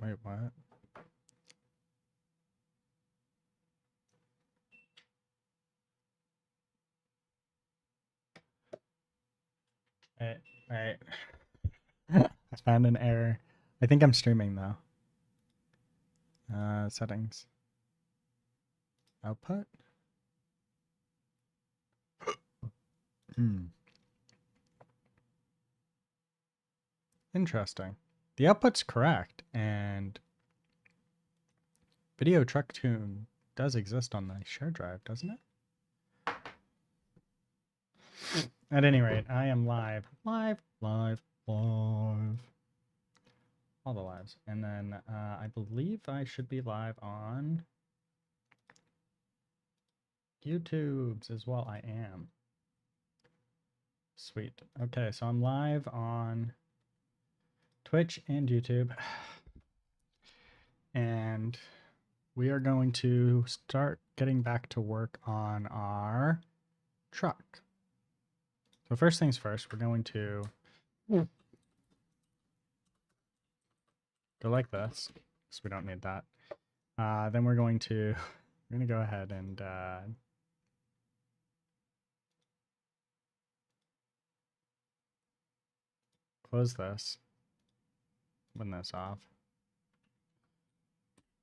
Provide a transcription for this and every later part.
Wait, what? Wait. I found an error. I think I'm streaming though. Settings. Output? Interesting. The output's correct, and video Truck-kun does exist on the share drive, doesn't it? At any rate, I am live. Live. All the lives. And then I believe I should be live on YouTube's as well. I am. Sweet. Okay, so I'm live on Twitch and YouTube. And we are going to start getting back to work on our truck. So first things first, we're going to go like this, because we don't need that. Then we're going to go ahead and close this, open this off,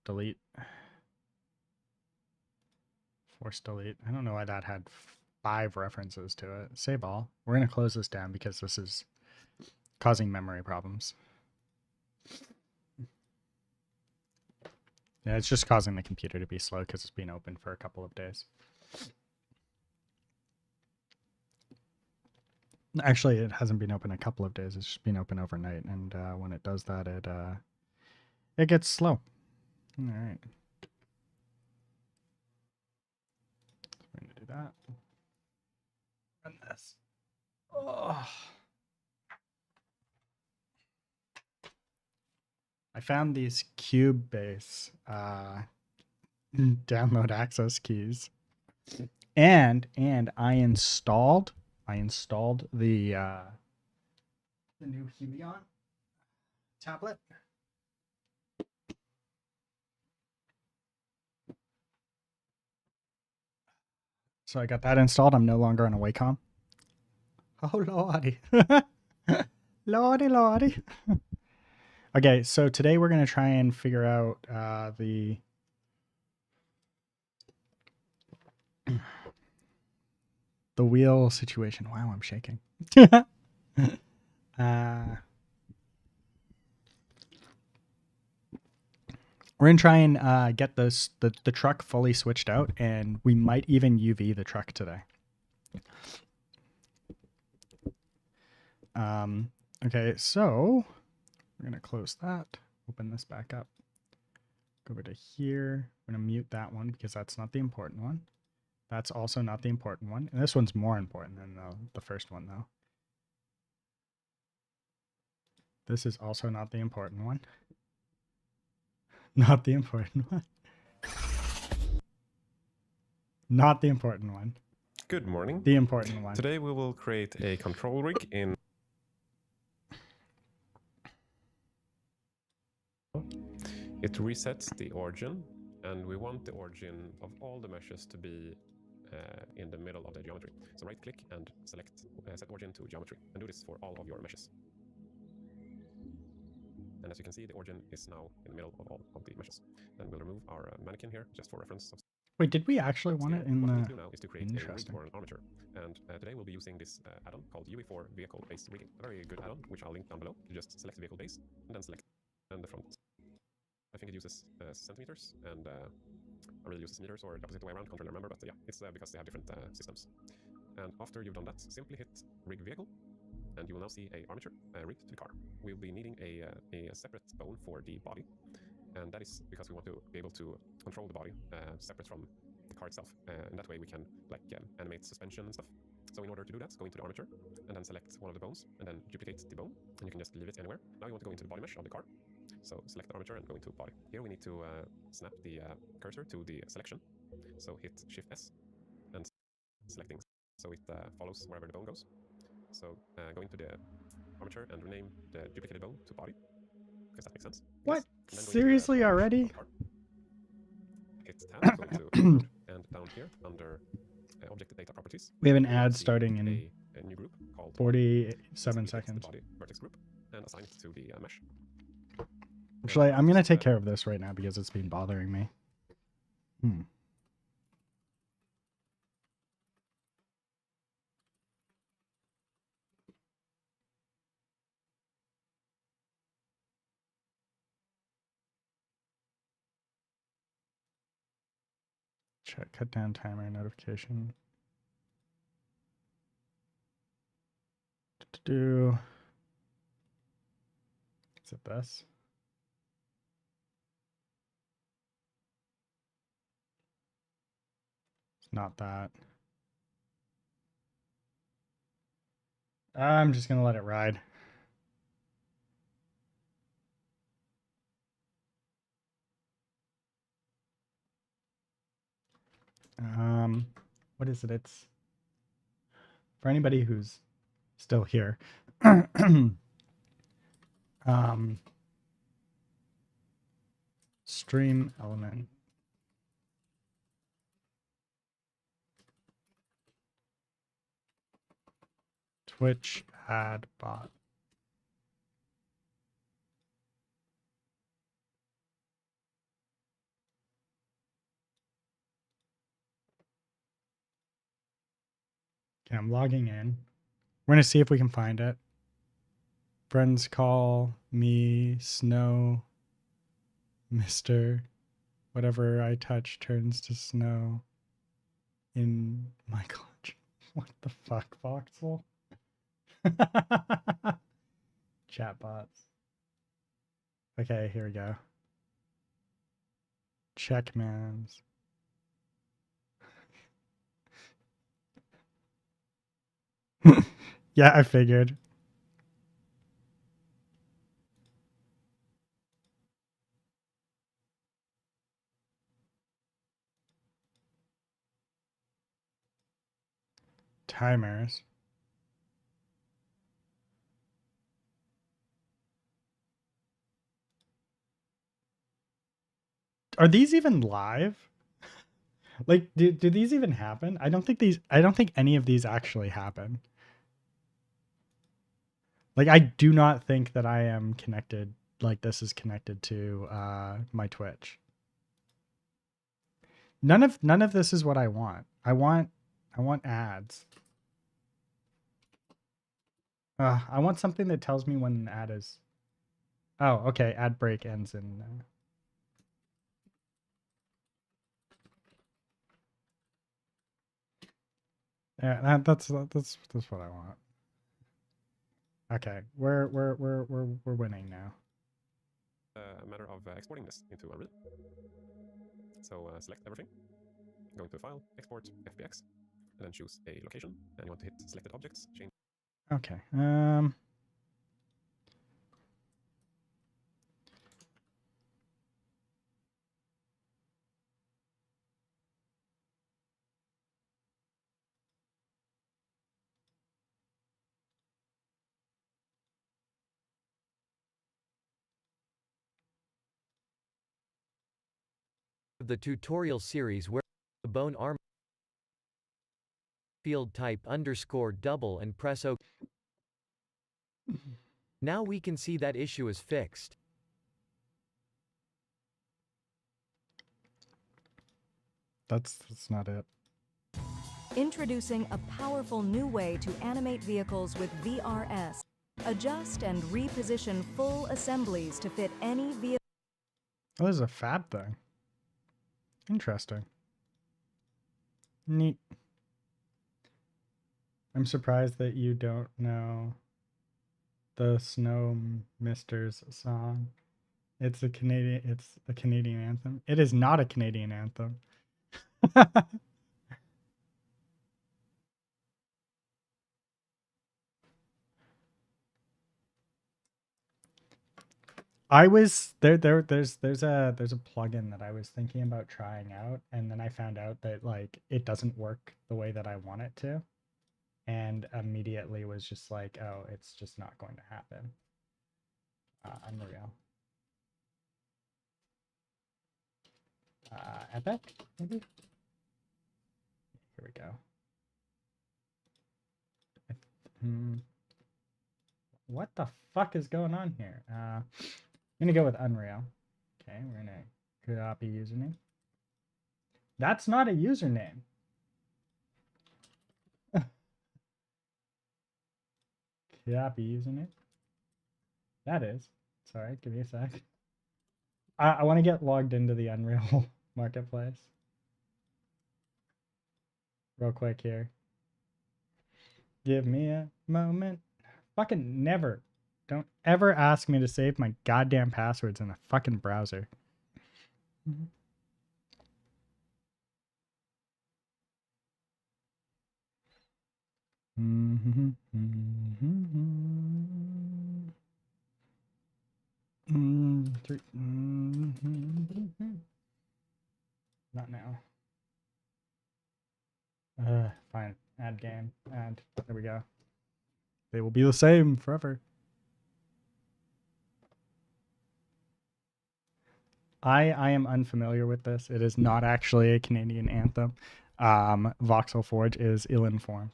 delete, force delete. I don't know why that had 5 references to it. Save all. We're going to close this down because this is causing memory problems. Yeah, it's just causing the computer to be slow because it's been open for a couple of days. Actually, it hasn't been open a couple of days. It's just been open overnight, and when it does that, it gets slow. All right. We're going to do that. And this. Oh. I found these Cubase download access keys, and I installed the new Helion tablet. So I got that installed. I'm no longer on a Wacom. Oh lordy, lordy. Okay, so today we're gonna try and figure out the wheel situation. Wow, I'm shaking. We're gonna try and get the truck fully switched out, and we might even UV the truck today. Okay, so we're gonna close that, open this back up, go over to here. We're gonna mute that one because that's not the important one. That's also not the important one, and this one's more important than the first one though. This is also not the important one. Not the important one. Not the important one. Good morning. The important one. Today we will create a control rig in... It resets the origin, and we want the origin of all the meshes to be in the middle of the geometry. So right click and select set origin to geometry, and do this for all of your meshes. And as you can see, the origin is now in the middle of all of the meshes. Then we'll remove our mannequin here, just for reference. Wait, did we actually want it in what the... we need to do now is to create a rig or an armature. And today we'll be using this add-on called UE4 Vehicle Base Rigging. A very good add-on, which I'll link down below. You just select the vehicle base, and then select and the front. I think it uses centimeters, and I really uses meters or the opposite way around, can't really remember, but yeah, it's because they have different systems. And after you've done that, simply hit Rig Vehicle, and you will now see a armature rigged to the car. We'll be needing a separate bone for the body, and that is because we want to be able to control the body separate from the car itself, and that way we can like animate suspension and stuff. So in order to do that, go into the armature, and then select one of the bones, and then duplicate the bone, and you can just leave it anywhere. Now you want to go into the body mesh of the car, so select the armature and go into body. Here we need to snap the cursor to the selection, so hit Shift S, and selecting, so it follows wherever the bone goes. So go into the armature and rename the duplicated bone to body, because that makes sense. What? And then Seriously already? hit tab, go to mode, and down here under object data properties, We have an you will ad see starting in a new group called 47 the seconds. body vertex group and assign it to the mesh. Actually, I'm going to take care of this right now because it's been bothering me. Check cut down timer notification. Do is it this? It's not that. I'm just gonna let it ride. What is it? It's for anybody who's still here. Stream element. Twitch ad bot. Okay, I'm logging in. We're gonna see if we can find it. Friends call me snow. Mr. Whatever I touch turns to snow in my clutch. What the fuck, Voxel? Chatbots. Okay, here we go. Checkmans. Yeah, I figured. Timers. Are these even live? Like, do these even happen? I don't think any of these actually happen. Like, I do not think that I am connected, like this is connected to my Twitch. None of this is what I want. I want ads. I want something that tells me when an ad is. Oh, okay. Ad break ends in. Yeah, that's what I want. Okay, we're winning now. A matter of exporting this into a reel. So select everything, go into File, Export, FBX, and then choose a location. And you want to hit Selected Objects, change. Okay. The tutorial series where the bone arm field type _double and press OK. Now we can see that issue is fixed. That's not it. Introducing a powerful new way to animate vehicles with VRS. Adjust and reposition full assemblies to fit any vehicle. Oh, this is a fab thing. Interesting. Neat. I'm surprised that you don't know the Snow Misters song. It's a Canadian anthem. It is not a Canadian anthem. I was there's a plugin that I was thinking about trying out, and then I found out that like it doesn't work the way that I want it to, and immediately was just like, oh, it's just not going to happen. Unreal. Epic, maybe? Here we go. What the fuck is going on here? I'm gonna go with Unreal. Okay, we're gonna copy username. That's not a username. Copy username. That is. Sorry, give me a sec. I want to get logged into the Unreal Marketplace. Real quick here. Give me a moment. Fucking never. Don't ever ask me to save my goddamn passwords in a fucking browser. Not now. Fine. Add game. Add. There we go. They will be the same forever. I am unfamiliar with this. It is not actually a Canadian anthem. Voxel Forge is ill-informed.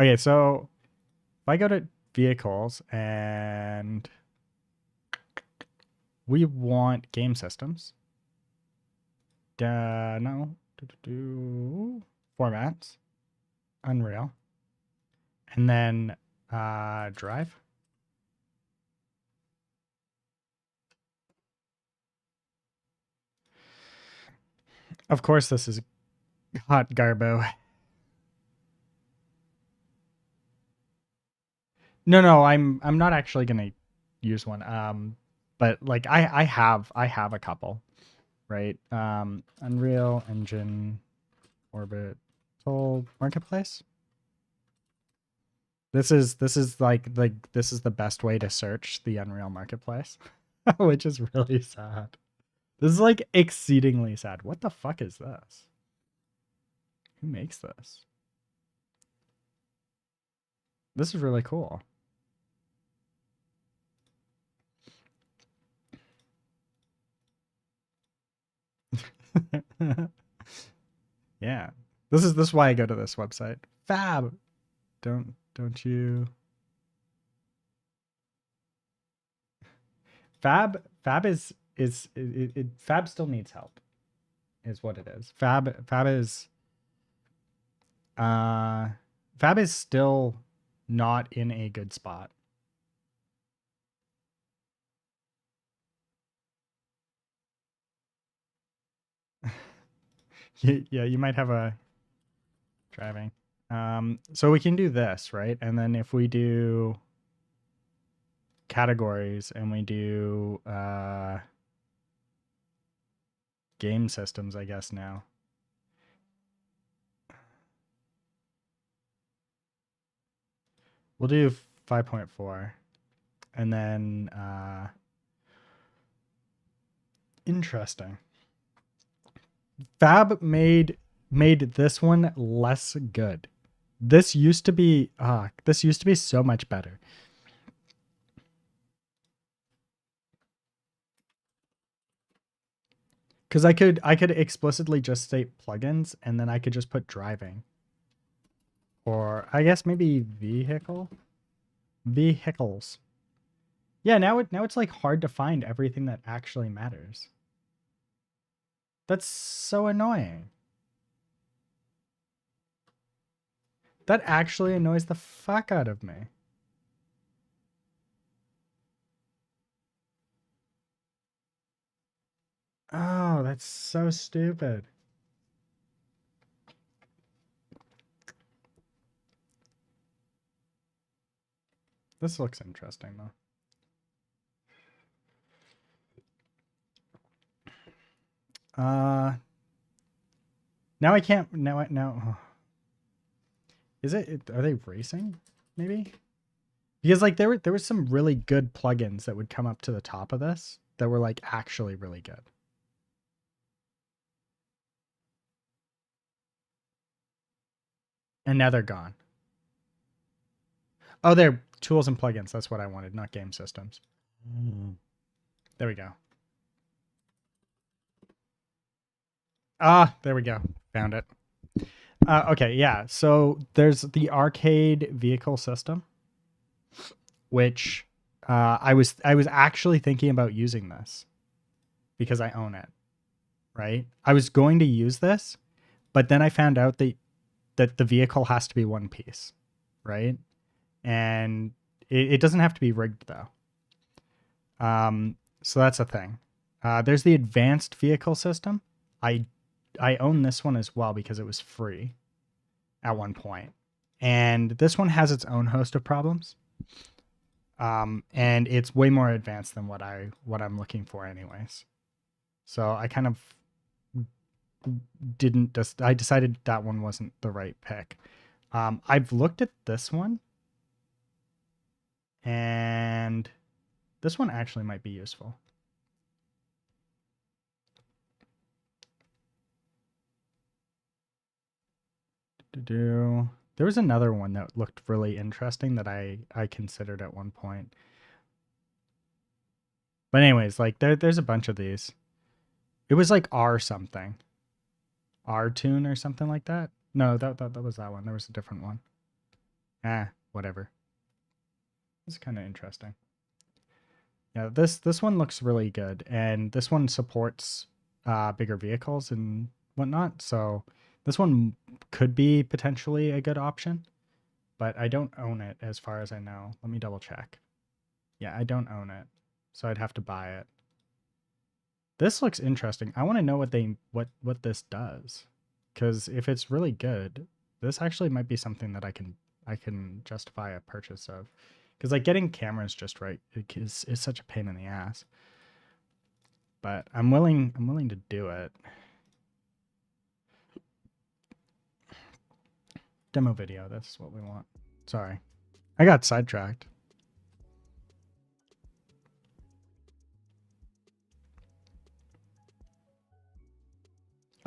Okay, so if I go to vehicles and we want game systems. No. Formats. Unreal. And then drive. Of course, this is hot garbo. No, I'm not actually gonna use one. But like I have a couple, right? Unreal Engine, Orbit, Soul Marketplace. This is like this is the best way to search the Unreal Marketplace, which is really sad. This is like exceedingly sad. What the fuck is this? Who makes this? This is really cool. Yeah. This is why I go to this website. Fab. Don't you? Fab is Fab still needs help. Is what it is. Fab is still not in a good spot. Yeah, you might have a driving. So we can do this, right? And then if we do categories and we do game systems, I guess now. We'll do 5.4 and then interesting. Fab made this one less good. This used to be so much better. Because I could explicitly just state plugins and then I could just put driving. Or I guess maybe vehicles. Yeah, now it's like hard to find everything that actually matters. That's so annoying. That actually annoys the fuck out of me. Oh, that's so stupid. This looks interesting though. Now I can't. Now. Oh. Is it? Are they racing? Maybe. Because like there were some really good plugins that would come up to the top of this that were like actually really good. And now they're gone. Oh, they're tools and plugins. That's what I wanted, not game systems. There we go. Ah, there we go. Found it. Okay, yeah. So there's the arcade vehicle system, which I was actually thinking about using this because I own it. Right? I was going to use this, but then I found out that the vehicle has to be one piece, right? And it doesn't have to be rigged though. So that's a thing. There's the advanced vehicle system. I own this one as well because it was free at one point. And this one has its own host of problems. And it's way more advanced than what I'm looking for anyways. So I kind of I decided that one wasn't the right pick. I've looked at this one, and this one actually might be useful. There was another one that looked really interesting that I considered at one point. But anyways, like there's a bunch of these. It was like R something. R-tune or something like that. No, that was that one. There was a different one. Whatever. This is kind of interesting. Yeah, this one looks really good, and this one supports bigger vehicles and whatnot. So this one could be potentially a good option, but I don't own it as far as I know. Let me double check. Yeah, I don't own it, so I'd have to buy it. This looks interesting. I want to know what this does, because if it's really good, this actually might be something that I can justify a purchase of, because like getting cameras just right is such a pain in the ass. But I'm willing to do it. Demo video. That's what we want. Sorry, I got sidetracked.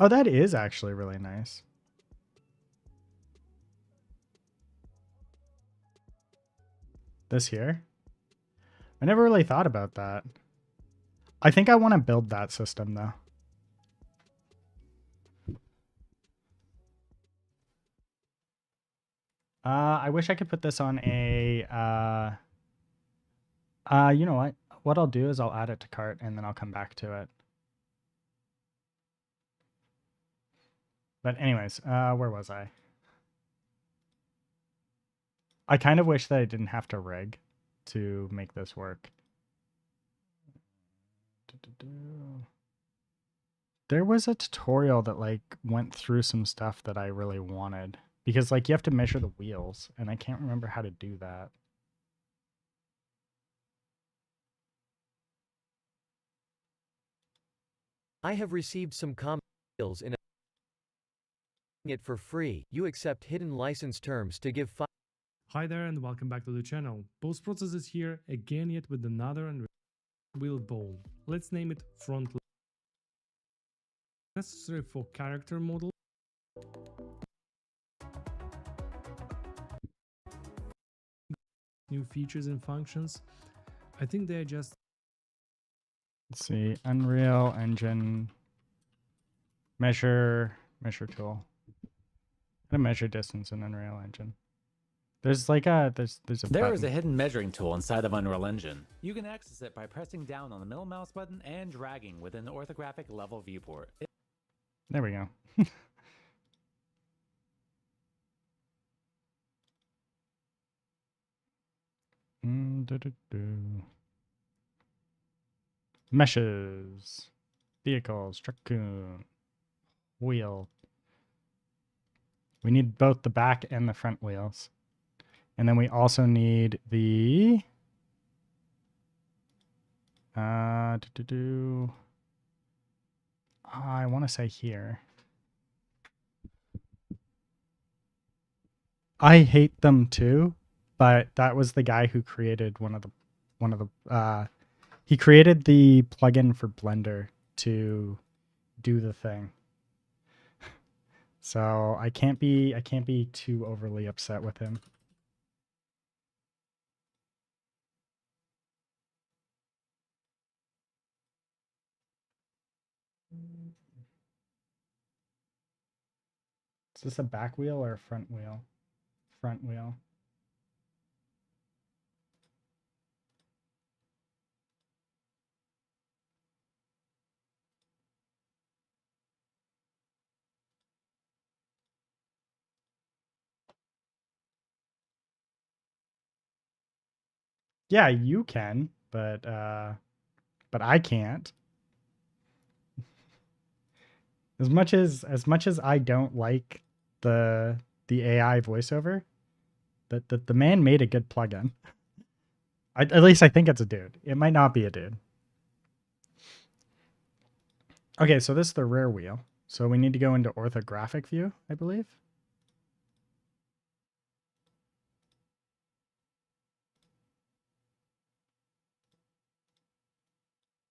Oh, that is actually really nice. This here? I never really thought about that. I think I want to build that system though. I wish I could put this on a you know what? What I'll do is I'll add it to cart and then I'll come back to it. But anyways, where was I? I kind of wish that I didn't have to rig to make this work. There was a tutorial that like went through some stuff that I really wanted, because like you have to measure the wheels and I can't remember how to do that. I have received some comments in it for free. You accept hidden license terms to give Hi there and welcome back to the channel. Post Process is here again, yet with another and wheel bowl. Let's name it front. Necessary for character model. New features and functions. I think they're just. Let's see, Unreal Engine measure tool. How to measure distance in Unreal Engine. There's like a there's a There button. is a hidden measuring tool inside of Unreal Engine. You can access it by pressing down on the middle mouse button and dragging within the orthographic level viewport. There we go. Meshes, vehicles, Truck-kun, wheel. We need both the back and the front wheels. And then we also need the I want to say here. I hate them too, but that was the guy who created one of the he created the plugin for Blender to do the thing. So I can't be too overly upset with him. Is this a back wheel or a front wheel? Front wheel. Yeah, you can, but I can't. As much as I don't like the AI voiceover, the man made a good plugin. At least I think it's a dude. It might not be a dude. Okay, so this is the rear wheel. So we need to go into orthographic view, I believe.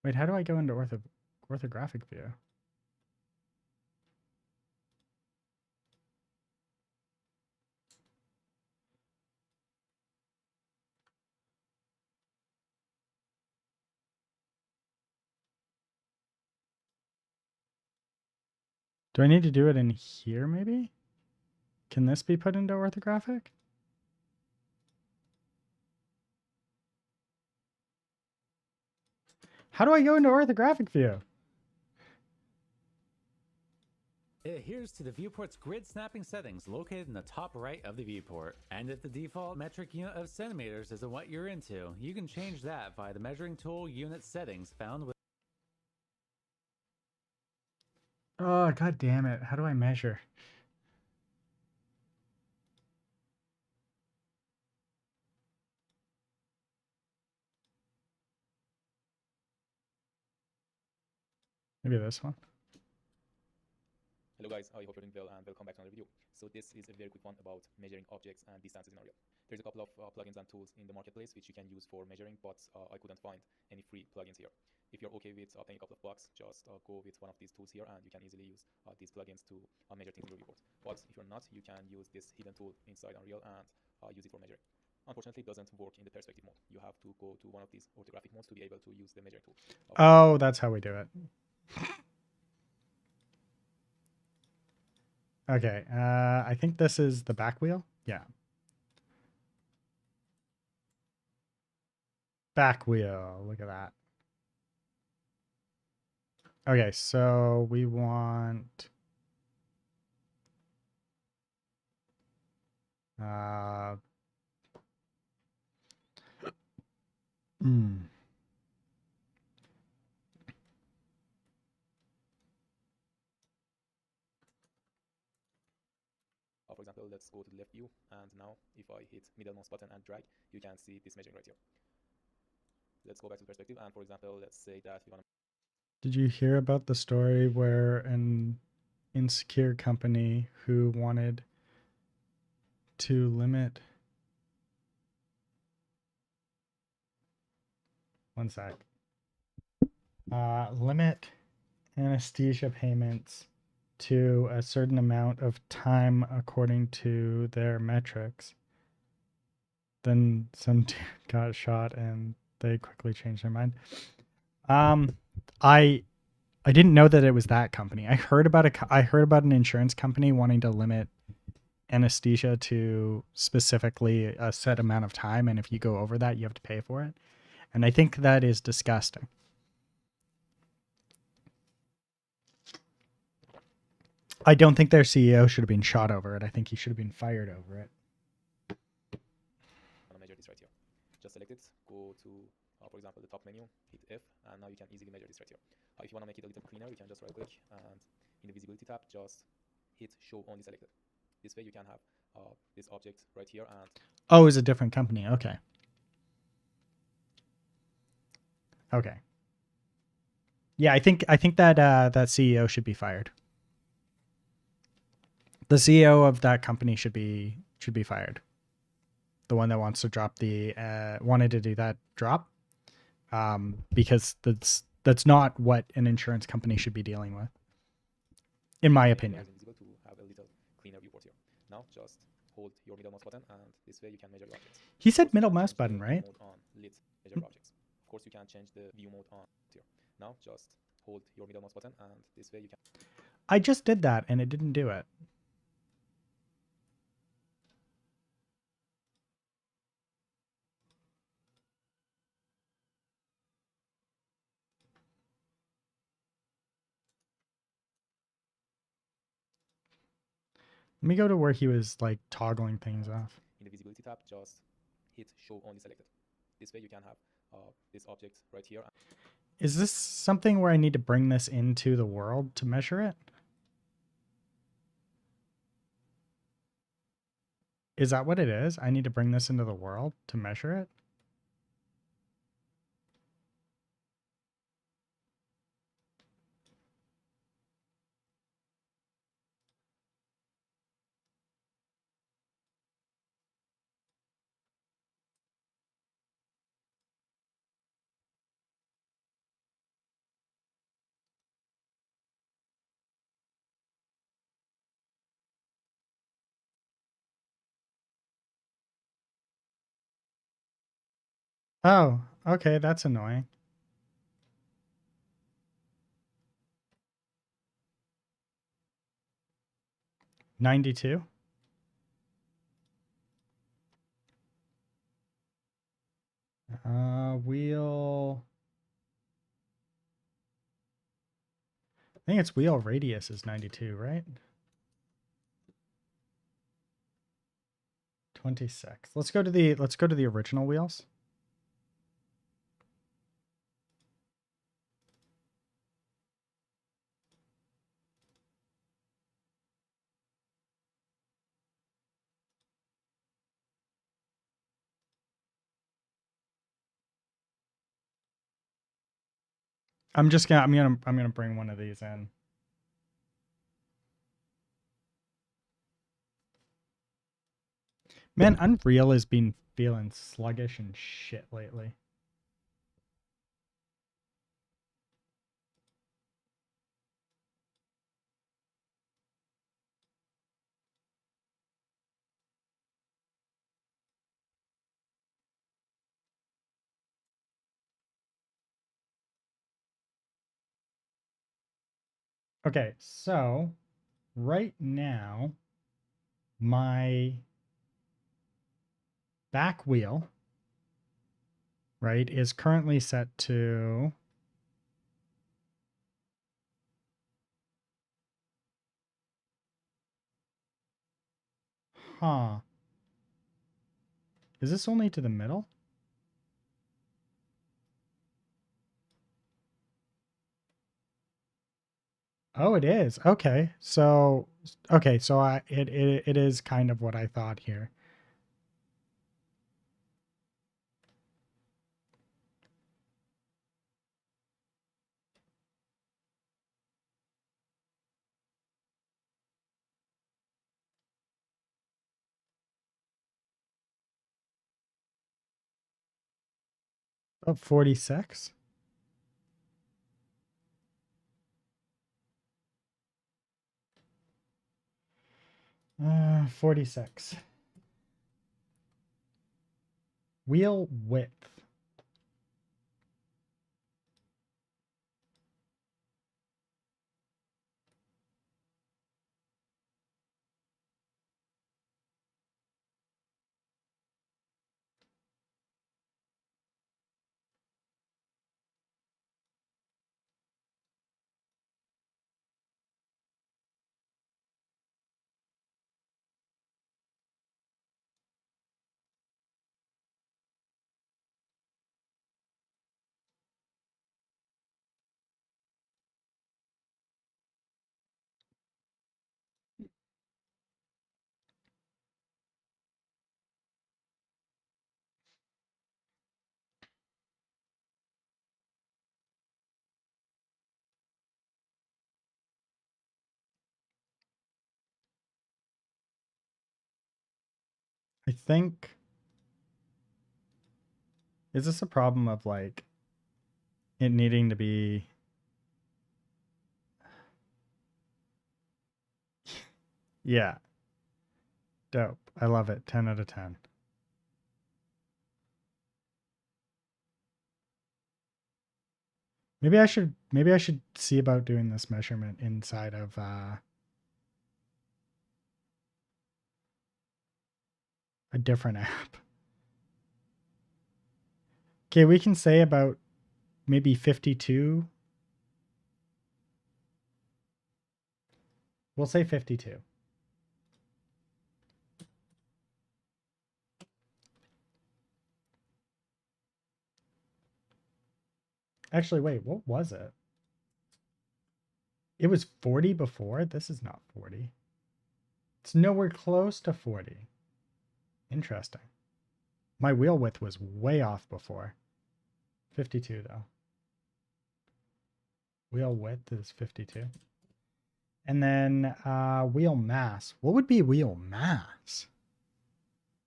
Wait, how do I go into orthographic view? Do I need to do it in here, maybe? Can this be put into orthographic? How do I go into orthographic view? It adheres to the viewport's grid snapping settings located in the top right of the viewport. And if the default metric unit of centimeters isn't what you're into, you can change that via the measuring tool unit settings found with. Oh, god damn it. How do I measure? Maybe this one. Hello guys, I hope you're doing well and welcome back to another video. So this is a very quick one about measuring objects and distances in Unreal. There's a couple of plugins and tools in the marketplace which you can use for measuring, but I couldn't find any free plugins here. If you're okay with paying a couple of bucks, just go with one of these tools here and you can easily use these plugins to measure things in your report. But if you're not, you can use this hidden tool inside Unreal and use it for measuring. Unfortunately, it doesn't work in the perspective mode. You have to go to one of these orthographic modes to be able to use the measuring tool. Oh, that's how we do it. Okay, I think this is the back wheel. Yeah. Back wheel, look at that. Okay, so we want... For example, let's go to the left view, and now if I hit middle mouse button and drag, you can see this measuring right here. Let's go back to the perspective, and for example, let's say that we want to... Did you hear about the story where an insecure company who wanted to limit... One sec. Limit anesthesia payments to a certain amount of time according to their metrics. Then some dude got shot and they quickly changed their mind. I didn't know that it was that company. I heard about an insurance company wanting to limit anesthesia to specifically a set amount of time, and if you go over that, you have to pay for it. And I think that is disgusting. I don't think their CEO should have been shot over it. I think he should have been fired over it. I'm gonna measure this right here. Just select it, go to, for example, the top menu, hit F, and now you can easily measure this right here. If you want to make it a little cleaner, you can just right click and in the visibility tab, just hit show only selected. This way you can have this object right here and... Oh, it's a different company. Okay. Okay. Yeah, I think that that CEO should be fired. The CEO of that company should be fired. The one that wants to drop the wanted to do that drop, because that's not what an insurance company should be dealing with, in my opinion. To have a little cleaner viewport here. Now just hold your middle mouse button, and this way you can measure your objects. He said middle mouse button, right? Mode on lit measure objects. Of course, you can change the view mode on here. Now just hold your middle mouse button, and this way you can. I just did that and it didn't do it. Let me go to where he was like toggling things off. In the visibility tab, just hit show only selected. This way you can have this object right here. Is this something where I need to bring this into the world to measure it? Is that what it is? I need to bring this into the world to measure it? Oh, okay, that's annoying. $92? Wheel. I think its wheel radius is 92, right? 26. Let's go to the original wheels. I'm gonna bring one of these in. Man, Unreal has been feeling sluggish and shit lately. Okay, so right now my back wheel, right, is currently set to Is this only to the middle? Oh, it is. Okay. So it is kind of what I thought here. Oh, 46. Uh, 46. Wheel width. I think, is this a problem of like it needing to be yeah. Dope. I love it. 10 out of 10. Maybe I should see about doing this measurement inside of a different app. Okay, we can say about maybe 52. We'll say 52. Actually, wait, what was it? It was 40 before? This is not 40. It's nowhere close to 40. Interesting. My wheel width was way off before. 52 though. Wheel width is 52. And then wheel mass. What would be wheel mass?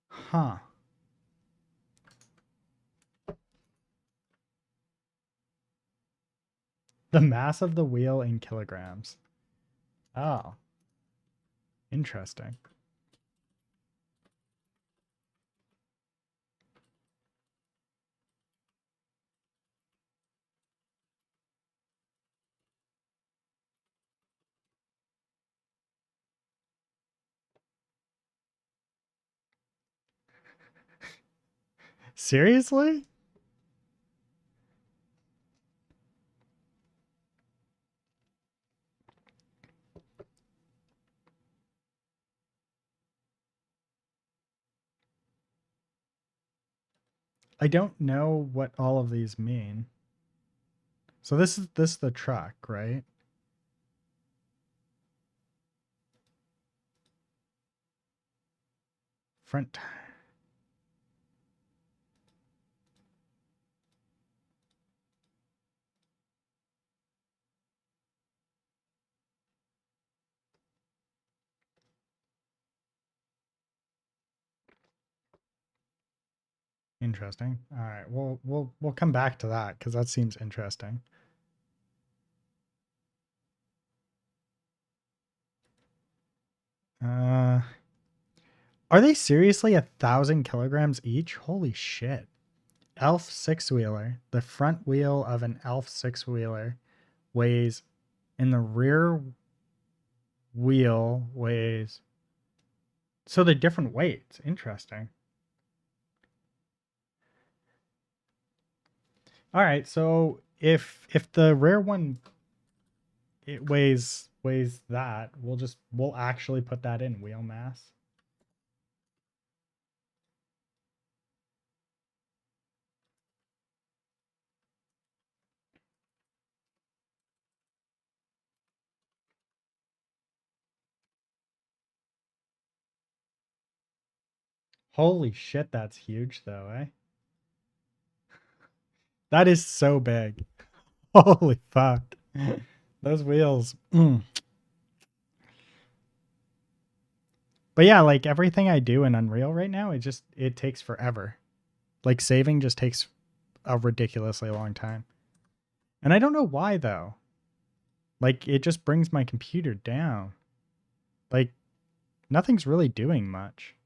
Huh. The mass of the wheel in kilograms. Oh. Interesting. Seriously? I don't know what all of these mean. So this is the truck, right? Front tire. Interesting. All right. We'll come back to that because that seems interesting. Are they seriously 1,000 kilograms each? Holy shit. Elf six-wheeler. The front wheel of an Elf six-wheeler weighs, and the rear wheel weighs. So they're different weights. Interesting. All right. So if the rear one it weighs that, we'll actually put that in wheel mass. Holy shit, that's huge though, eh? That is so big. Holy fuck. Those wheels. Mm. But yeah, like everything I do in Unreal right now, it takes forever. Like saving just takes a ridiculously long time. And I don't know why though. Like it just brings my computer down. Like nothing's really doing much.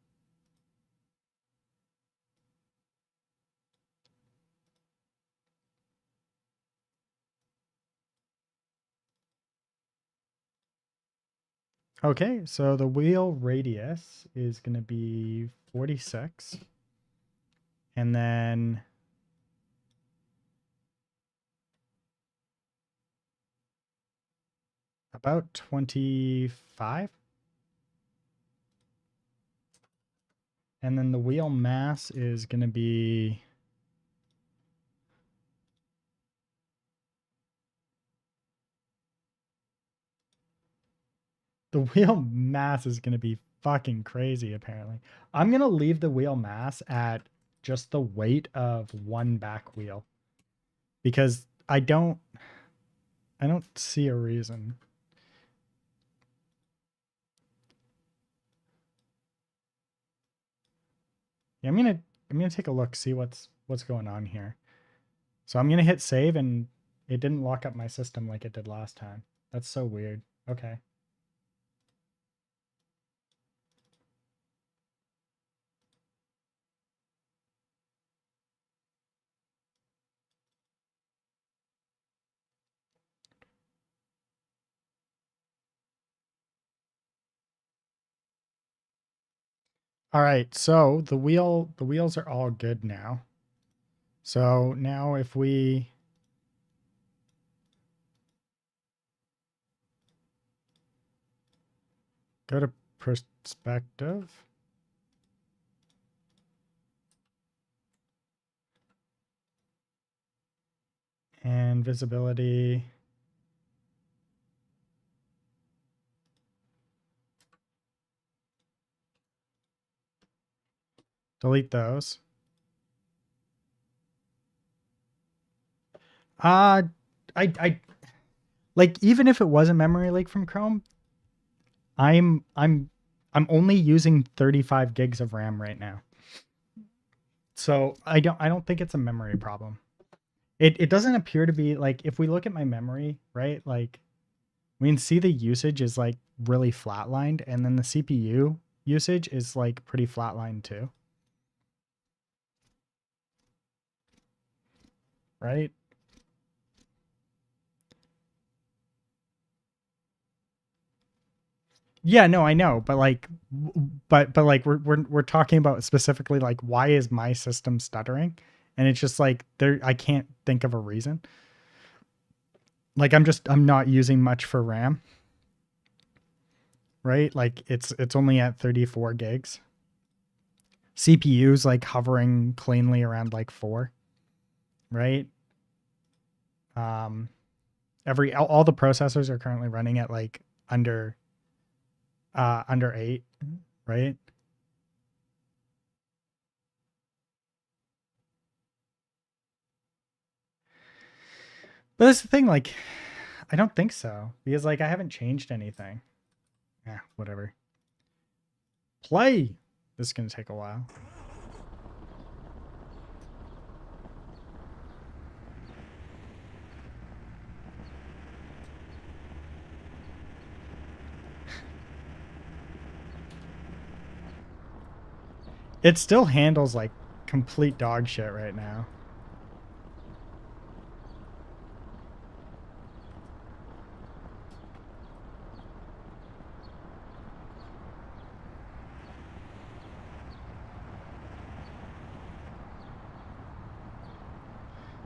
Okay, so the wheel radius is going to be 46. And then about 25. And then the wheel mass is going to be the wheel mass is going to be fucking crazy apparently. I'm going to leave the wheel mass at just the weight of one back wheel because I don't see a reason. Yeah, I'm going to take a look, see what's going on here. So I'm going to hit save and it didn't lock up my system like it did last time. That's so weird. Okay. All right, so the wheels are all good now. So now if we go to perspective, and visibility, delete those. I like, even if it was a memory leak from Chrome, I'm only using 35 gigs of RAM right now. So I don't think it's a memory problem. It doesn't appear to be. Like, if we look at my memory, right? Like, we can see the usage is like really flatlined, and then the CPU usage is like pretty flatlined too. Right? Yeah, no, I know, but like, but like we're talking about specifically like, why is my system stuttering? And it's just like, there, I can't think of a reason. Like, I'm not using much for RAM, right? Like, it's only at 34 gigs. CPU's like hovering cleanly around like 4, right? Um, all the processors are currently running at like under 8, right? But that's the thing, like, I don't think so, because like I haven't changed anything. Yeah, whatever. Play. This is gonna take a while. It still handles like complete dog shit right now.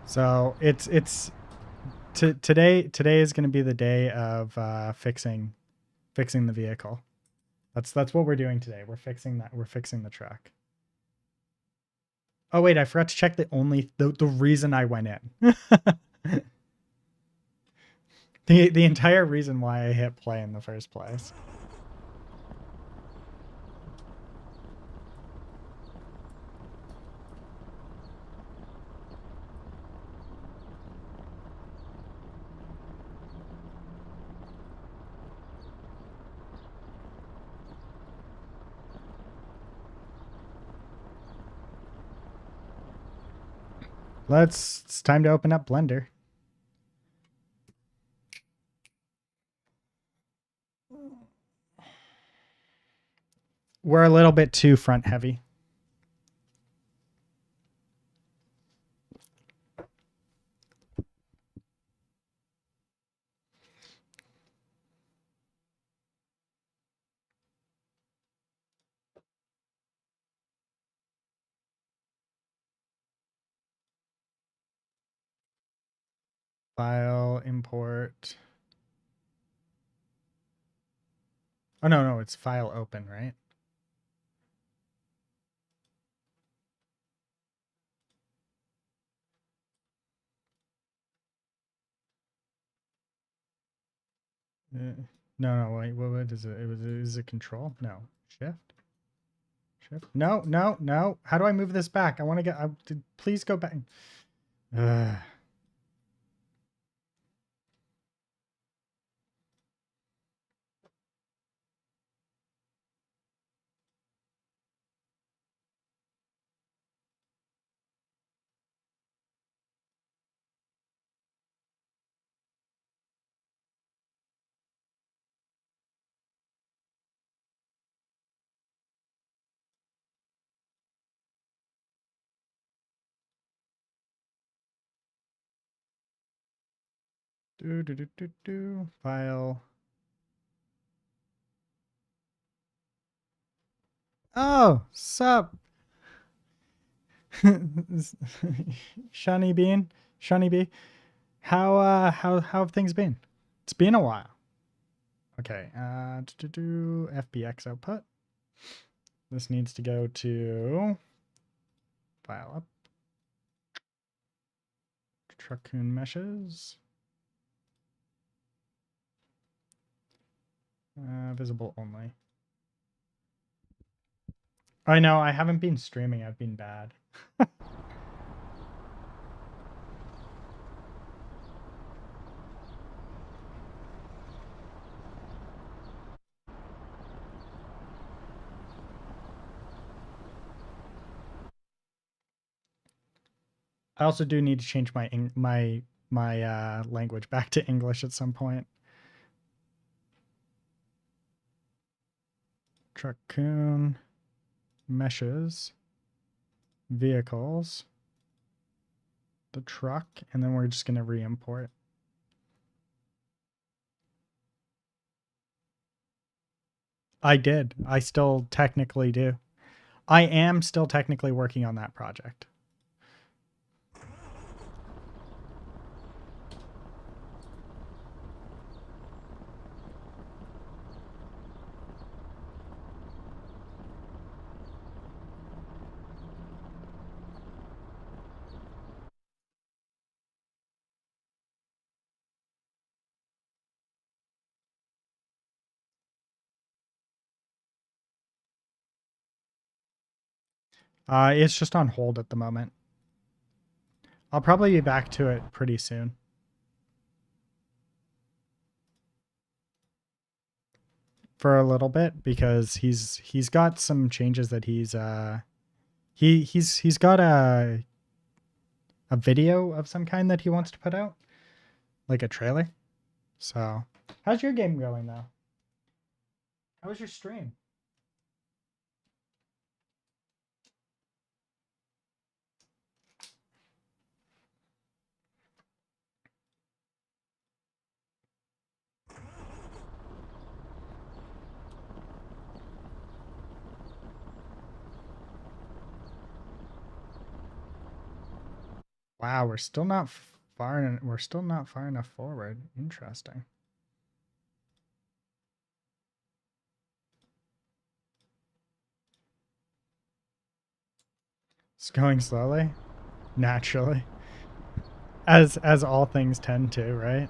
So today is going to be the day of fixing the vehicle. That's what we're doing today. We're fixing that. We're fixing the truck. Oh wait, I forgot to check the reason I went in. the entire reason why I hit play in the first place. It's time to open up Blender. We're a little bit too front heavy. File, import. Oh, no, it's file open, right? No, wait, what is it? Is it control? No. Shift? Shift? No. How do I move this back? I want to get, please go back. Ugh. File. Oh, sup? Shiny Bean? Shiny Bee? How have things been? It's been a while. Okay, to do FBX output. This needs to go to file up. Truck-kun meshes. Visible only. I know, I haven't been streaming, I've been bad. I also do need to change my language back to English at some point. Truck-kun meshes, vehicles, the truck, and then we're just going to re-import. I did. I still technically do. I am still technically working on that project. It's just on hold at the moment. I'll probably be back to it pretty soon. For a little bit, because he's got some changes that he's got a video of some kind that he wants to put out, like a trailer. So, how's your game going though? How was your stream? Wow, we're still not far enough forward. Interesting. It's going slowly, naturally, as all things tend to, right?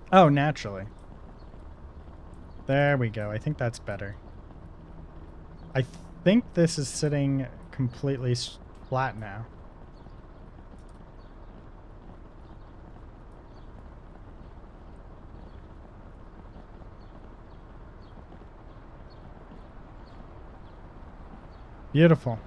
Oh, naturally. There we go. I think that's better. I think this is sitting completely flat now. Beautiful.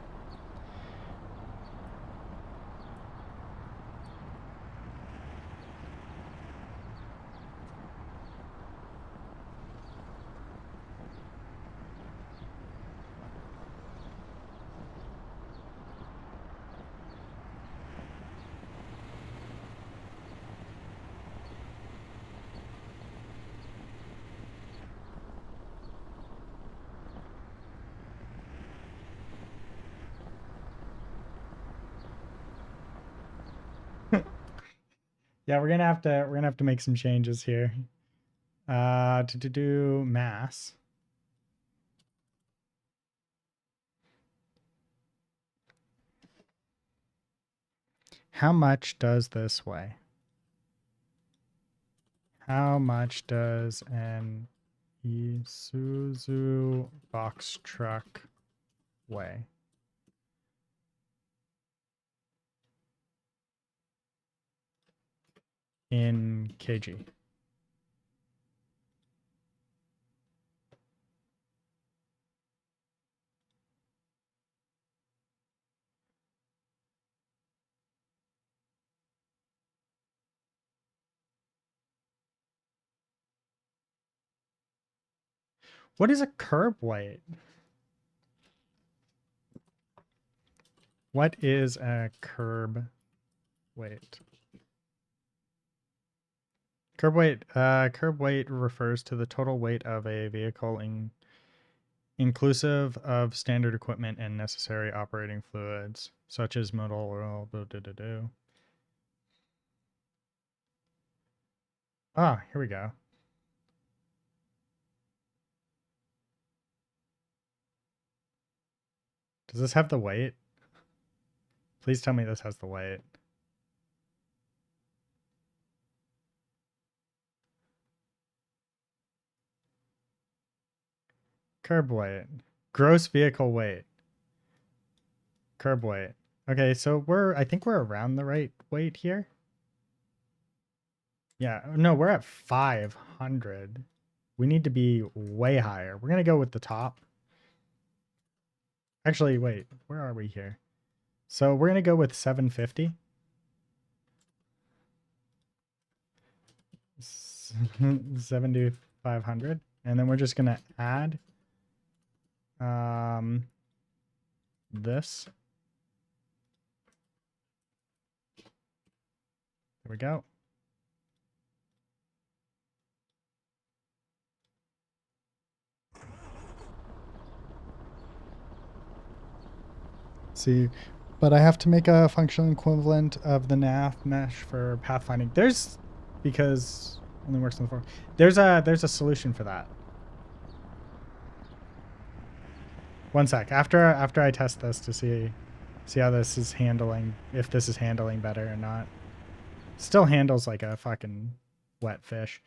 Yeah, we're gonna have to make some changes here. To do mass. How much does this weigh? How much does an Isuzu box truck weigh? In kg. What is a curb weight? What is a curb weight? Curb weight refers to the total weight of a vehicle inclusive of standard equipment and necessary operating fluids, such as motor oil. Ah, here we go. Does this have the weight? Please tell me this has the weight. Curb weight. Gross vehicle weight. Curb weight. Okay, so I think we're around the right weight here. Yeah, no, we're at 500. We need to be way higher. We're going to go with the top. Actually, wait, where are we here? So we're going to go with 750. 7,500. And then we're just going to add this. There we go. See, but I have to make a functional equivalent of the nav mesh for pathfinding. Because only works on the floor. There's a solution for that. One sec. After I test this to see how this is handling, if this is handling better or not. Still handles like a fucking wet fish.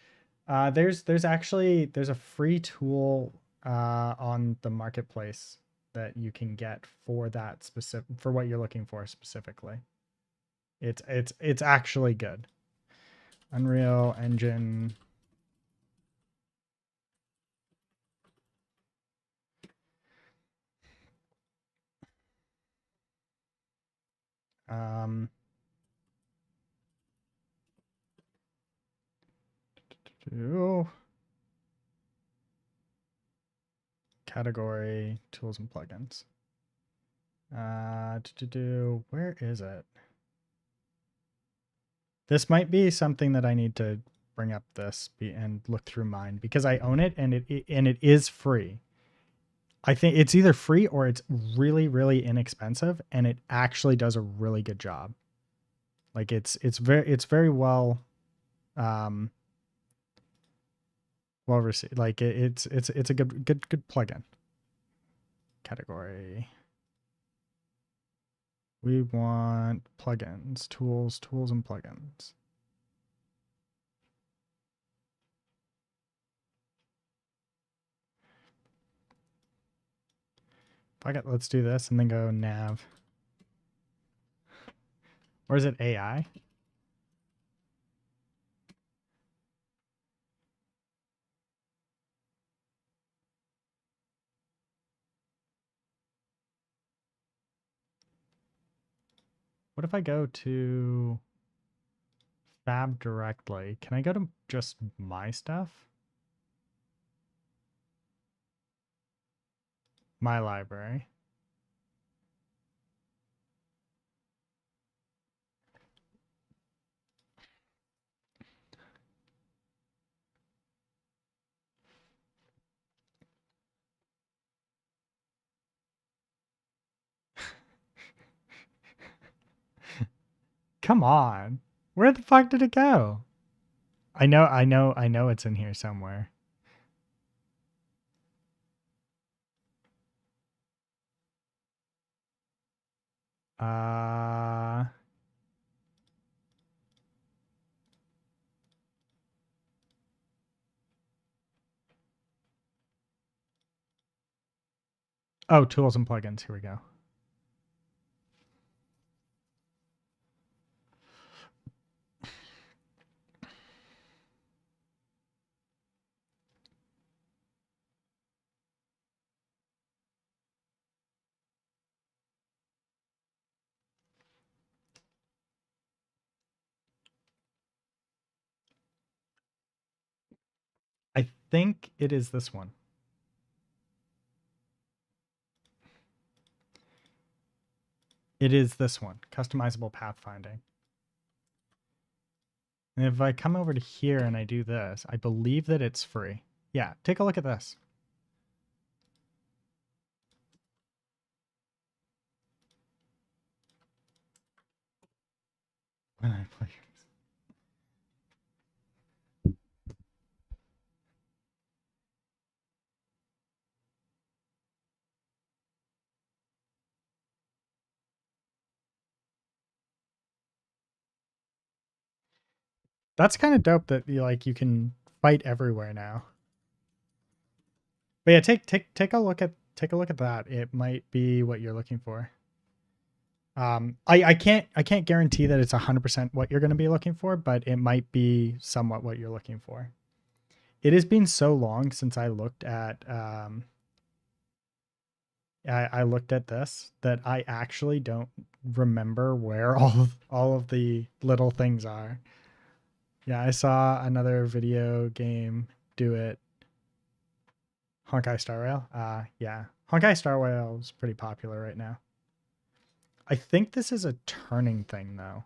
There's a free tool on the marketplace that you can get for that for what you're looking for specifically. It's actually good. Unreal Engine. Category, tools and plugins. Where is it? This might be something that I need to bring up and look through mine because I own it and it is free. I think it's either free or it's really, really inexpensive and it actually does a really good job. Like it's very well well received. Like it's a good plugin. Category. We want plugins, tools and plugins. Let's do this and then go nav. Or is it AI? What if I go to Fab directly? Can I go to just my stuff? My library. Come on. Where the fuck did it go? I know it's in here somewhere. Oh, tools and plugins. Here we go. I think it is this one. It is this one, customizable pathfinding. And if I come over to here and I do this, I believe that it's free. Yeah, take a look at this. When I play. That's kind of dope that you can fight everywhere now. But yeah, take a look at that. It might be what you're looking for. I can't guarantee that it's 100% what you're going to be looking for, but it might be somewhat what you're looking for. It has been so long since I looked at I looked at this that I actually don't remember where all of the little things are. Yeah, I saw another video game do it. Honkai Star Rail. Yeah. Honkai Star Rail is pretty popular right now. I think this is a turning thing though.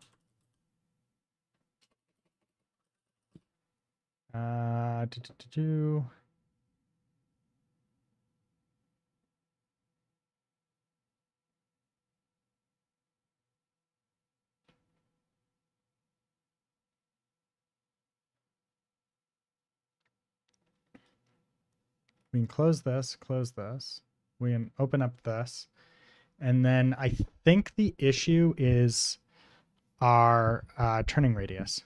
We can close this. We can open up this. And then I think the issue is our turning radius.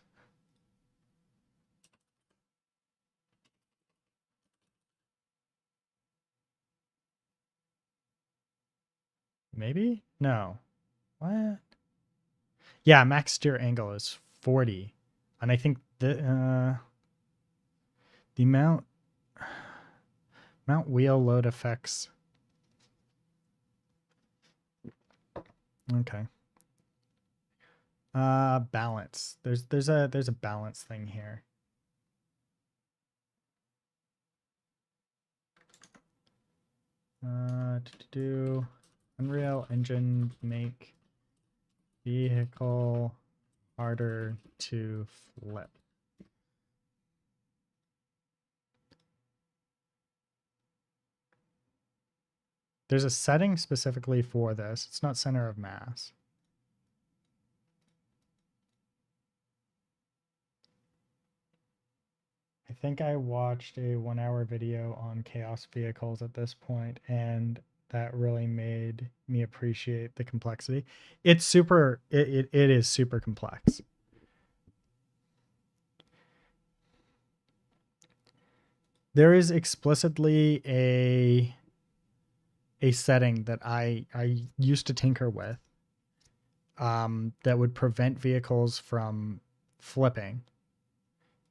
Maybe? No. What? Yeah, max steer angle is 40. And I think the mount wheel load effects. Okay. Balance. There's a balance thing here. To Unreal Engine make vehicle harder to flip. There's a setting specifically for this. It's not center of mass. I think I watched a 1-hour video on chaos vehicles at this point, and that really made me appreciate the complexity. It's super, it is super complex. There is explicitly a setting that I used to tinker with that would prevent vehicles from flipping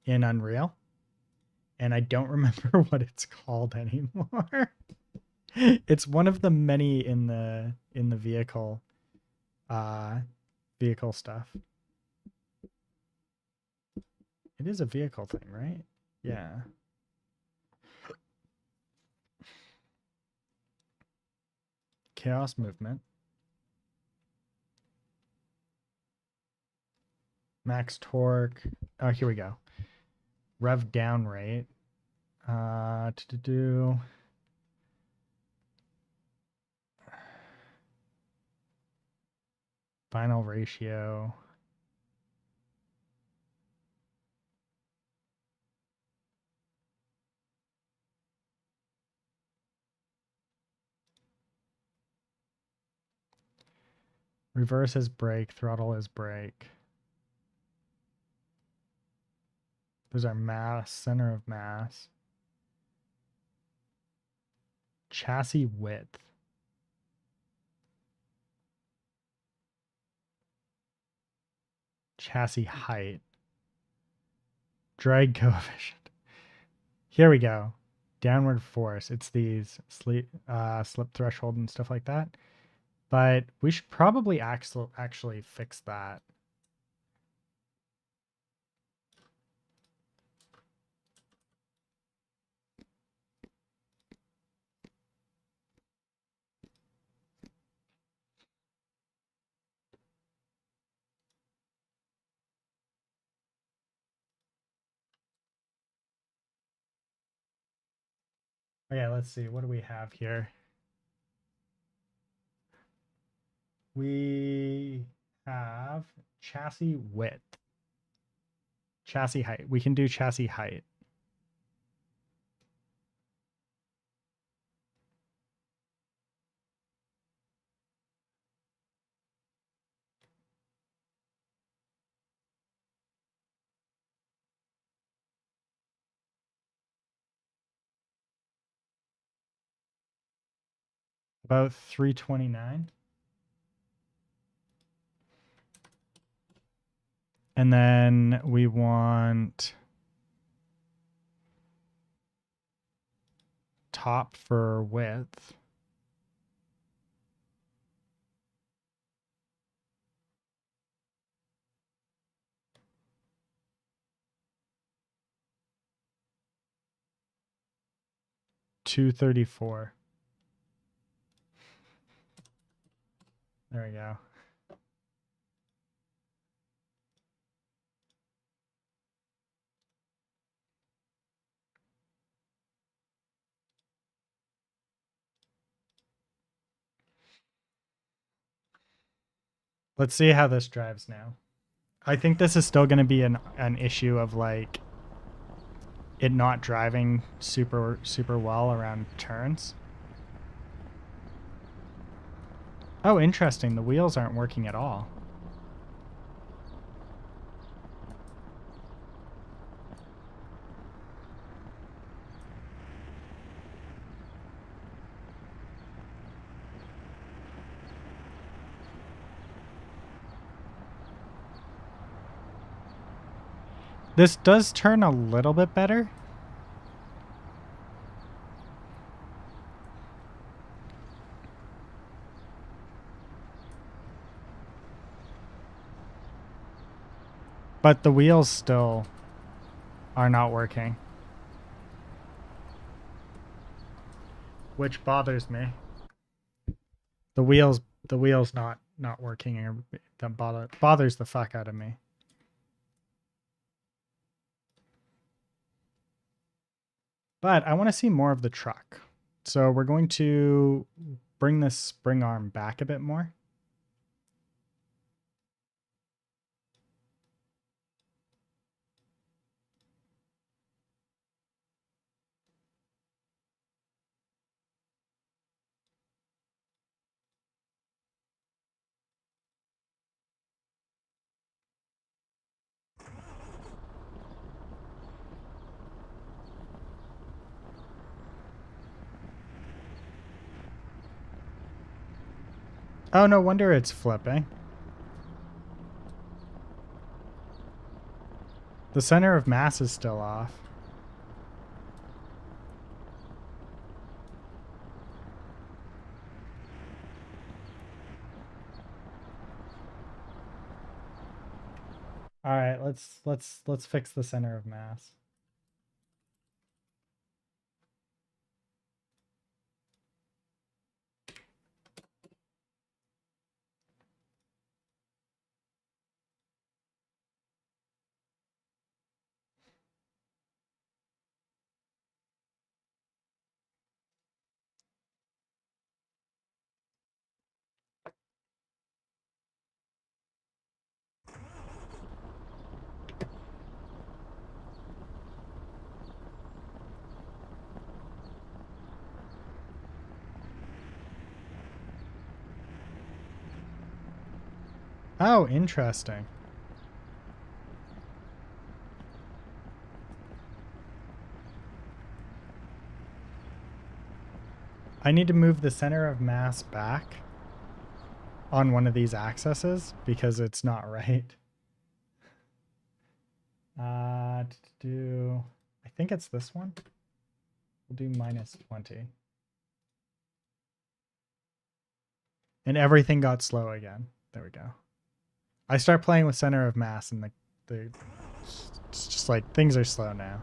in Unreal. And I don't remember what it's called anymore. It's one of the many in the vehicle stuff. It is a vehicle thing, right? Yeah. Chaos movement. Max torque. Oh, here we go. Rev down rate. To do. Final ratio. Reverse is brake, throttle is brake. Those are mass, center of mass. Chassis width. Chassis height. Drag coefficient. Here we go. Downward force. It's these slip threshold and stuff like that. But we should probably actually fix that. Okay, let's see. What do we have here? We have chassis width. Chassis height. We can do chassis height. About 329. And then we want top for width. $234. There we go. Let's see how this drives now. I think this is still going to be an issue of like it not driving super well around turns. Oh, interesting. The wheels aren't working at all. This does turn a little bit better. But the wheels still are not working. Which bothers me. The wheels not working, that bothers the fuck out of me. But I want to see more of the truck. So we're going to bring this spring arm back a bit more. Oh, no wonder it's flipping. The center of mass is still off. All right, let's fix the center of mass. Oh, interesting. I need to move the center of mass back on one of these axes because it's not right. I think it's this one. We'll do -20. And everything got slow again. There we go. I start playing with center of mass and it's just like things are slow now.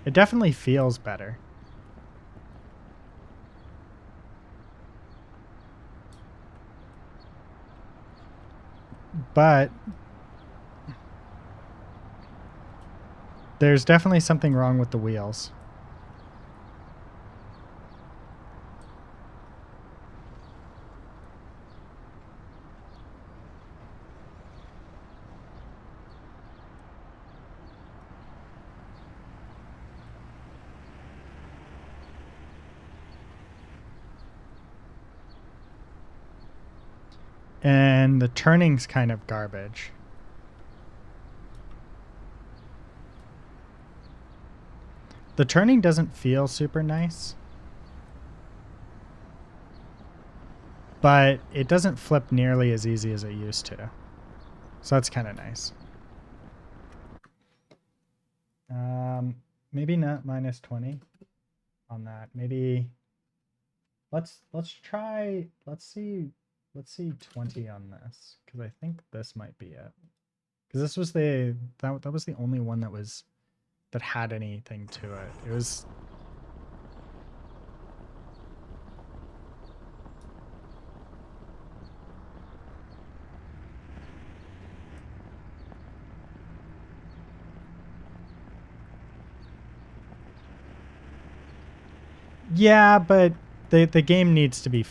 It definitely feels better. but there's definitely something wrong with the wheels. And the turning's kind of garbage. The turning doesn't feel super nice, but it doesn't flip nearly as easy as it used to. So that's kind of nice. Maybe not minus 20 on that. Maybe let's see 20 on this, because I think this might be it. Because this was that was the only one that had anything to it. It was yeah, but the game needs to be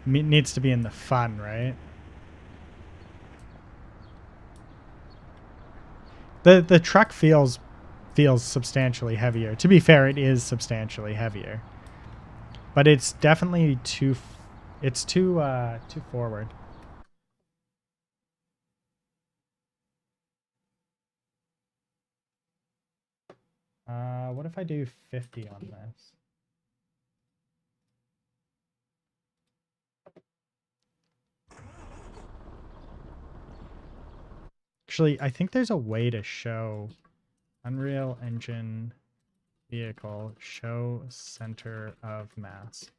in the fun, right? The truck feels substantially heavier. To be fair, it is substantially heavier, but it's definitely too forward. What if I do 50 on this? Actually, I think there's a way to show Unreal Engine vehicle show center of mass.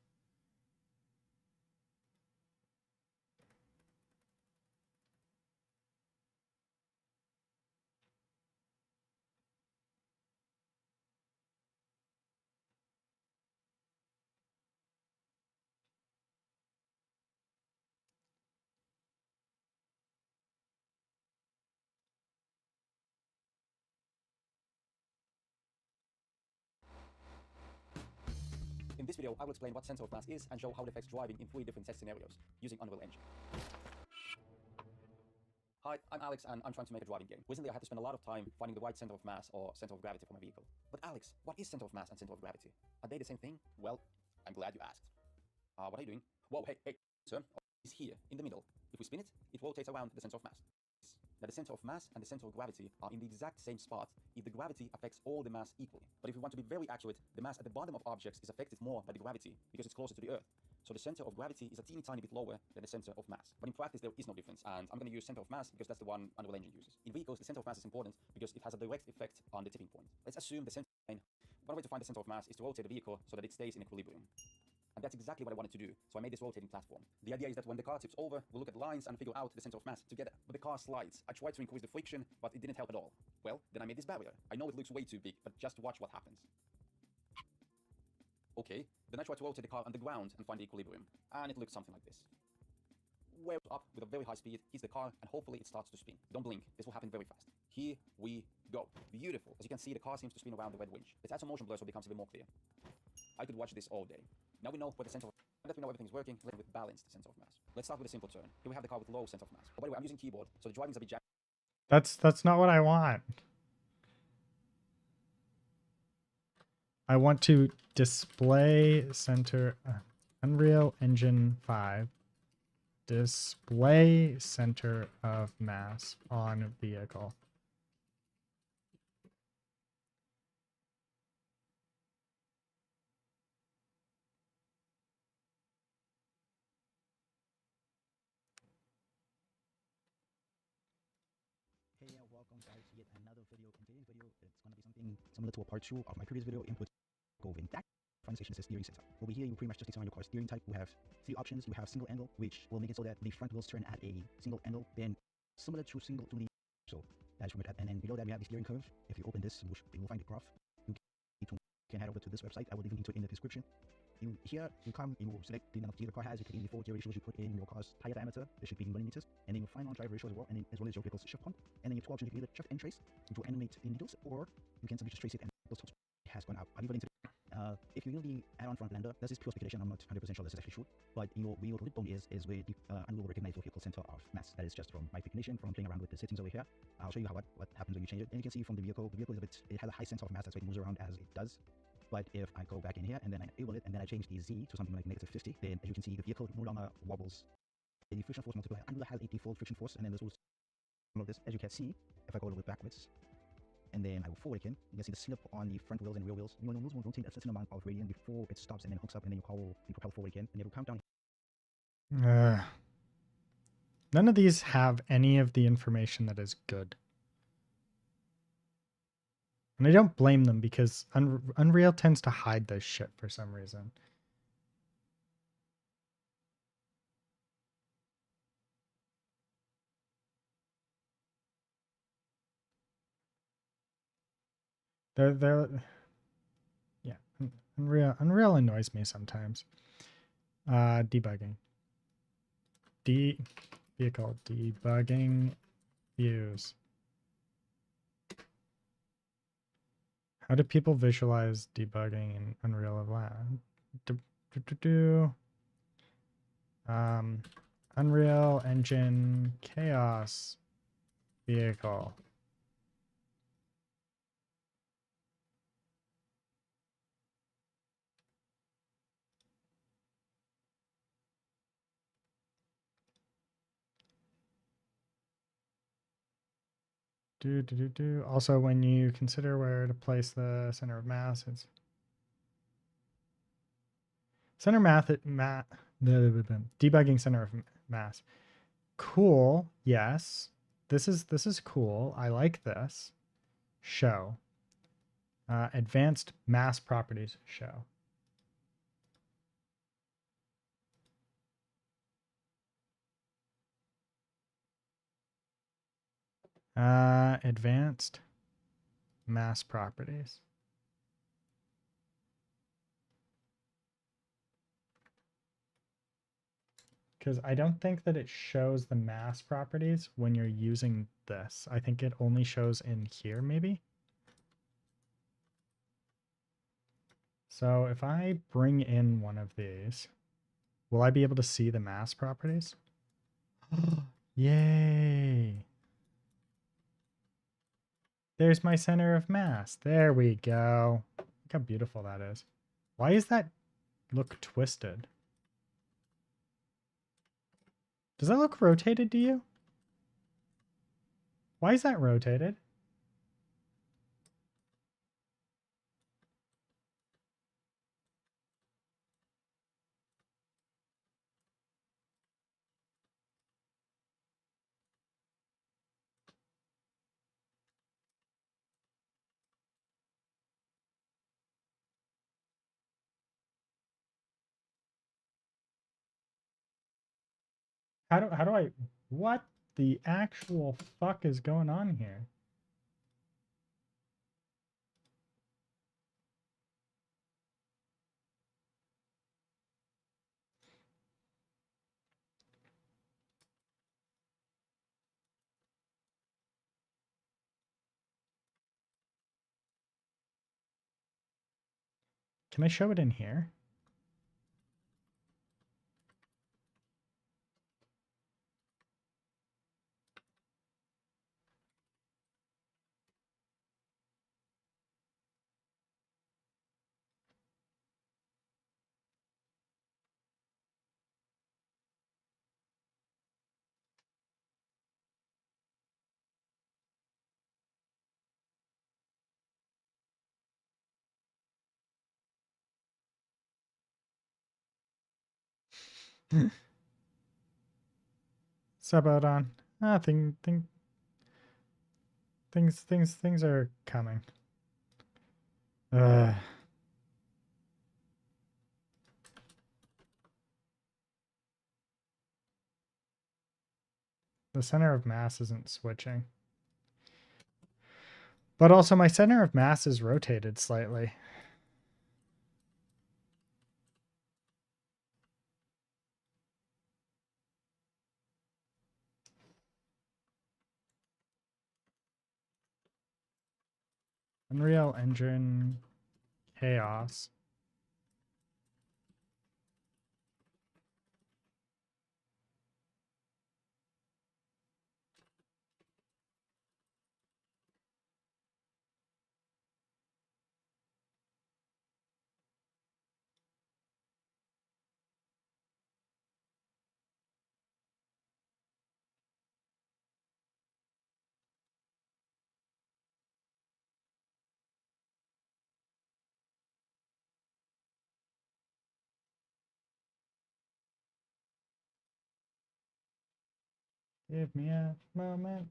In this video, I will explain what center of mass is and show how it affects driving in 3 different test scenarios using Unreal Engine. Hi, I'm Alex and I'm trying to make a driving game. Recently I had to spend a lot of time finding the right center of mass or center of gravity for my vehicle. But Alex, what is center of mass and center of gravity? Are they the same thing? Well, I'm glad you asked. What are you doing? Whoa, hey, sir, is here, in the middle. If we spin it, it rotates around the center of mass. Now the center of mass and the center of gravity are in the exact same spot if the gravity affects all the mass equally. But if we want to be very accurate, the mass at the bottom of objects is affected more by the gravity because it's closer to the Earth. So the center of gravity is a teeny tiny bit lower than the center of mass. But in practice, there is no difference, and I'm going to use center of mass because that's the one Unreal Engine uses. In vehicles, the center of mass is important because it has a direct effect on the tipping point. Let's assume the center line. One way to find the center of mass is to rotate the vehicle so that it stays in equilibrium. And that's exactly what I wanted to do, so I made this rotating platform. The idea is that when the car tips over, we'll look at lines and figure out the center of mass together. But the car slides. I tried to increase the friction, but it didn't help at all. Well, then I made this barrier. I know it looks way too big, but just watch what happens. Okay, then I tried to rotate the car on the ground and find the equilibrium. And it looks something like this. Where up with a very high speed, hits the car, and hopefully it starts to spin. Don't blink, this will happen very fast. Here we go. Beautiful. As you can see, the car seems to spin around the red winch. Let's add some motion blur so it becomes a bit more clear. I could watch this all day. Now we know where the center of that we know everything's working, let's with balanced center of mass. Let's start with a simple turn. Here we have the car with low center of mass. Oh, by the way, I'm using keyboard, so the driving's a bit jagged. That's not what I want. I want to display center Unreal Engine 5 display center of mass on vehicle. Hey, welcome guys to yet another video. In today's video, it's going to be something similar to a part 2 of my previous video, input Govin. That front section says steering center. Over here, you pretty much just design your car steering type. We have 3 options. You have single angle, which will make it so that the front wheels turn at a single angle, then similar to the so that's from it. And then below that we have the steering curve. If you open this, you will find the graph. You can head over to this website. I will leave a link to it in the description. Here, you come, you select the amount of gear the car has, you put in the 4 gear ratios, you put in your car's tire diameter, it should be in millimeters, and then your final drive ratio as well, and then as well as your vehicle's shift point, and then your 12 you can either shift and trace, which will animate the needles, or you can simply just trace it and those tops has gone up. I'll be willing to if you're the add-on front lander, this is pure speculation, I'm not 100% sure this is actually true, but where your lip bone is where the Unreal will recognize your vehicle center of mass. That is just from my speculation, from playing around with the settings over here. I'll show you what happens when you change it, and you can see from the vehicle is a bit, it has a high center of mass, that's why it moves around as it does. But if I go back in here and then I enable it and then I change the Z to something like -50, then as you can see the vehicle no longer wobbles. The friction force multiplier, Unreal has a default friction force, and then there's also some of this, as you can see, if I go a little bit backwards, and then I will forward again, you can see the slip on the front wheels and rear wheels. Your wheels will rotate a certain amount of radian before it stops and then hooks up, and then your car will be propelled forward again, and it will count down. None of these have any of the information that is good. And I don't blame them because Unreal tends to hide this shit for some reason. Yeah, Unreal annoys me sometimes. Debugging. Vehicle debugging views. How do people visualize debugging in Unreal of Lab? Unreal Engine Chaos Vehicle. Also, when you consider where to place the center of mass, it's debugging center of mass. Cool. Yes. This is cool. I like this. Show. Advanced mass properties show. Advanced mass properties. Because I don't think that it shows the mass properties when you're using this. I think it only shows in here, maybe. So if I bring in one of these, will I be able to see the mass properties? Yay! There's my center of mass. There we go. Look how beautiful that is. Why does that look twisted? Does that look rotated to you? Why is that rotated? How do I, what the actual fuck is going on here? Can I show it in here? Subodon. Things are coming. The center of mass isn't switching. But also my center of mass is rotated slightly. Unreal Engine Chaos. Give me a moment.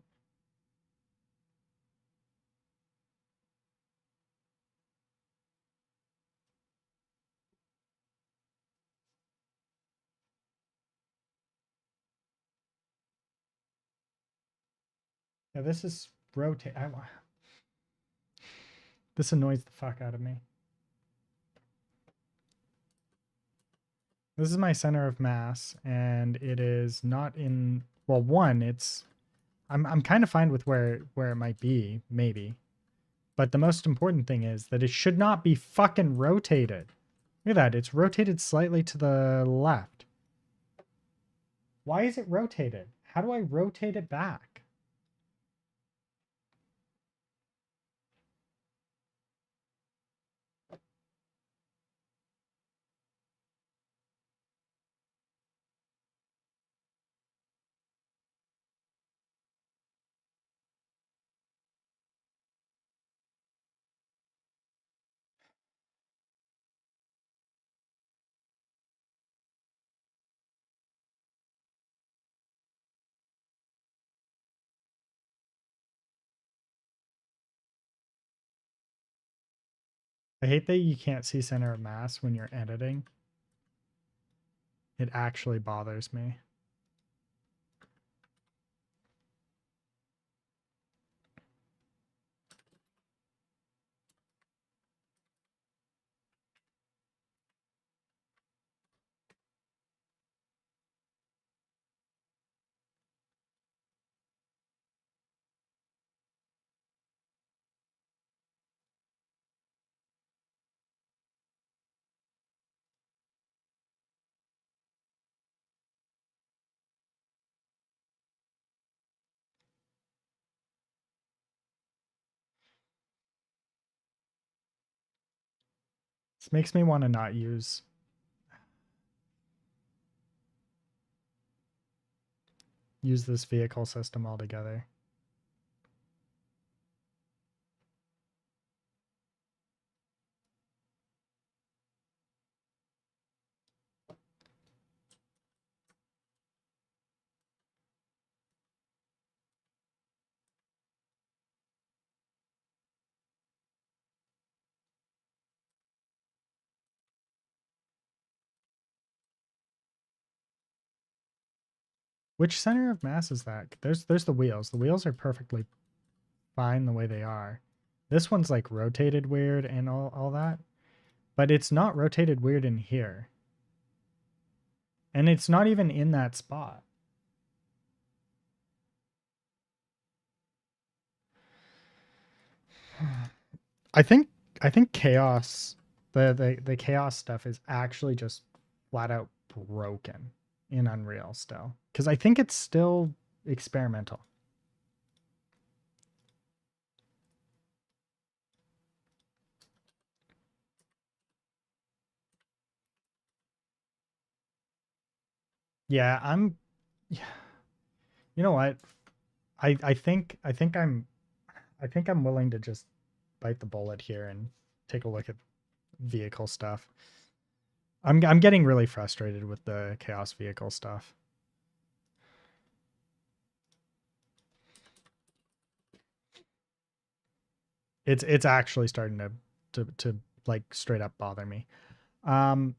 Yeah, this is rotate. This annoys the fuck out of me. This is my center of mass, and it is not in. Well, one, it's. I'm kind of fine with where it might be, maybe. But the most important thing is that it should not be fucking rotated. Look at that, it's rotated slightly to the left. Why is it rotated? How do I rotate it back? I hate that you can't see center of mass when you're editing. It actually bothers me. This makes me want to not use this vehicle system altogether. Which center of mass is that? There's the wheels. The wheels are perfectly fine the way they are. This one's like rotated weird and all that. But it's not rotated weird in here. And it's not even in that spot. I think chaos, the chaos stuff is actually just flat out broken in Unreal still. Because I think it's still experimental. Yeah, yeah. You know what? I think I'm willing to just bite the bullet here and take a look at vehicle stuff. I'm getting really frustrated with the chaos vehicle stuff. It's actually starting to like straight up bother me. Um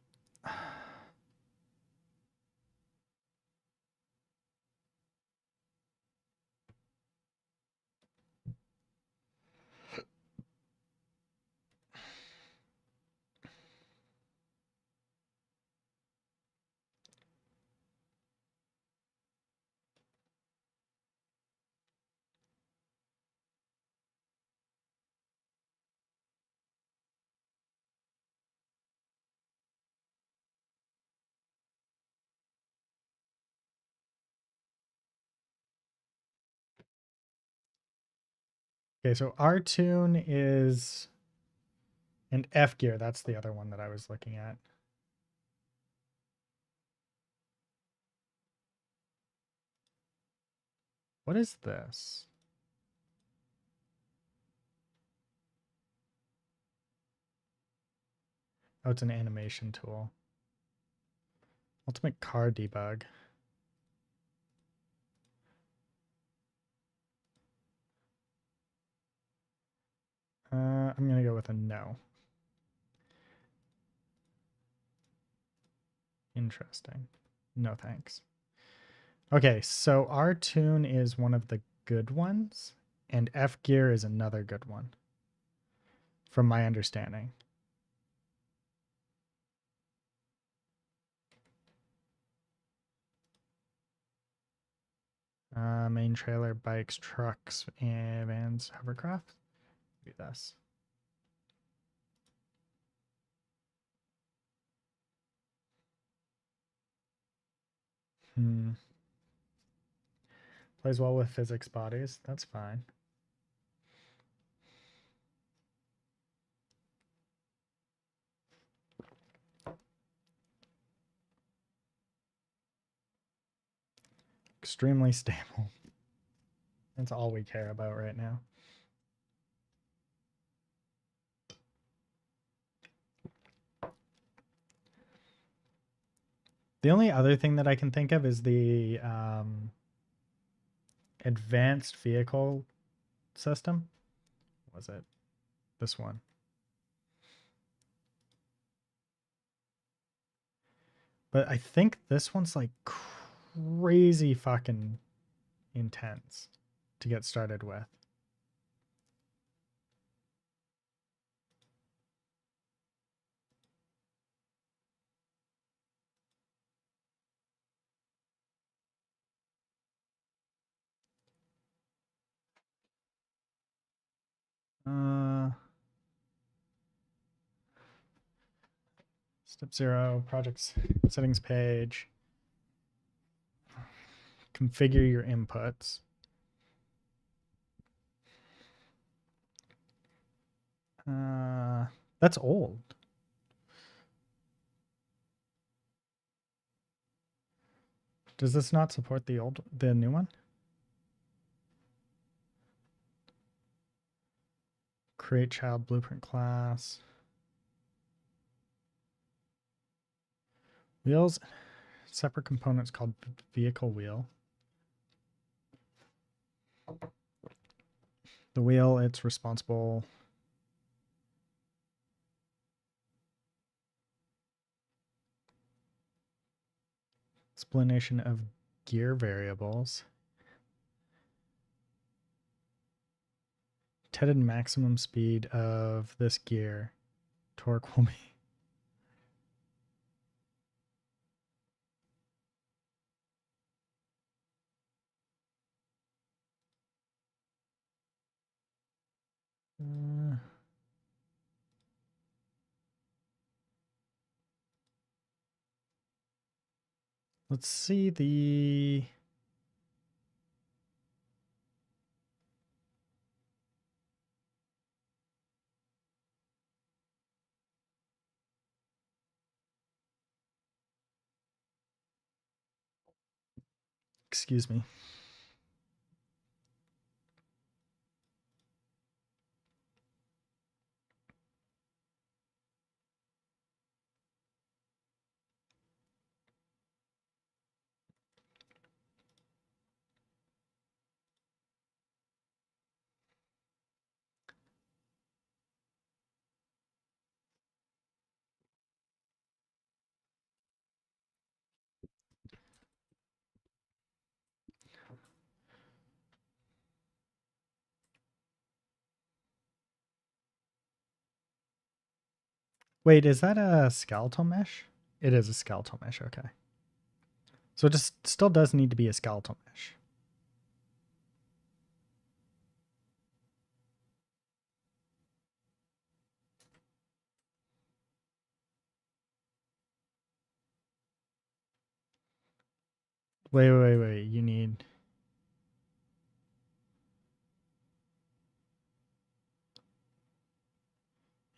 Okay, so R tune is and F gear. That's the other one that I was looking at. What is this? Oh, it's an animation tool. Ultimate car debug. I'm gonna go with a no. Interesting. No thanks. Okay, so R tune is one of the good ones, and F gear is another good one, from my understanding. Main trailer, bikes, trucks, and vans, hovercraft. Do this. Plays well with physics bodies. That's fine. Extremely stable. That's all we care about right now. The only other thing that I can think of is the advanced vehicle system. Was it this one? But I think this one's like crazy fucking intense to get started with. Step 0, project settings page. Configure your inputs. That's old. Does this not support the new one? Create child blueprint class. Wheels, separate components called vehicle wheel. The wheel, it's responsible. Explanation of gear variables. Intended maximum speed of this gear. Torque will be. Let's see the. Excuse me. Wait, is that a skeletal mesh? It is a skeletal mesh, okay. So it just still does need to be a skeletal mesh. Wait. You need.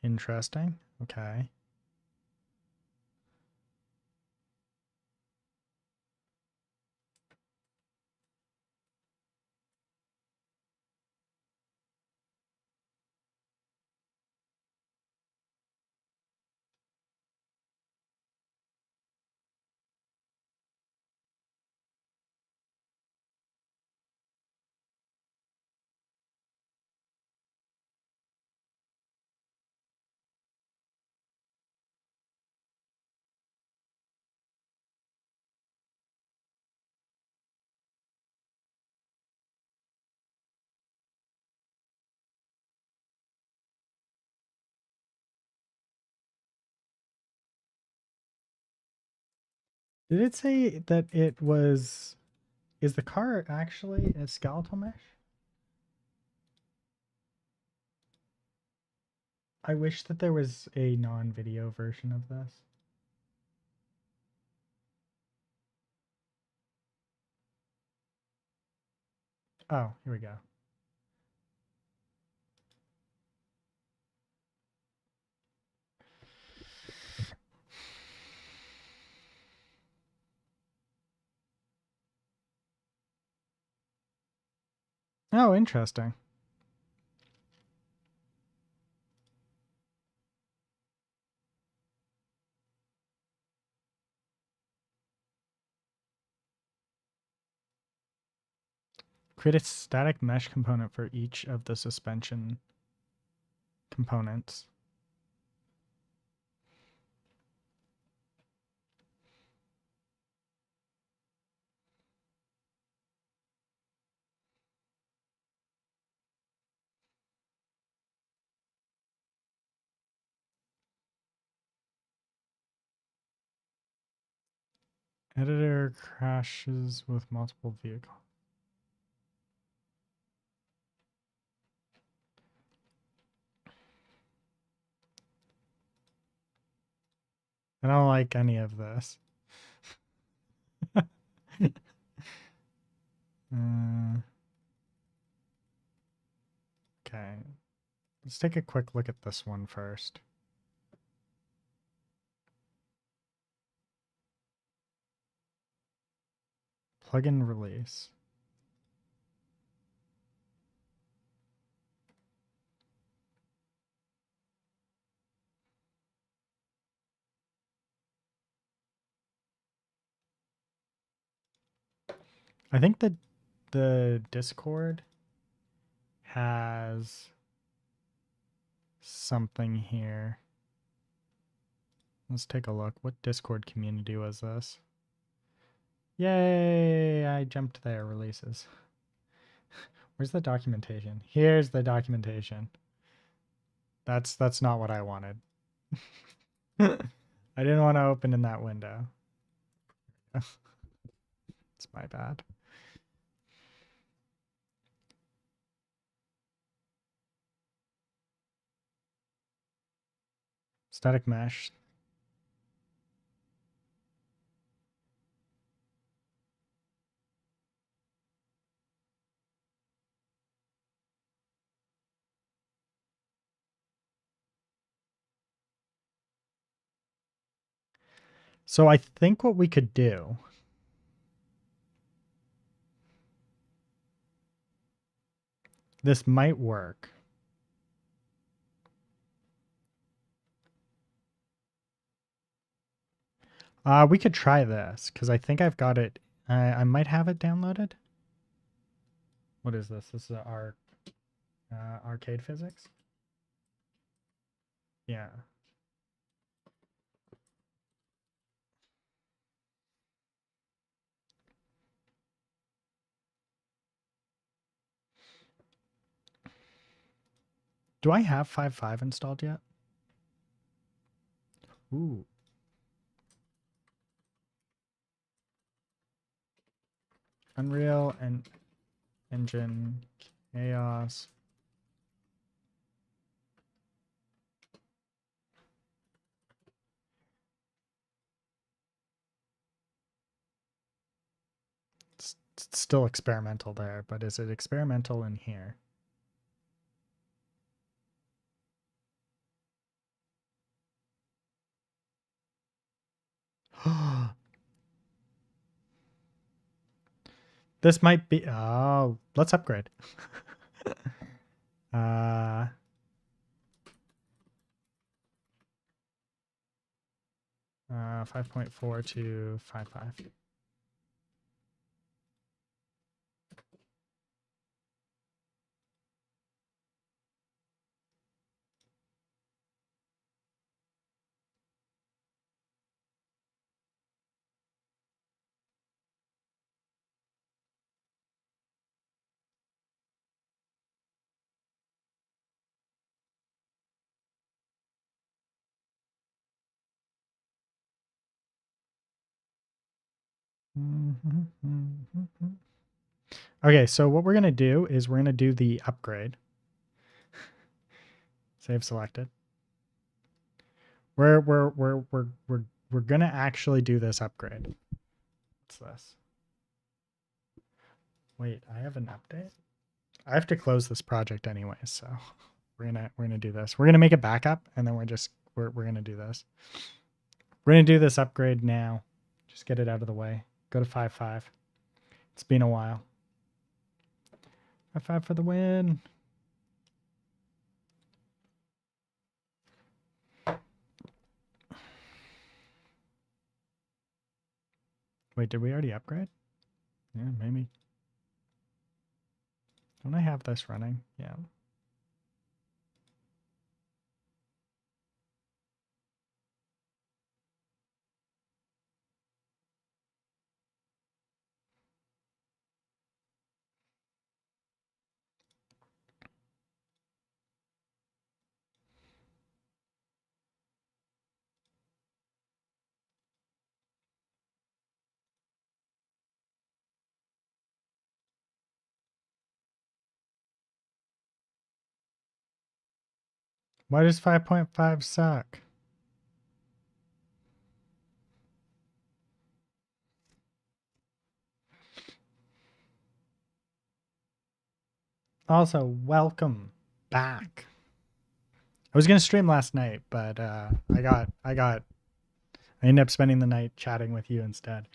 Interesting. Okay. Did it say that it was... Is the car actually a skeletal mesh? I wish that there was a non-video version of this. Oh, here we go. Oh, interesting. Create a static mesh component for each of the suspension components. Editor crashes with multiple vehicles. I don't like any of this. Okay. Let's take a quick look at this one first. Plugin release. I think that the Discord has something here. Let's take a look. What Discord community was this? Yay! I jumped there. Releases. Where's the documentation? Here's the documentation. That's not what I wanted. I didn't want to open in that window. It's my bad. Static mesh. So I think what we could do this might work. We could try this because I think I've got it. I might have it downloaded. What is this? This is our arcade physics. Yeah. Do I have 5.5 installed yet? Ooh. Unreal and Engine Chaos. It's still experimental there, but is it experimental in here? This might be. Oh, let's upgrade. 5.4 to 5.5. Okay, so what we're gonna do is we're gonna do the upgrade. Save selected. We're gonna actually do this upgrade. What's this? Wait, I have an update. I have to close this project anyway, so we're gonna do this. We're gonna make a backup, and then we're gonna do this. We're gonna do this upgrade now. Just get it out of the way. Go to 5.5. It's been a while. 5.5 for the win. Wait, did we already upgrade? Yeah, maybe. Don't I have this running? Yeah. Why does 5.5 suck? Also, welcome back. I was gonna stream last night, but I ended up spending the night chatting with you instead.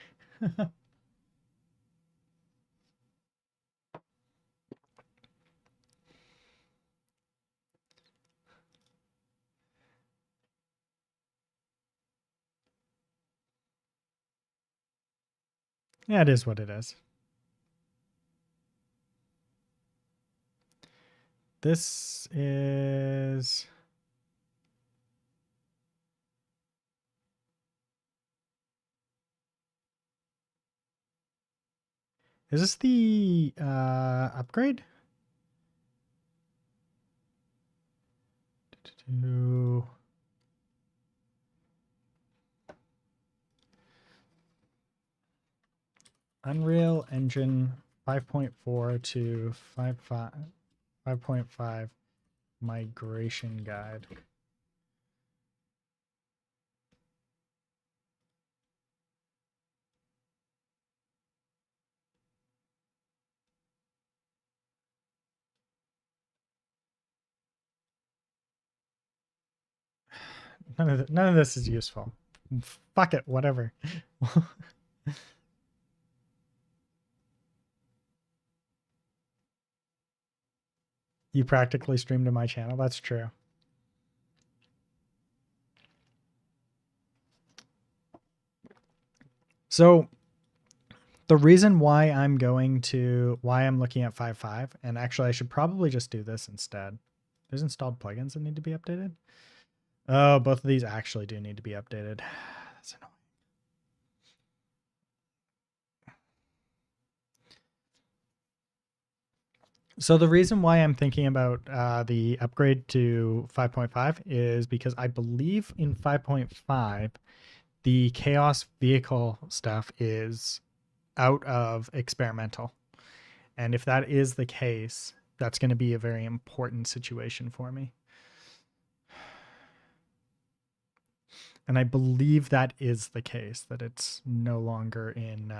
Yeah, it is what it is. This is... Is this the upgrade? Unreal Engine 5.4 to 5.5 migration guide. None of this is useful. Fuck it, whatever. You practically streamed to my channel. That's true. So the reason why I'm looking at 5.5, and actually I should probably just do this instead. There's installed plugins that need to be updated. Oh, both of these actually do need to be updated. That's annoying. So the reason why I'm thinking about the upgrade to 5.5 is because I believe in 5.5, the chaos vehicle stuff is out of experimental. And if that is the case, that's going to be a very important situation for me. And I believe that is the case, that it's no longer in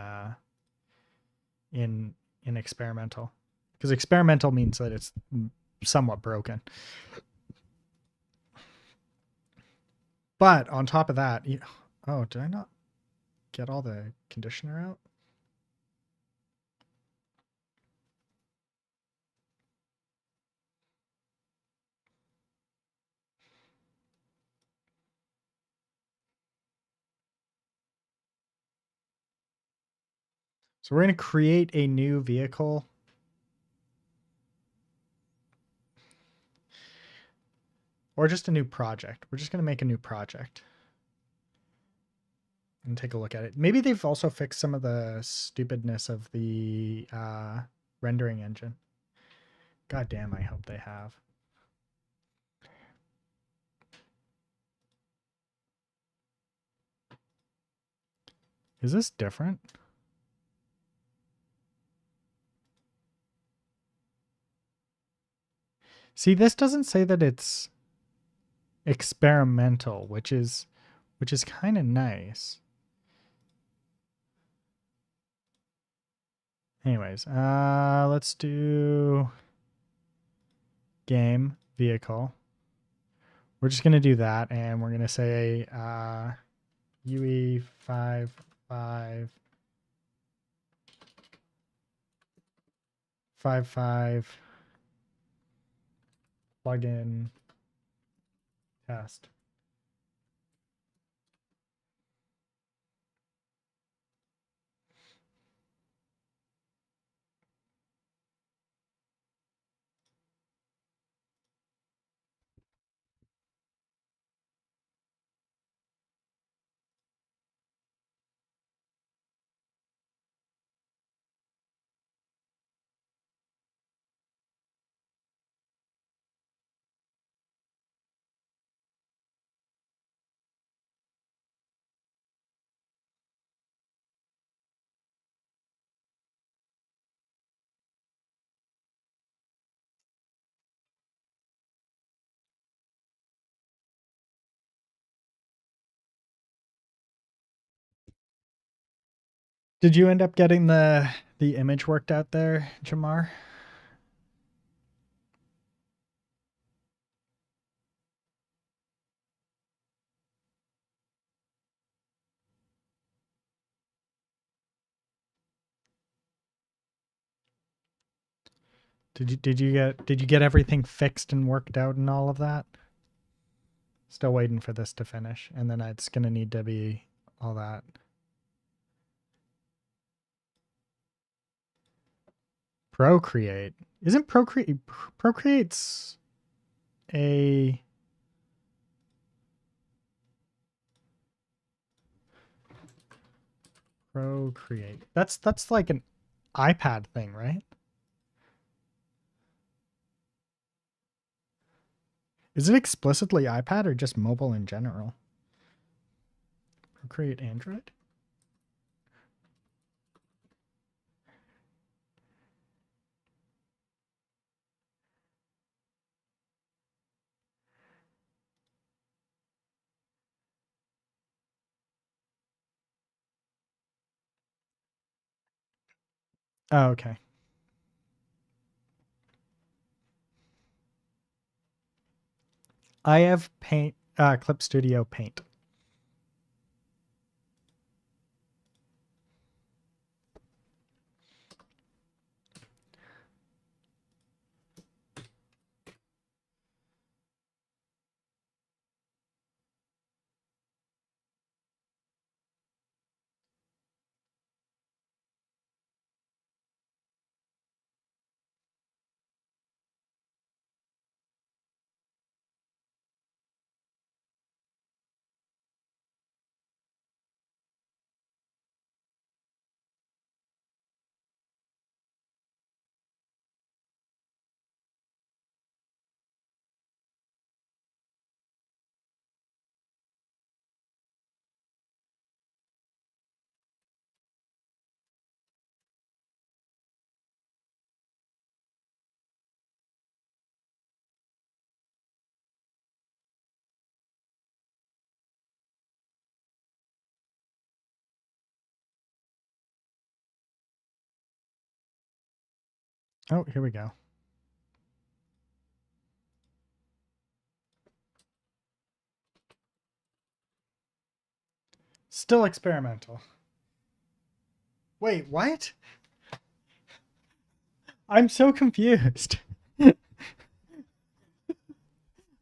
experimental. Because experimental means that it's somewhat broken. But on top of that, oh, did I not? get all the conditioner out. So we're going to create a new vehicle. Or just a new project. We're just going to make a new project. And take a look at it. Maybe they've also fixed some of the stupidness of the rendering engine. God damn, I hope they have. Is this different? See, this doesn't say that it's experimental, which is kind of nice. Anyways, let's do game vehicle. We're just gonna do that, and we're gonna say UE 5555 plugin test. Did you end up getting the image worked out there, Jamar? Did you get everything fixed and worked out and all of that? Still waiting for this to finish, and then it's gonna need to be all that. Procreate. Isn't Procreate's a Procreate? That's like an iPad thing, right? Is it explicitly iPad or just mobile in general? Procreate Android? Oh, okay. I have Paint, Clip Studio Paint. Oh, here we go. Still experimental. Wait, what? I'm so confused. Wait,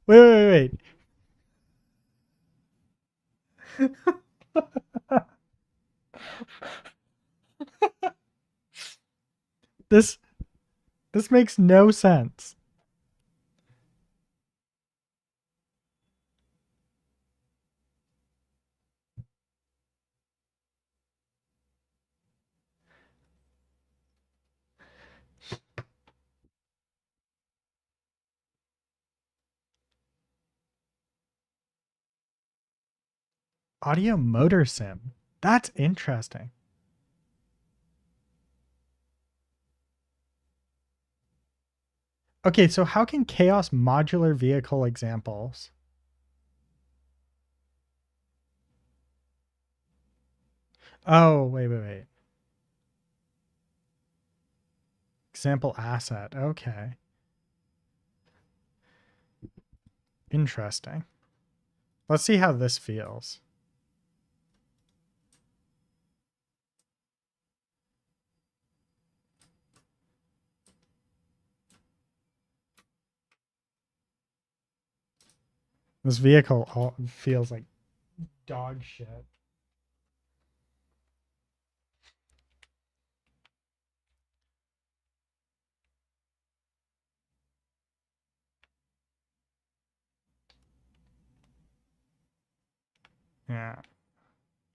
wait, wait. This makes no sense. Audio motor sim. That's interesting. Okay, so how can chaos modular vehicle examples? Oh, wait. Example asset. Okay. Interesting. Let's see how this feels. This vehicle feels like dog shit. Yeah.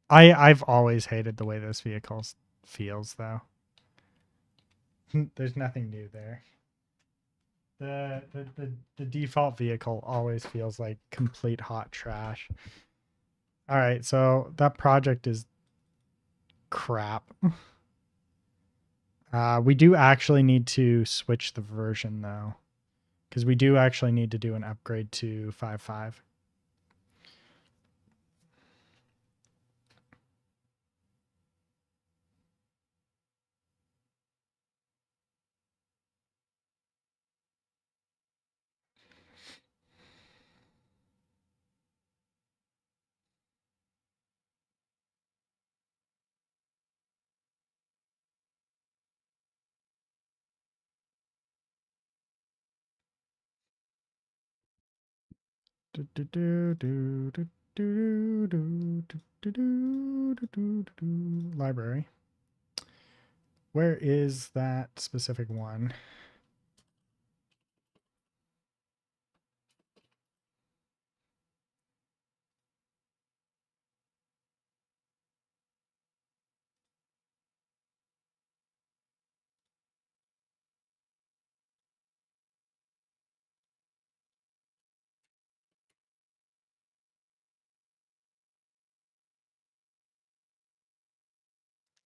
I've always hated the way this vehicle feels though. There's nothing new there. The default vehicle always feels like complete hot trash. All right, so that project is crap. We do actually need to switch the version though, because we do actually need to do an upgrade to 5.5. Library. Where is that specific one?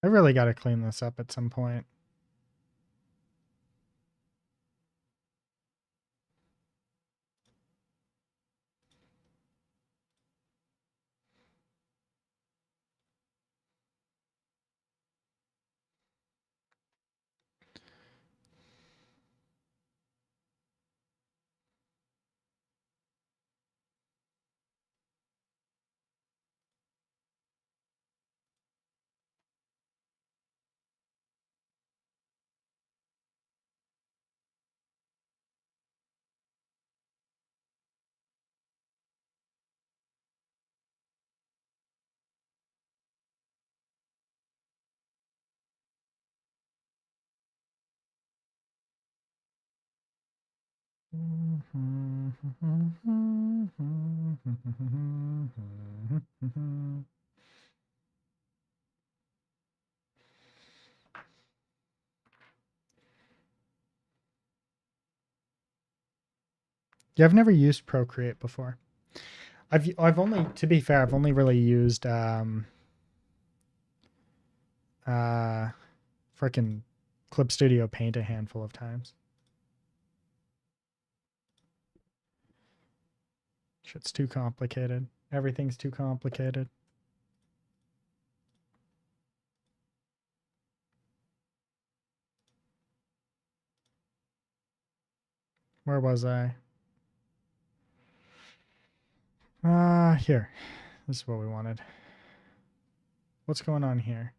I really got to clean this up at some point. Yeah, I've never used Procreate before. I've only, to be fair, I've only really used freaking Clip Studio Paint a handful of times. Shit's too complicated. Everything's too complicated. Where was I? Here. This is what we wanted. What's going on here?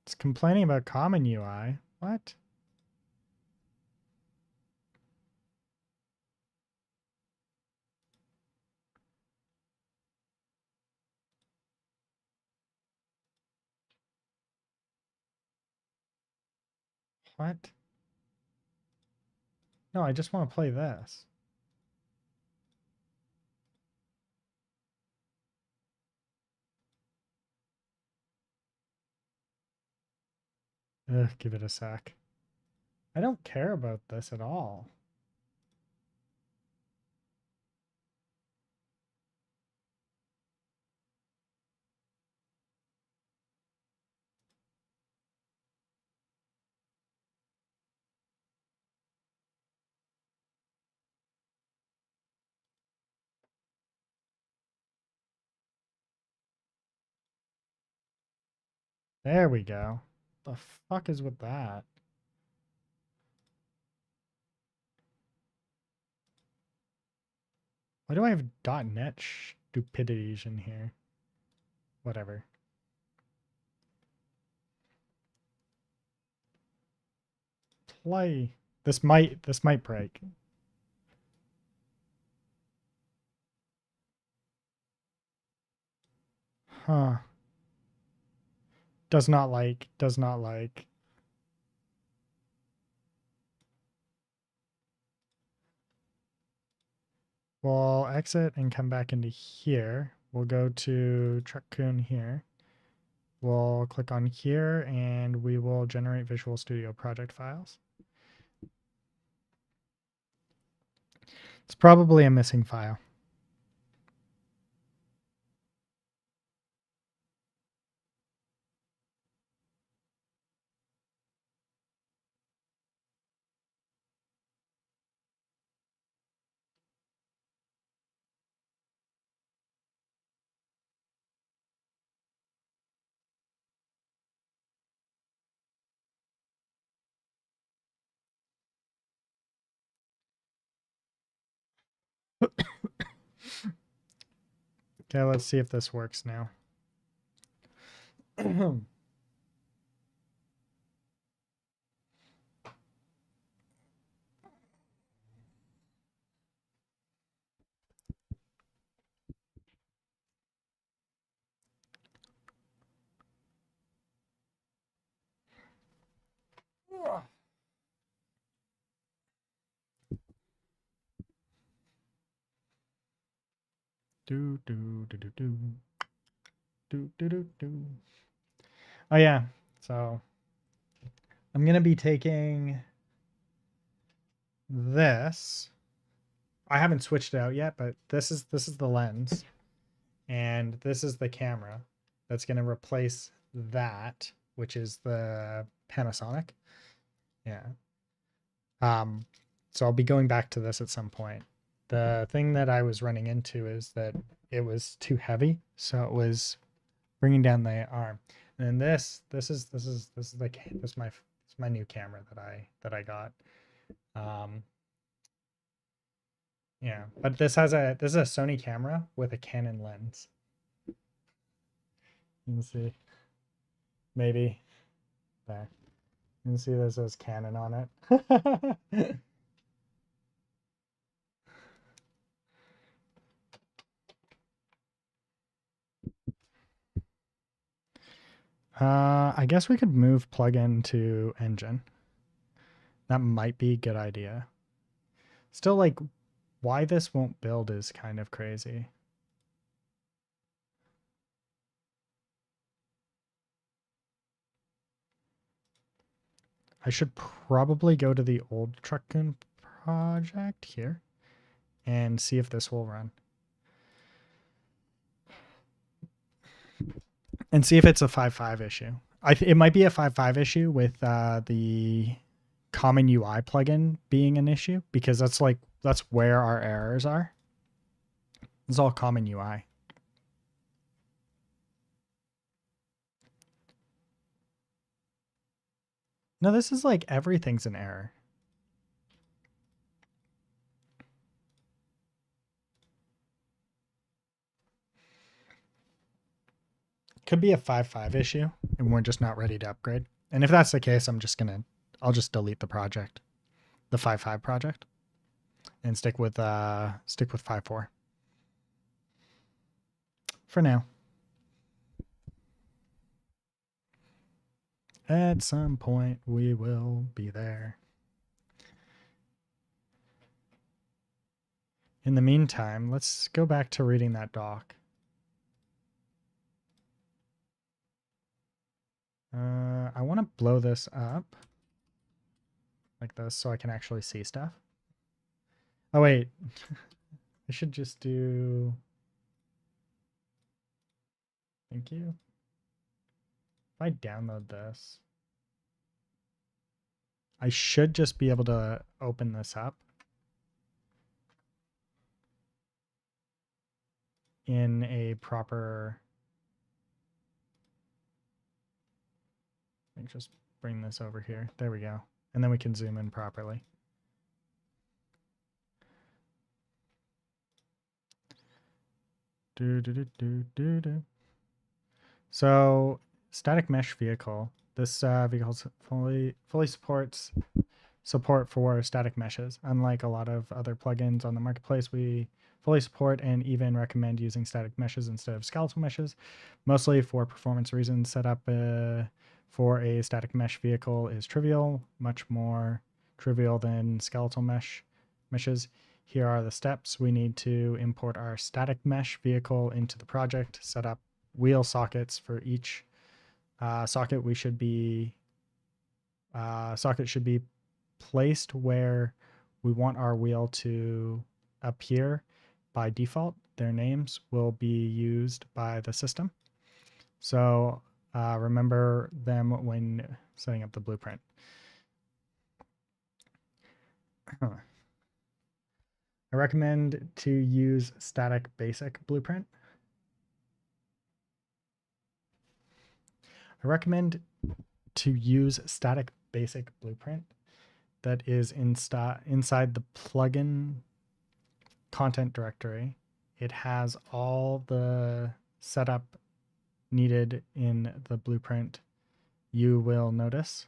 It's complaining about common UI. What? What? No, I just want to play this. Ugh, give it a sec. I don't care about this at all. There we go. The fuck is with that? Why do I have .NET stupidities in here? Whatever. Play. This might break. Huh. Does not like. We'll exit and come back into here. We'll go to Truck-kun here. We'll click on here and we will generate Visual Studio project files. It's probably a missing file. Okay, let's see if this works now. Do do do do do do do do do. Oh yeah, so I'm gonna be taking this. I haven't switched it out yet, but this is the lens, and this is the camera. That's gonna replace that, which is the Panasonic. Yeah. So I'll be going back to this at some point. The thing that I was running into is that it was too heavy, so it was bringing down the arm. And then this is my new camera that I got. Yeah, but this is a Sony camera with a Canon lens. You can see, maybe there. You can see this says Canon on it. I guess we could move plugin to engine. That might be a good idea. Still, like, why this won't build is kind of crazy. I should probably go to the old Truck-kun project here and see if this will run. And see if it's a 5.5 issue. It might be a 5.5 issue with the common UI plugin being an issue, because that's where our errors are. It's all common UI. No, this is like everything's an error. could be a 5.5 issue and we're just not ready to upgrade. And if that's the case, I'll just delete the project, the 5.5 project, and stick with 5.4 for now. At some point we will be there. In the meantime, let's go back to reading that doc. I want to blow this up like this so I can actually see stuff. Oh wait, I should just do, thank you. If I download this, I should just be able to open this up in a proper, let me just bring this over here. There we go. And then we can zoom in properly. So static mesh vehicle. This vehicle fully supports support for static meshes. Unlike a lot of other plugins on the marketplace, we fully support and even recommend using static meshes instead of skeletal meshes, mostly for performance reasons. Setup for a static mesh vehicle is trivial, much more trivial than skeletal meshes. Here are the steps. We need to import our static mesh vehicle into the project, set up wheel sockets for each socket. Socket should be placed where we want our wheel to appear by default. Their names will be used by the system. So remember them when setting up the blueprint. I recommend to use static basic blueprint. I recommend to use static basic blueprint that is inside the plugin content directory. It has all the setup needed in the blueprint. You will notice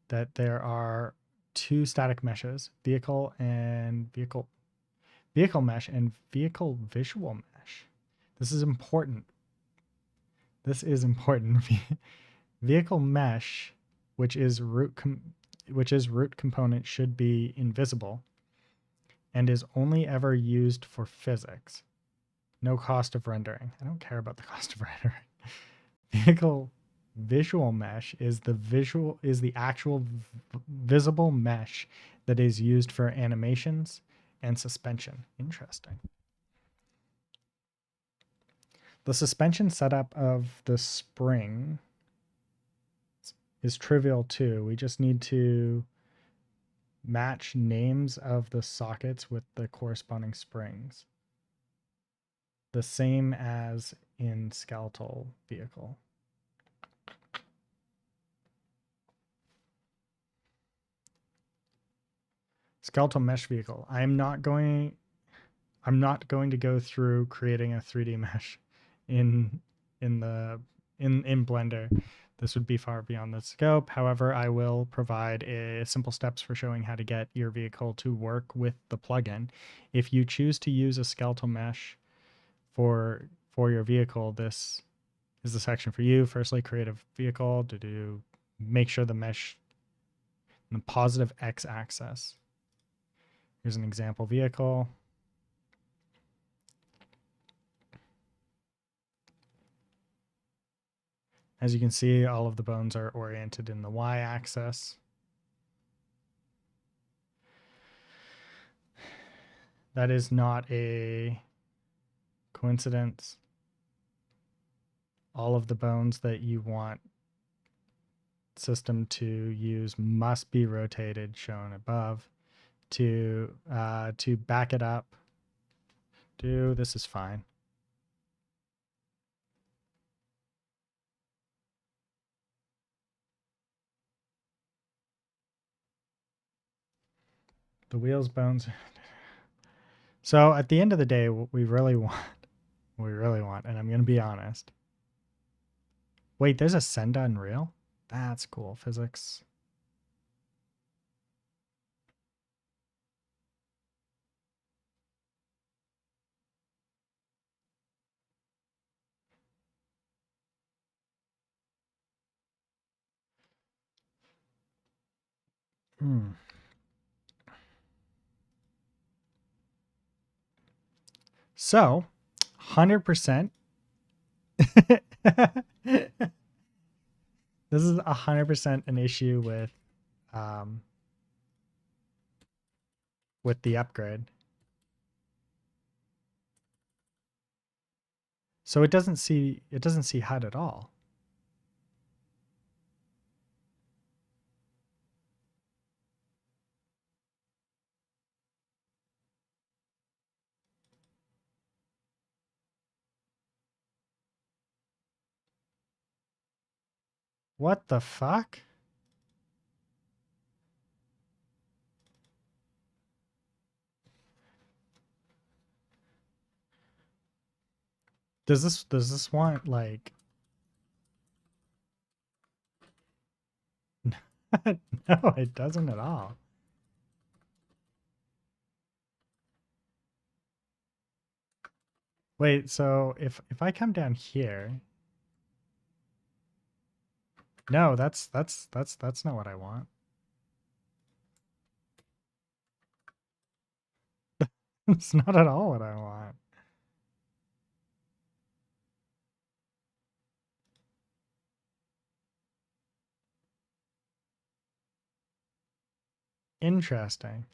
that there are two static meshes, vehicle mesh and vehicle visual mesh. This is important. Vehicle mesh, which is root component, should be invisible and is only ever used for physics. No cost of rendering. I don't care about the cost of rendering. Vehicle visual mesh is the actual visible mesh that is used for animations and suspension. Interesting. The suspension setup of the spring is trivial too. We just need to match names of the sockets with the corresponding springs. The same as in skeletal vehicle. Skeletal mesh vehicle. I'm not going to go through creating a 3D mesh in Blender. This would be far beyond the scope. However, I will provide simple steps for showing how to get your vehicle to work with the plugin. If you choose to use a skeletal mesh for your vehicle, this is the section for you. Firstly, create a vehicle to make sure the mesh in the positive x-axis. Here's an example vehicle. As you can see, all of the bones are oriented in the y-axis. That is not a coincidence. All of the bones that you want system to use must be rotated, shown above. To back it up, this is fine. The wheels, bones. So at the end of the day, what we really want, and I'm going to be honest, Wait, there's a Senda Unreal? That's cool. Physics. Hmm. So, 100%. This is 100% an issue with the upgrade. So it doesn't see HUD at all. What the fuck? Does this want like No, it doesn't at all. Wait, so if I come down here, no, that's not what I want. It's not at all what I want. Interesting.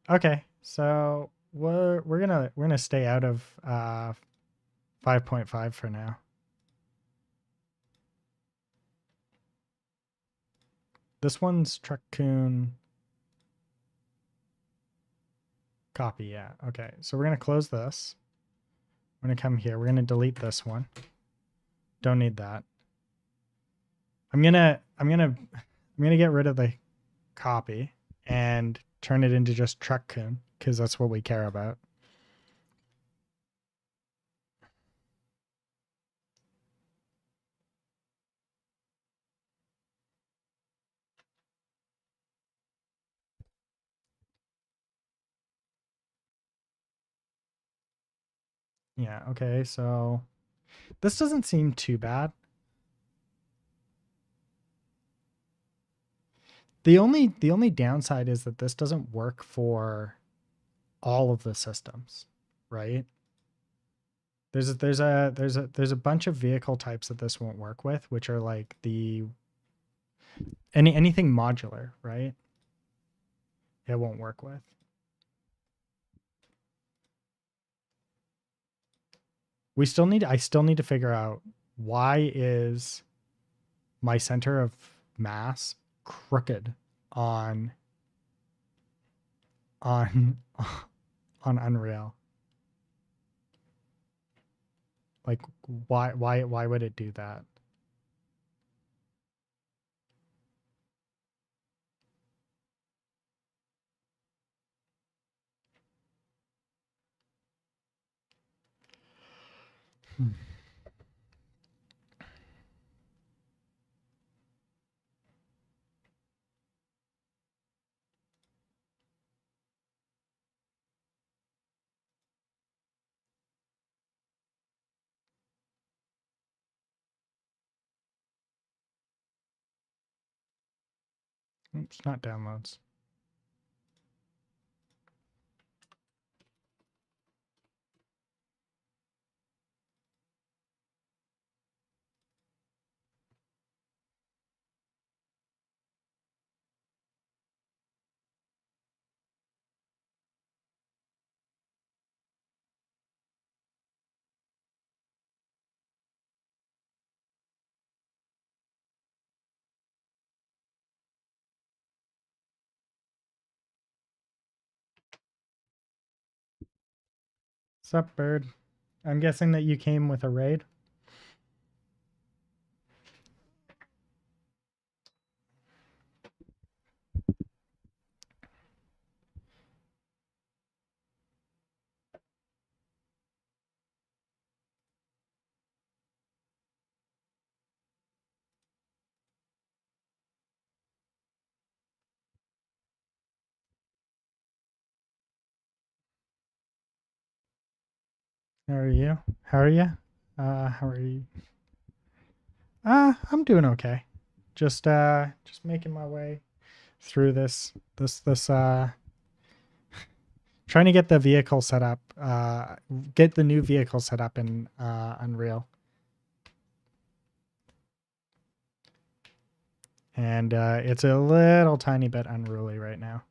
Okay, so we're gonna stay out of 5.5 for now. This one's Truck-kun copy, yeah. Okay, so we're gonna close this. We're gonna come here. We're gonna delete this one. Don't need that. I'm gonna get rid of the copy and turn it into just Truck-kun because that's what we care about. Yeah, okay, so this doesn't seem too bad. The only downside is that this doesn't work for all of the systems, right? There's a bunch of vehicle types that this won't work with, which are like anything modular, right? It won't work with. I still need to figure out why is my center of mass crooked on on Unreal. Like why would it do that? Oops, not downloads. Sup, bird? I'm guessing that you came with a raid. How are you? How are you? How are you? I'm doing okay. Just making my way through this trying to get the vehicle set up, get the new vehicle set up in Unreal. And it's a little tiny bit unruly right now.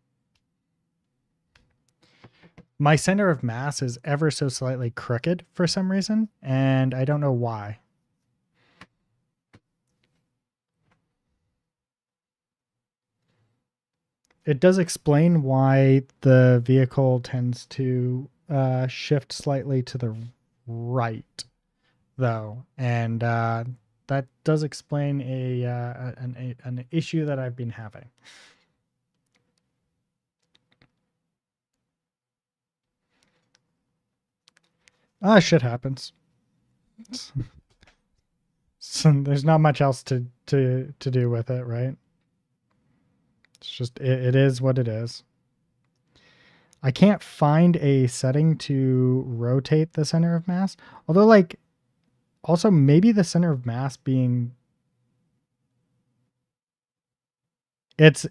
My center of mass is ever so slightly crooked for some reason, and I don't know why. It does explain why the vehicle tends to shift slightly to the right, though, and that does explain an issue that I've been having. Shit happens. So there's not much else to do with it, right? It's just it is what it is. I can't find a setting to rotate the center of mass. Although, like, also maybe the center of mass being it's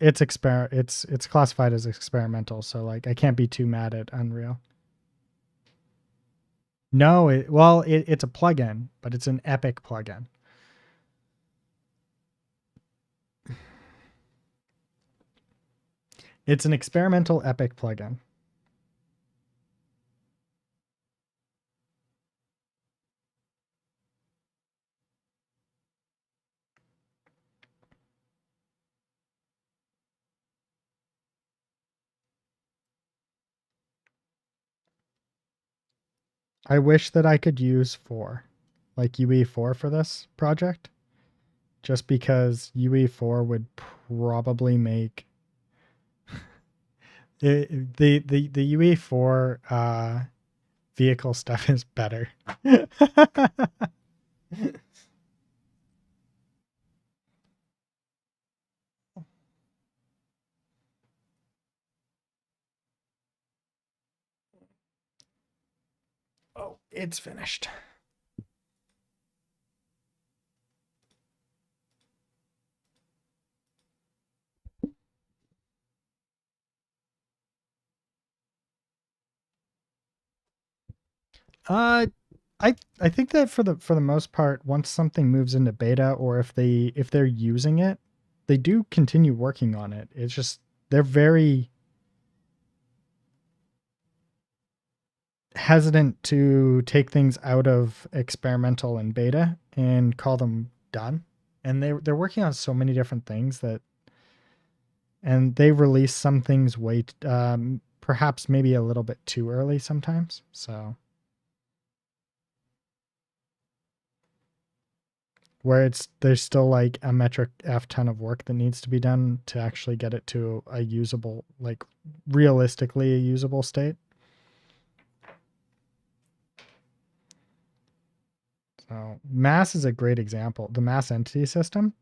classified as experimental, so like I can't be too mad at Unreal. No, it's a plugin, but it's an Epic plugin. It's an experimental Epic plugin. I wish that I could use 4, like UE4 for this project, just because UE4 would probably make the UE4 vehicle stuff is better. Oh, it's finished. I think that for the most part, once something moves into beta, or if they're using it, they do continue working on it. It's just they're very hesitant to take things out of experimental and beta and call them done. And they're working on so many different things and they release some things perhaps maybe a little bit too early sometimes. So where there's still like a metric F ton of work that needs to be done to actually get it to a usable, like realistically a usable state. So mass is a great example. The mass entity system,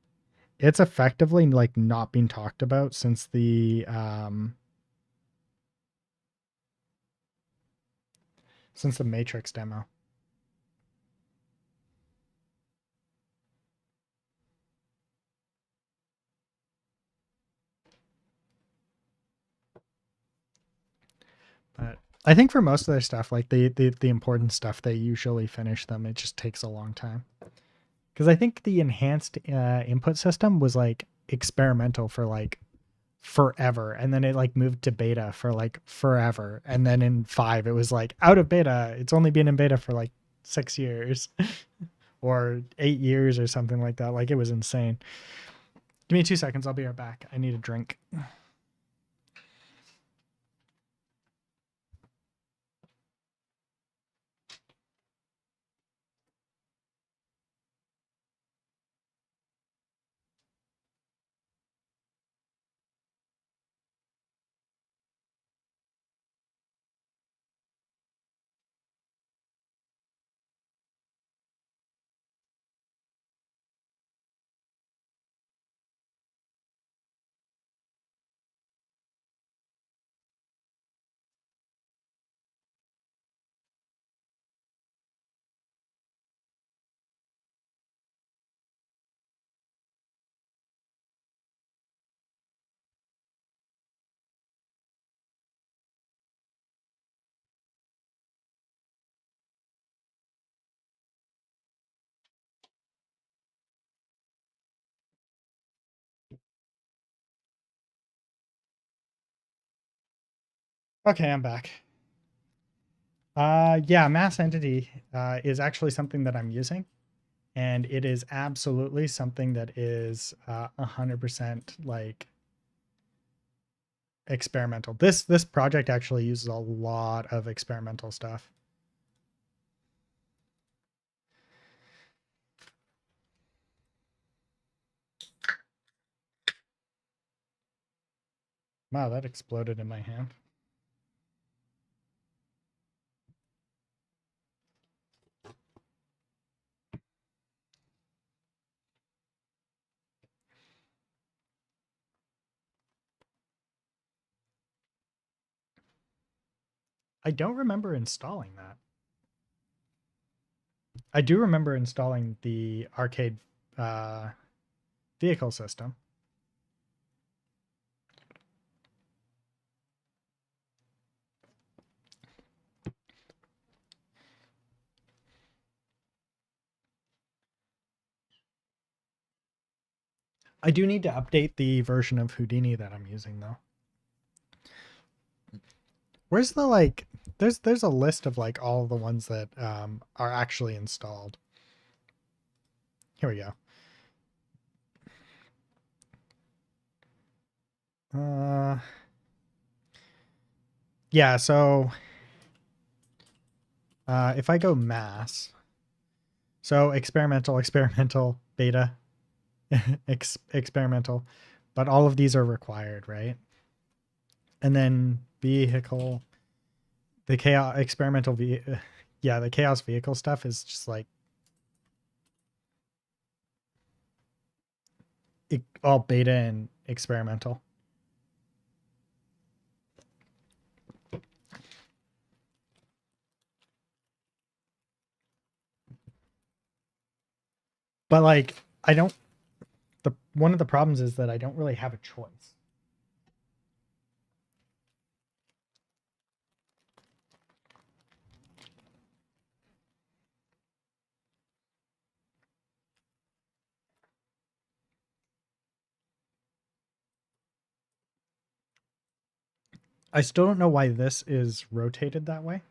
it's effectively like not been talked about since the Matrix demo. But I think for most of their stuff, like the important stuff, they usually finish them. It just takes a long time. Because I think the enhanced input system was like experimental for like forever, and then it like moved to beta for like forever, and then in 5 it was like out of beta. It's only been in beta for like 6 years or 8 years or something like that. Like it was insane. Give me 2 seconds. I'll be right back. I need a drink. Okay, I'm back. Yeah, mass entity is actually something that I'm using, and it is absolutely something that is 100% like experimental. This project actually uses a lot of experimental stuff. Wow, that exploded in my hand. I don't remember installing that. I do remember installing the arcade vehicle system. I do need to update the version of Houdini that I'm using though. Where's the like there's a list of like all the ones that are actually installed. Here we go. Yeah, so if I go mass, so experimental, beta, experimental, but all of these are required, right? And then vehicle, the chaos experimental yeah, the chaos vehicle stuff is just like all beta and experimental. But like I don't one of the problems is that I don't really have a choice. I still don't know why this is rotated that way.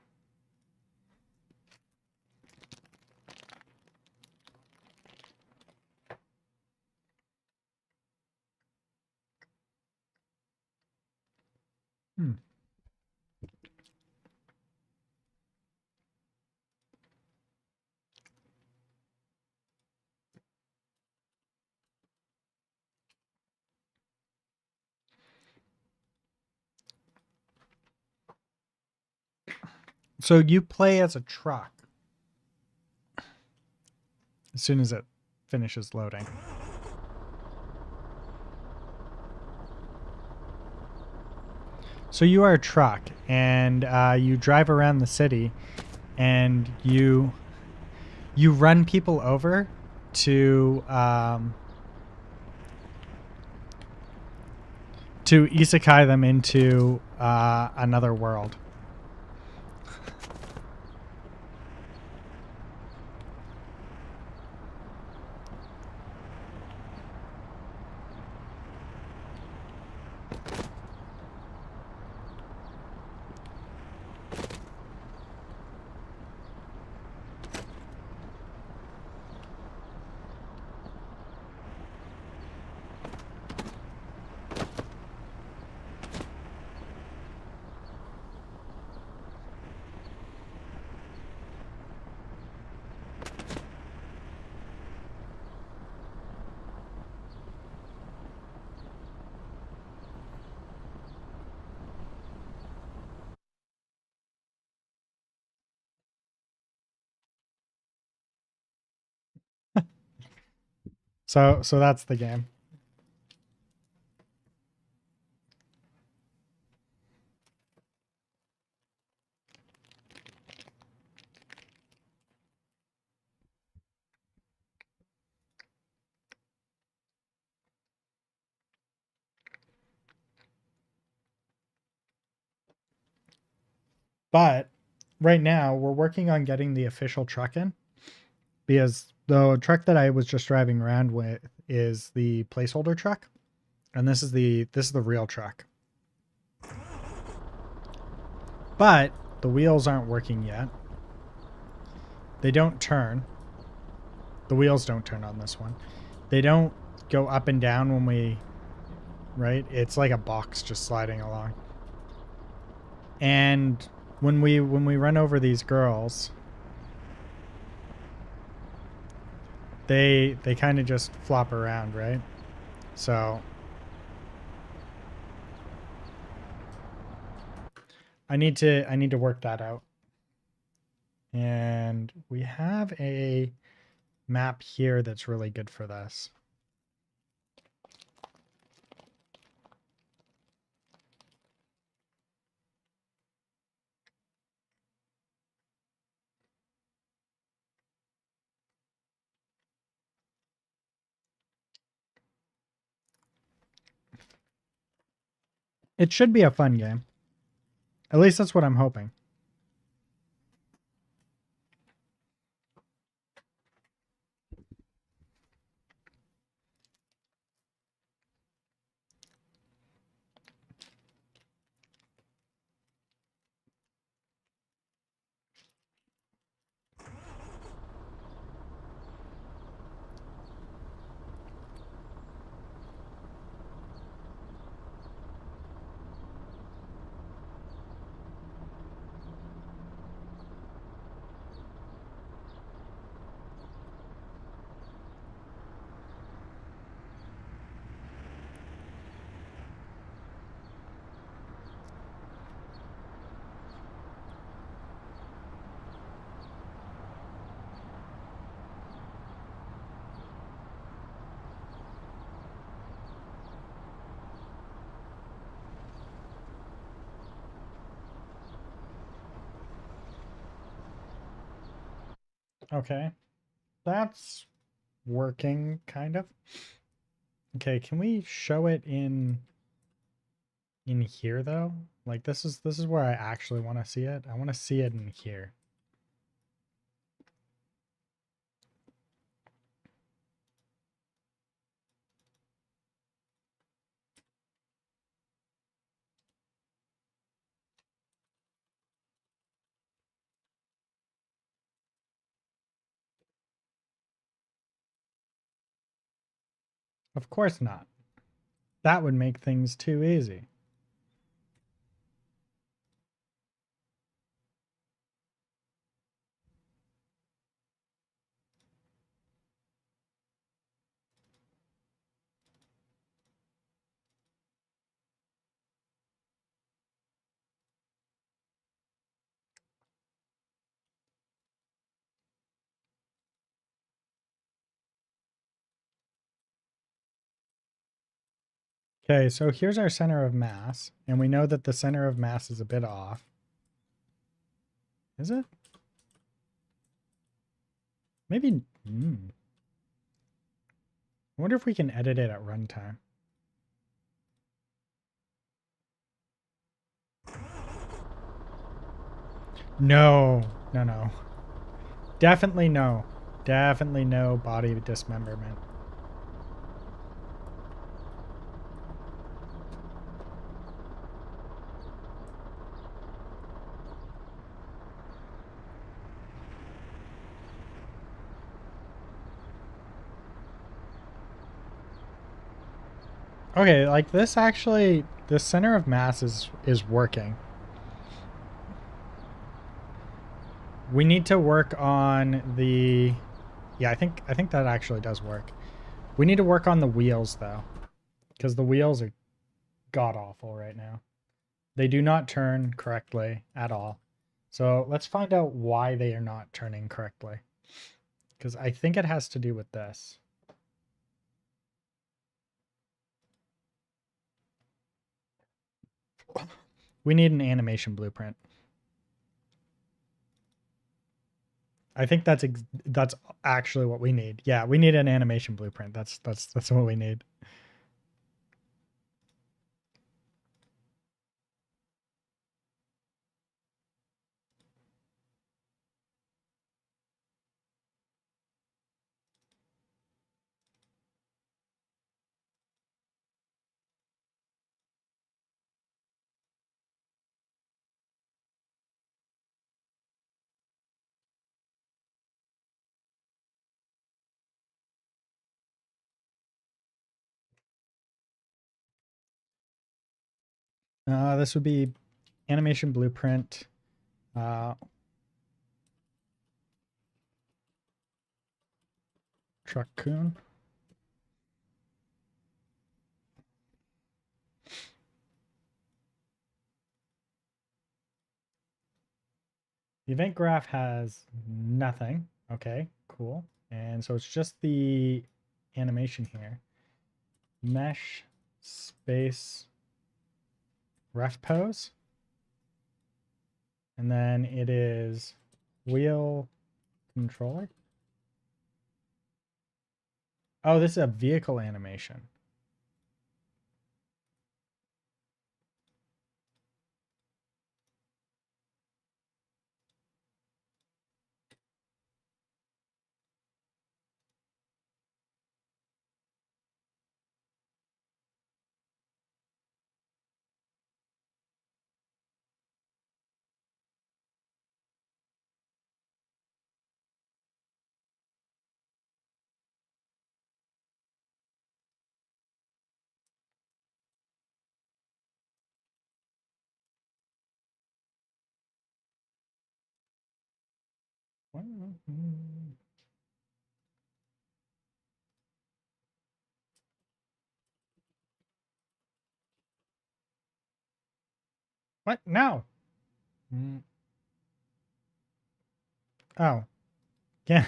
So you play as a truck as soon as it finishes loading. So you are a truck, and you drive around the city, and you run people over to isekai them into another world. So that's the game. But right now we're working on getting the official truck in, because the truck that I was just driving around with is the placeholder truck, and this is the real truck. But the wheels aren't working yet. They don't turn. The wheels don't turn on this one. They don't go up and down when we, right? It's like a box just sliding along. And when we run over these girls, they kind of just flop around, right? So I need to work that out. And we have a map here that's really good for this. It should be a fun game. At least that's what I'm hoping. Okay. That's working kind of. Okay, can we show it in here though? Like this is where I actually want to see it. I want to see it in here. Of course not. That would make things too easy. Okay, so here's our center of mass, and we know that the center of mass is a bit off. Is it? Maybe. I wonder if we can edit it at runtime. No, no. Definitely no. Definitely no body dismemberment. Okay, like this actually, the center of mass is working. We need to work on the, yeah, I think that actually does work. We need to work on the wheels though, because the wheels are god awful right now. They do not turn correctly at all. So let's find out why they are not turning correctly, because I think it has to do with this. We need an animation blueprint. I think that's actually what we need. Yeah, we need an animation blueprint. That's what we need. This would be animation blueprint. Truck-kun. The event graph has nothing. Okay, cool. And so it's just the animation here. Mesh space ref pose. And then it is wheel controller. Oh, this is a vehicle animation. What? No. Oh. Yes.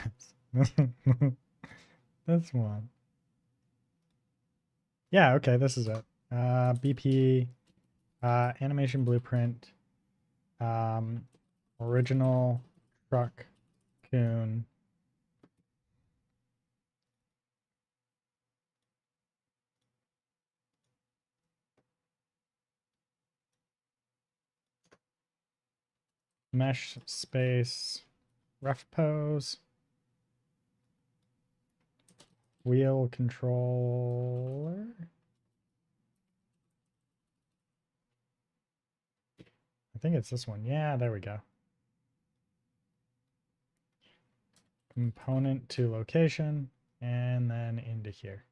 This one. Yeah, okay, this is it. BP, animation blueprint, original Truck-kun. Mesh space ref pose. Wheel controller. I think it's this one. Yeah, there we go. Component to location, and then into here.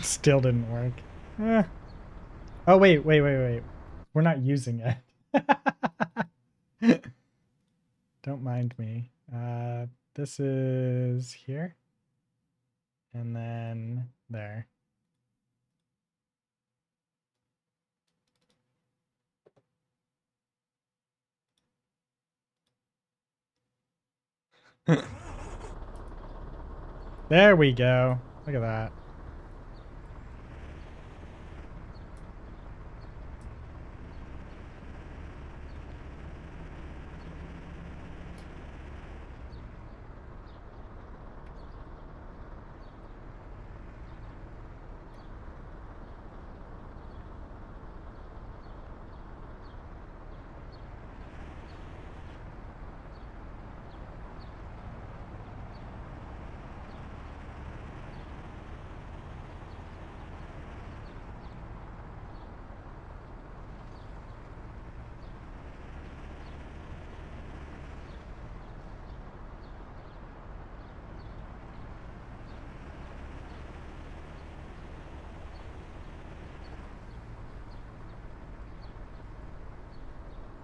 Still didn't work. Eh. Oh, wait. We're not using it. Don't mind me. This is here. And then there. There we go. Look at that.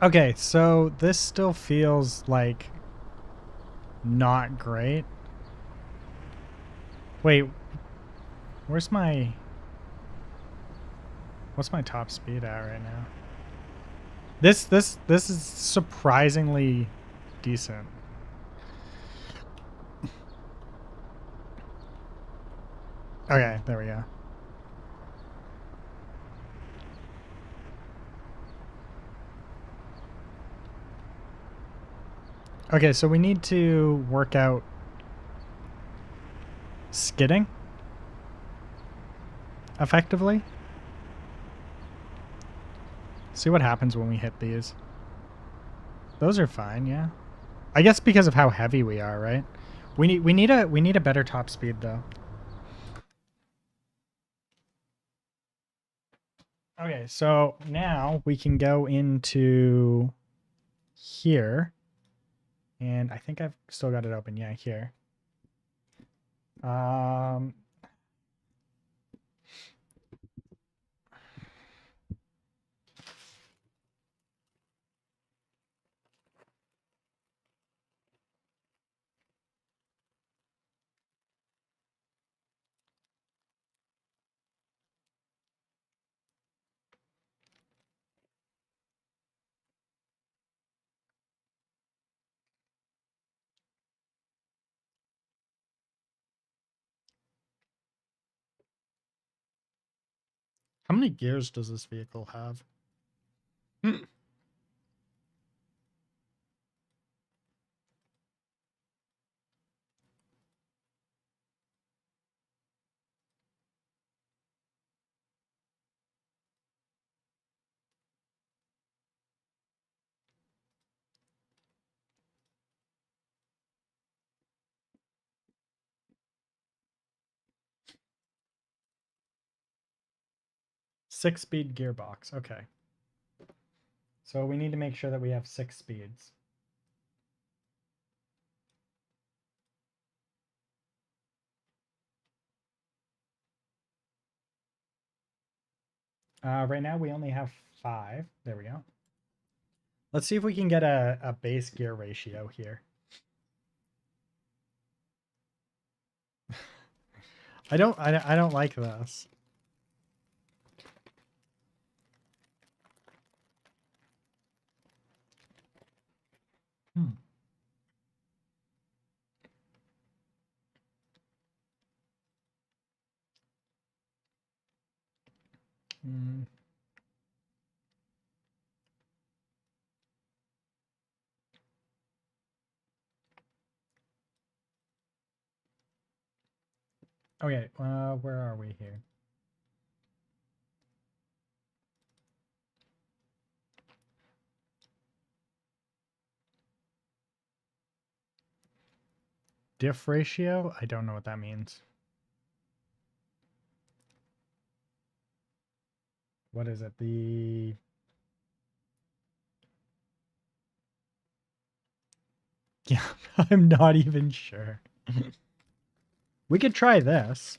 Okay, so this still feels like not great. Wait, what's my top speed at right now? This is surprisingly decent. Okay, there we go. Okay, so we need to work out skidding effectively. See what happens when we hit these. Those are fine, yeah. I guess because of how heavy we are, right? We need a better top speed though. Okay, so now we can go into here. And I think I've still got it open. Yeah, here. How many gears does this vehicle have? 6-speed gearbox. Okay. So we need to make sure that we have 6 speeds. Right now we only have 5. There we go. Let's see if we can get a base gear ratio here. I don't like this. Hmm. Mm. Okay, where are we here? Diff ratio? I don't know what that means. What is it? Yeah, I'm not even sure. We could try this.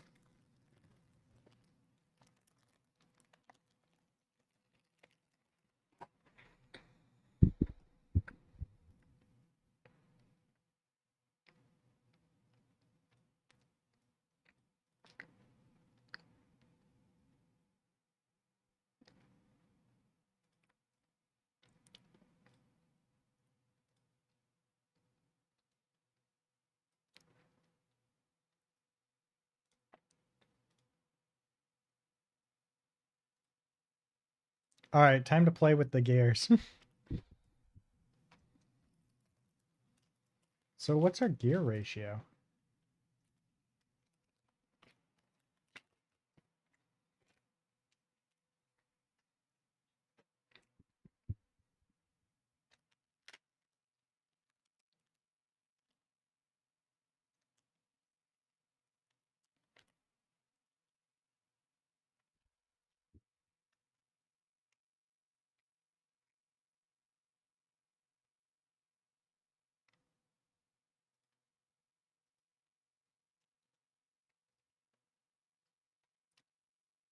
All right, time to play with the gears. So what's our gear ratio?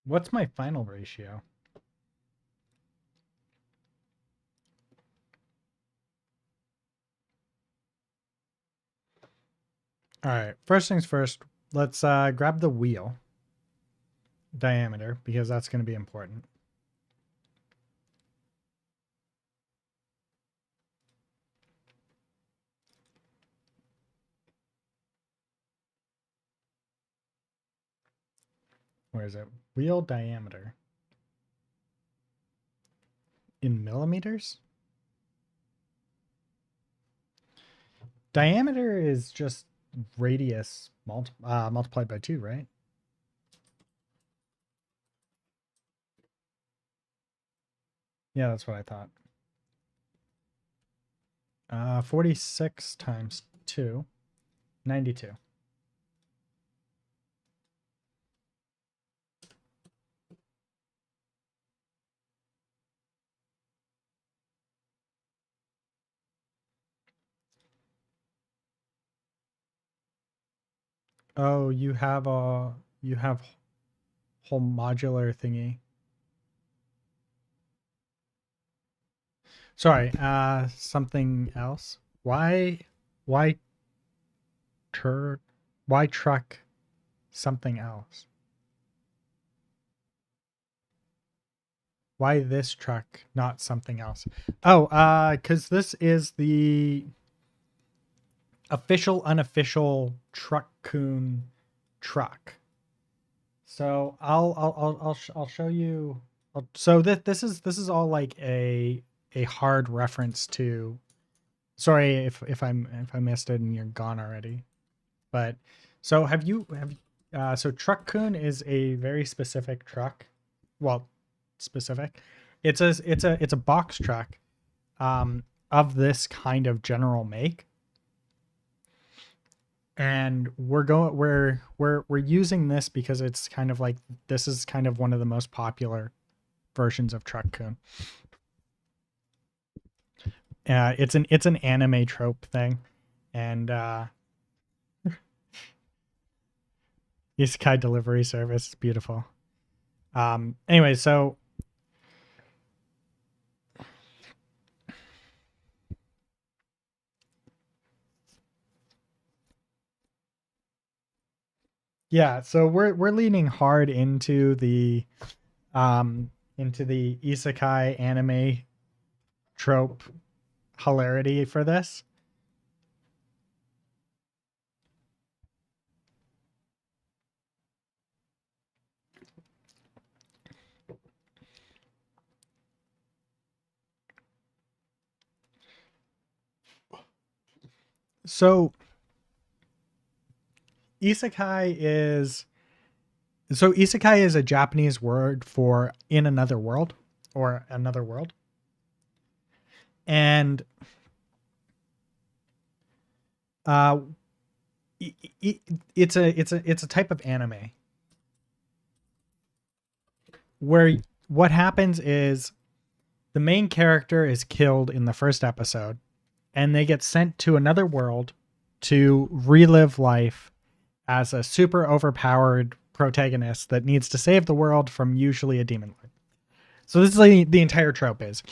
What's my final ratio? All right, first things first, let's grab the wheel diameter because that's going to be important. Where is it? Wheel diameter. In millimeters? Diameter is just radius multiplied by 2, right? Yeah, that's what I thought. 46 times 2, 92. Oh, you have whole modular thingy. Sorry, something else. Why why truck something else? Why this truck, not something else? Oh, because this is the official, unofficial Truck-kun truck. So I'll show you. So this is all like a hard reference to. Sorry if I missed it and you're gone already, but so so Truck-kun is a very specific truck. Well, specific. It's a box truck, of this kind of general make, and we're using this because it's kind of like this is kind of one of the most popular versions of Truck-kun. It's an anime trope thing, and Isekai delivery service is beautiful. Anyway, so yeah, so we're leaning hard into the isekai anime trope hilarity for this. So isekai is isekai is a Japanese word for in another world or another world. And it's a type of anime where what happens is the main character is killed in the first episode and they get sent to another world to relive life as a super overpowered protagonist that needs to save the world from usually a demon lord. So this is like the entire trope is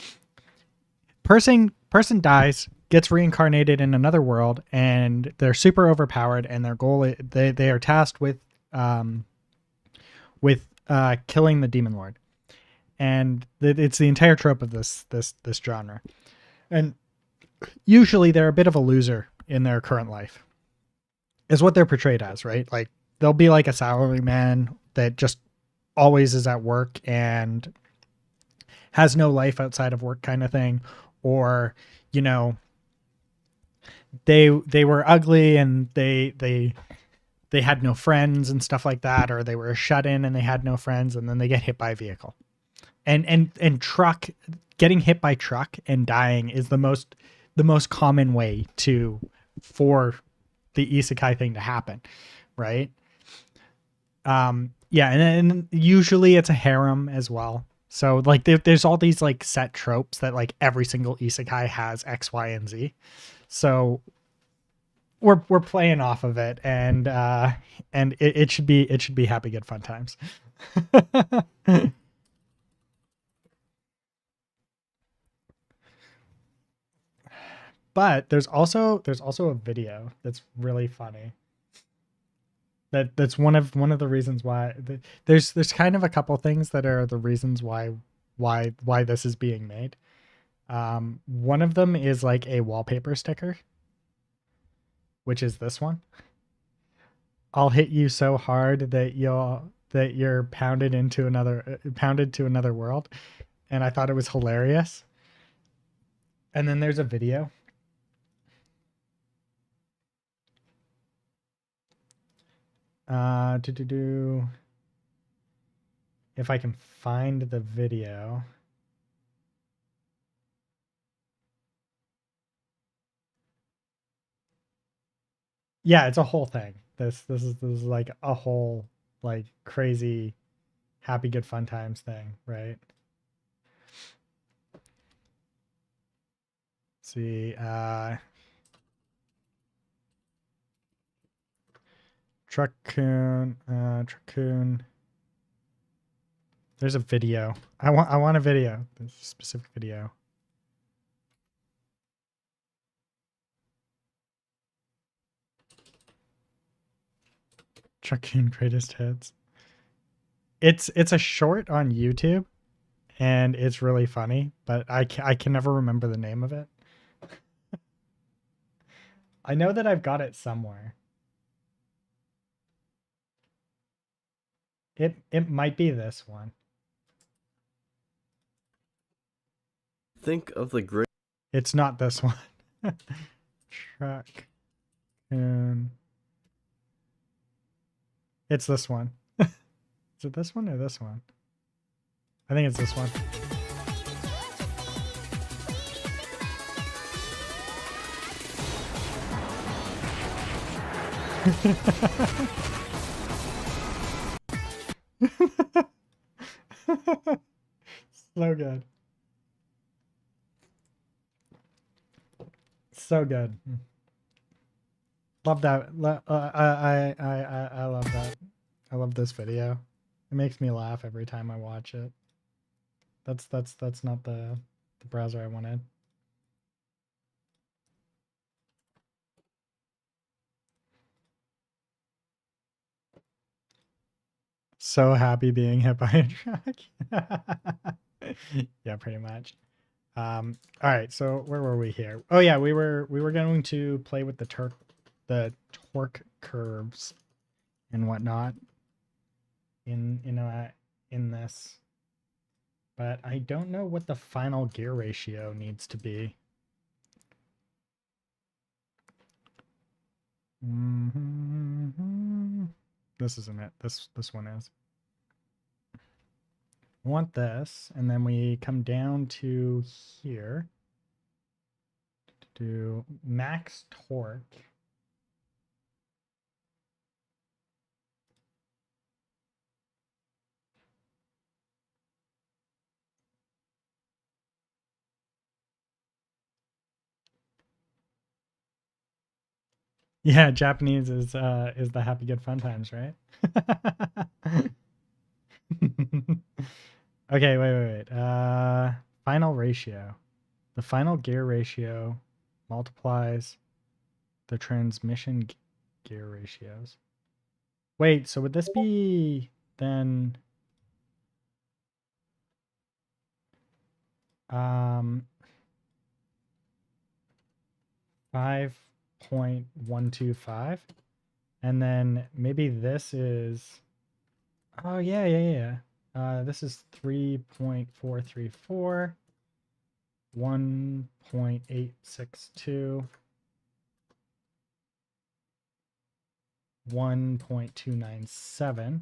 person dies, gets reincarnated in another world, and they're super overpowered, and their goal they are tasked with killing the demon lord. And it's the entire trope of this genre. And usually they're a bit of a loser in their current life. Is what they're portrayed as, right? Like they'll be like a salaryman that just always is at work and has no life outside of work kind of thing, or you know, they were ugly and they had no friends and stuff like that, or they were shut in and they had no friends, and then they get hit by a vehicle. And truck getting hit by truck and dying is the most common way for the isekai thing to happen, right? Yeah, and usually it's a harem as well. So like there's all these like set tropes that like every single isekai has X, Y, and Z. So we're playing off of it, and it should be happy, good, fun times. But there's also a video that's really funny. That's one of the reasons why there's kind of a couple things that are the reasons why this is being made. One of them is like a wallpaper sticker, which is this one. I'll hit you so hard that you're pounded to another world, and I thought it was hilarious. And then there's a video. If I can find the video. Yeah, it's a whole thing. This is like a whole like crazy happy good fun times thing, right? Let's see, Truck-kun, Truck-kun. There's a video. I want a video. There's a specific video. Truck-kun greatest hits. It's a short on YouTube, and it's really funny, but I can never remember the name of it. I know that I've got it somewhere. It might be this one. Think of the great. It's not this one. Truck-kun. It's this one. Is it this one or this one? I think it's this one. So good. So good. Love that. I love that. I love this video. It makes me laugh every time I watch it. That's not the browser I wanted. So happy being hit by a truck. Yeah, pretty much. All right, so where were we here? Oh yeah, we were going to play with the torque curves and whatnot in this, but I don't know what the final gear ratio needs to be. This isn't it. This one is. I want this, and then we come down to here to max torque. Yeah, Japanese is the happy good fun times, right? Okay, wait. Final ratio. The final gear ratio multiplies the transmission gear ratios. Wait, so would this be then 5.125, and then maybe this is, oh yeah. This is 3.434, 1.862, 1.297,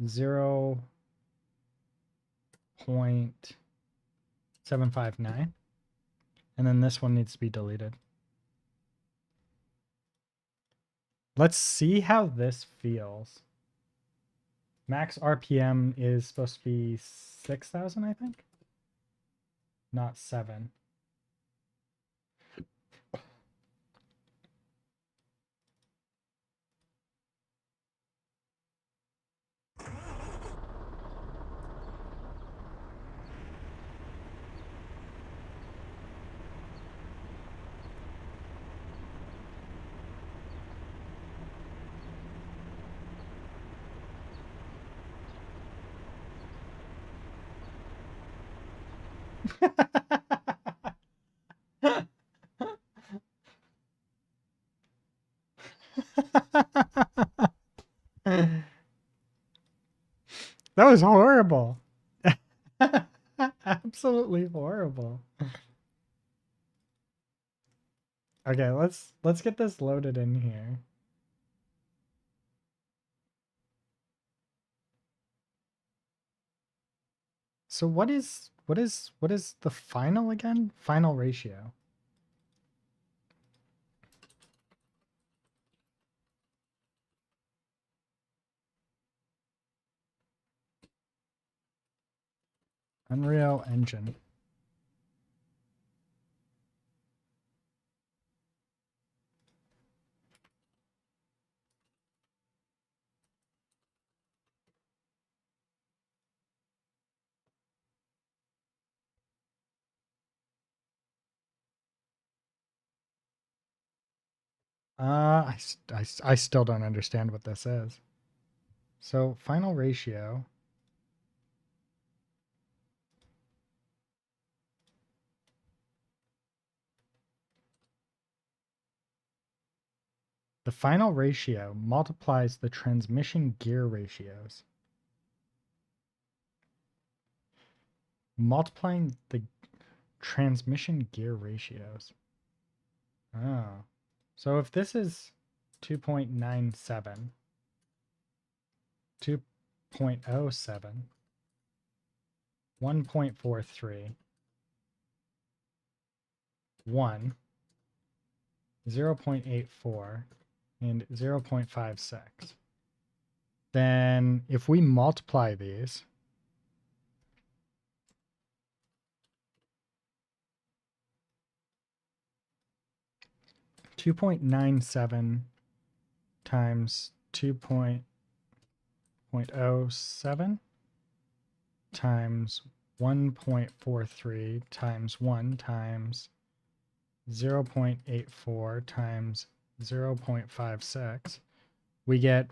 0.759, and then this one needs to be deleted. Let's see how this feels. Max RPM is supposed to be 6,000, I think. Not 7. That was horrible. Absolutely horrible. Okay, let's get this loaded in here. So what is the final again? Final ratio. Unreal Engine. I still don't understand what this is. So final ratio. The final ratio multiplies the transmission gear ratios. Multiplying the transmission gear ratios. Oh. So if this is 2.97, 2.07, 1.43, 1, 0.84, and 0.56, then if we multiply these, .97 times 2.07 times 1.43 times 1 times 0.84 times 0.56, we get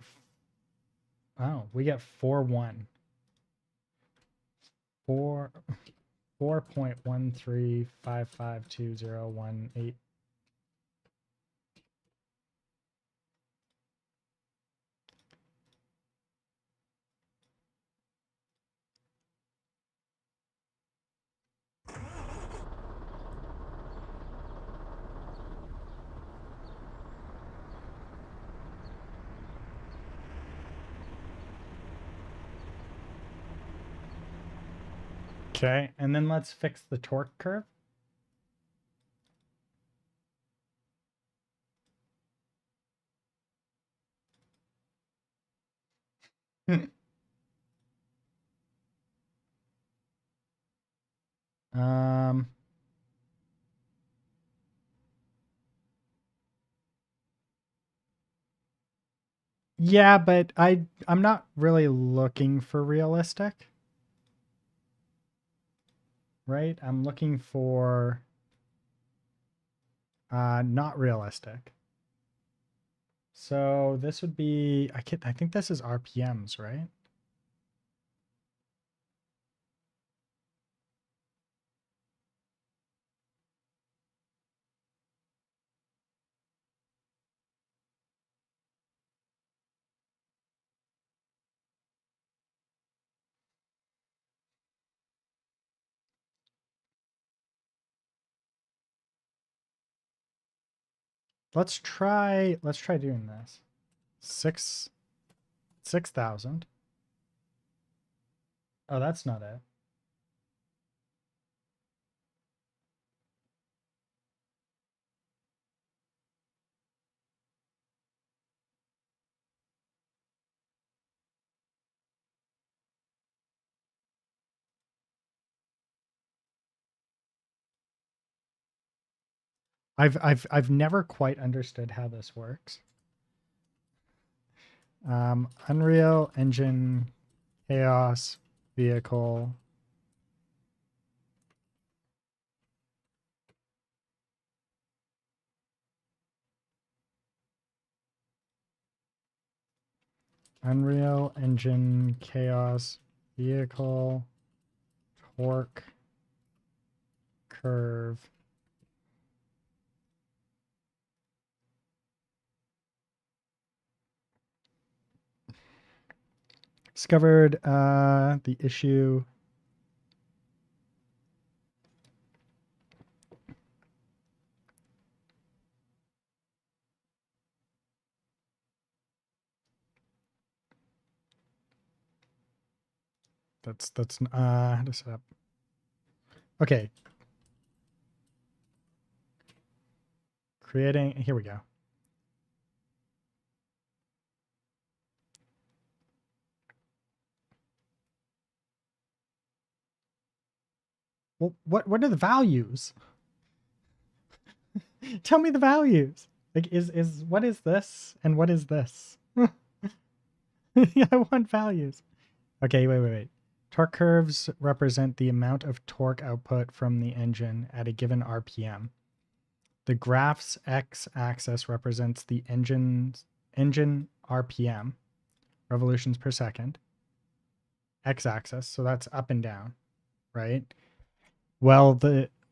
4.13552018. Okay, and then let's fix the torque curve. um, yeah, but I'm not really looking for realistic. Right? I'm looking for not realistic. So this would be I think this is RPMs, right? Let's try doing this. 6,000. Oh, that's not it. I've never quite understood how this works. Unreal Engine Chaos Vehicle. Unreal Engine Chaos Vehicle Torque Curve. Discovered the issue. That's how to set up. Okay. Creating, here we go. Well, what are the values? Tell me the values. Like is what is this and what is this? Yeah, I want values. Okay, wait. Torque curves represent the amount of torque output from the engine at a given RPM. The graph's x-axis represents the engine RPM, revolutions per second. X-axis, so that's up and down, right? Well,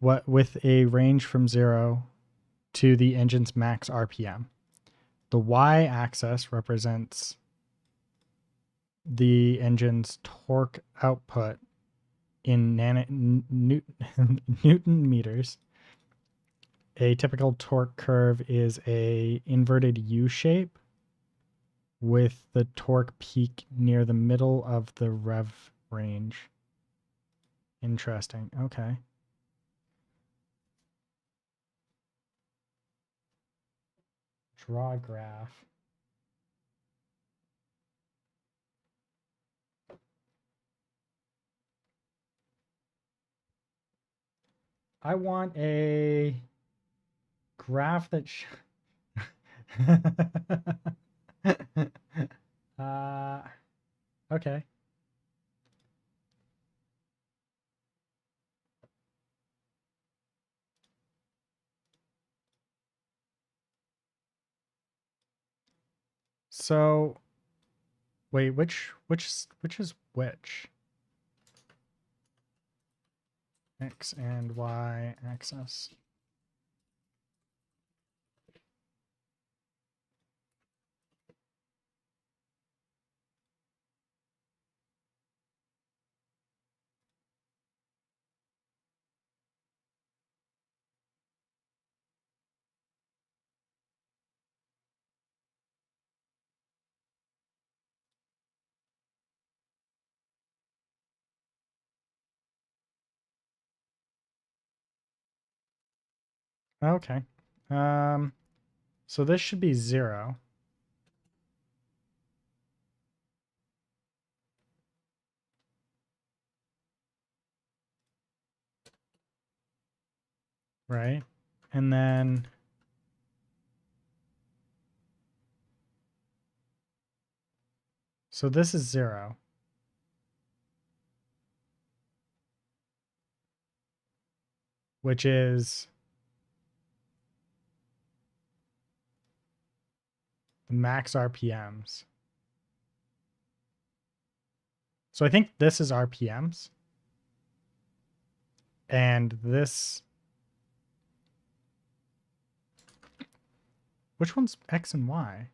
with a range from 0 to the engine's max RPM. The y-axis represents the engine's torque output in Newton meters. A typical torque curve is a inverted U shape with the torque peak near the middle of the rev range. Interesting. Okay. Draw a graph. I want a graph that okay. So wait, which is which? X and Y axis. Okay. So this should be 0. Right? And then so this is 0. Which is the max RPMs. So I think this is RPMs. And this... Which one's X and Y?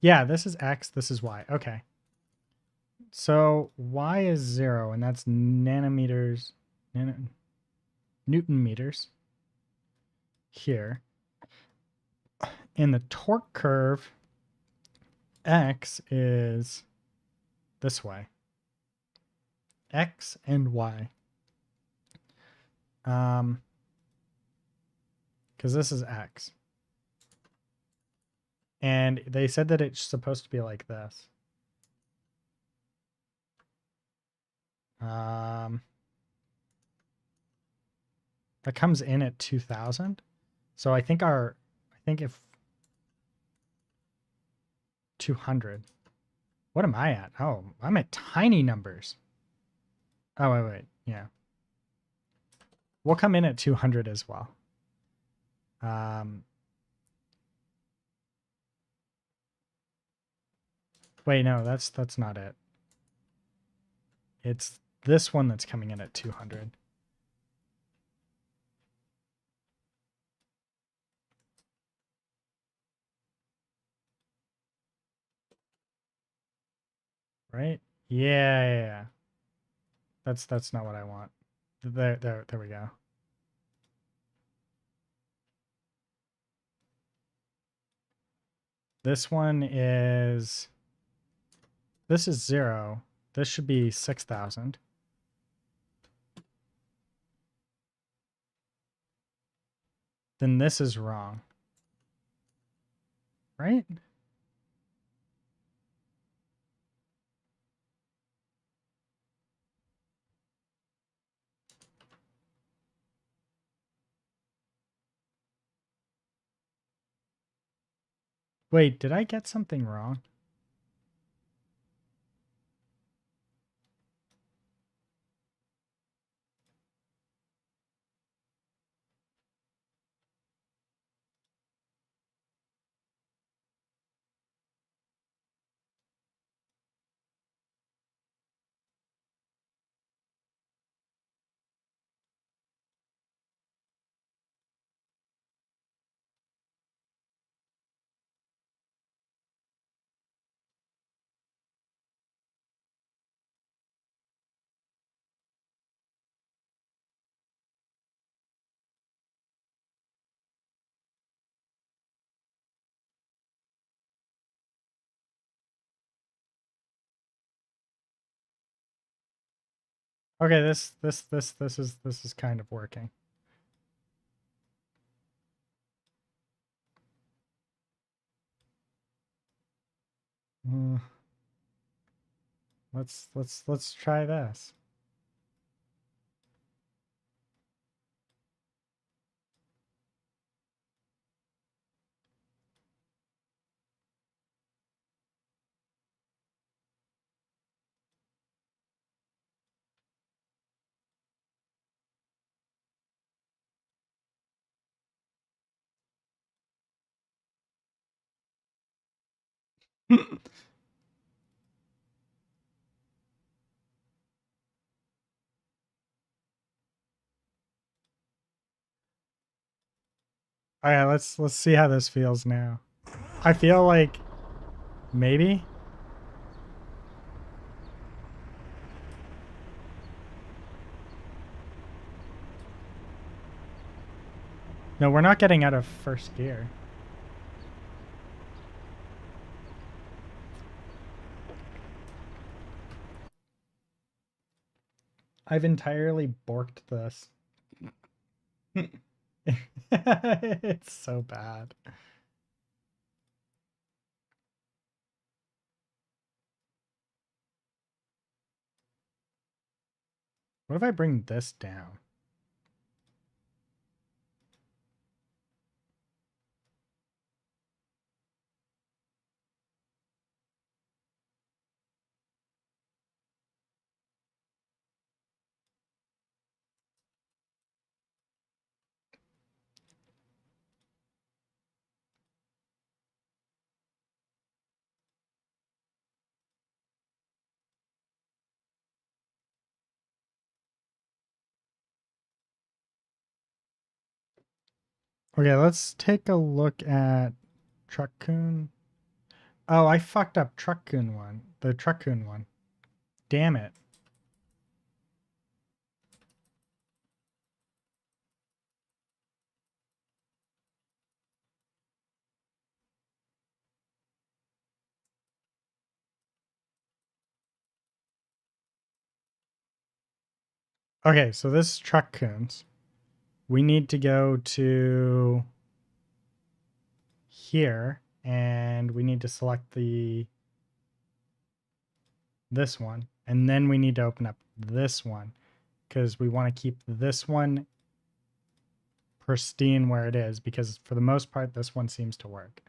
Yeah, this is X, this is Y. Okay. So Y is 0, and that's nanometers, Newton meters here. In the torque curve, X is this way. X and Y. Because this is X. And they said that it's supposed to be like this. That comes in at 2000. So I think if 200. What am I at? Oh, I'm at tiny numbers. Oh, wait. Yeah. We'll come in at 200 as well. Wait, no, that's not it. It's this one that's coming in at 200. Right? Yeah. That's not what I want. There we go. This is 0. This should be 6,000. Then this is wrong. Right? Wait, did I get something wrong? Okay, this is kind of working. Let's try this. All right, let's see how this feels now. I feel like maybe. No, we're not getting out of first gear. I've entirely borked this. It's so bad. What if I bring this down? Okay, let's take a look at Truck-kun. Oh, I fucked up Truck-kun one. The Truck-kun one. Damn it. Okay, so this is Truck-kun's. We need to go to here and we need to select this one, and then we need to open up this one because we want to keep this one pristine where it is, because for the most part this one seems to work.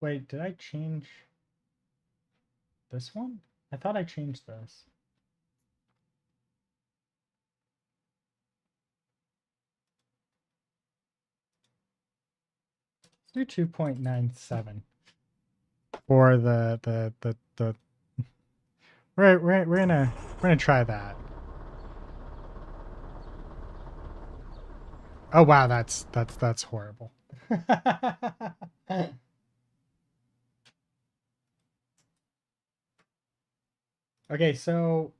Wait, did I change this one? I thought I changed this. Let's do 2.97 for the we're gonna try that. Oh wow, that's horrible. Okay, so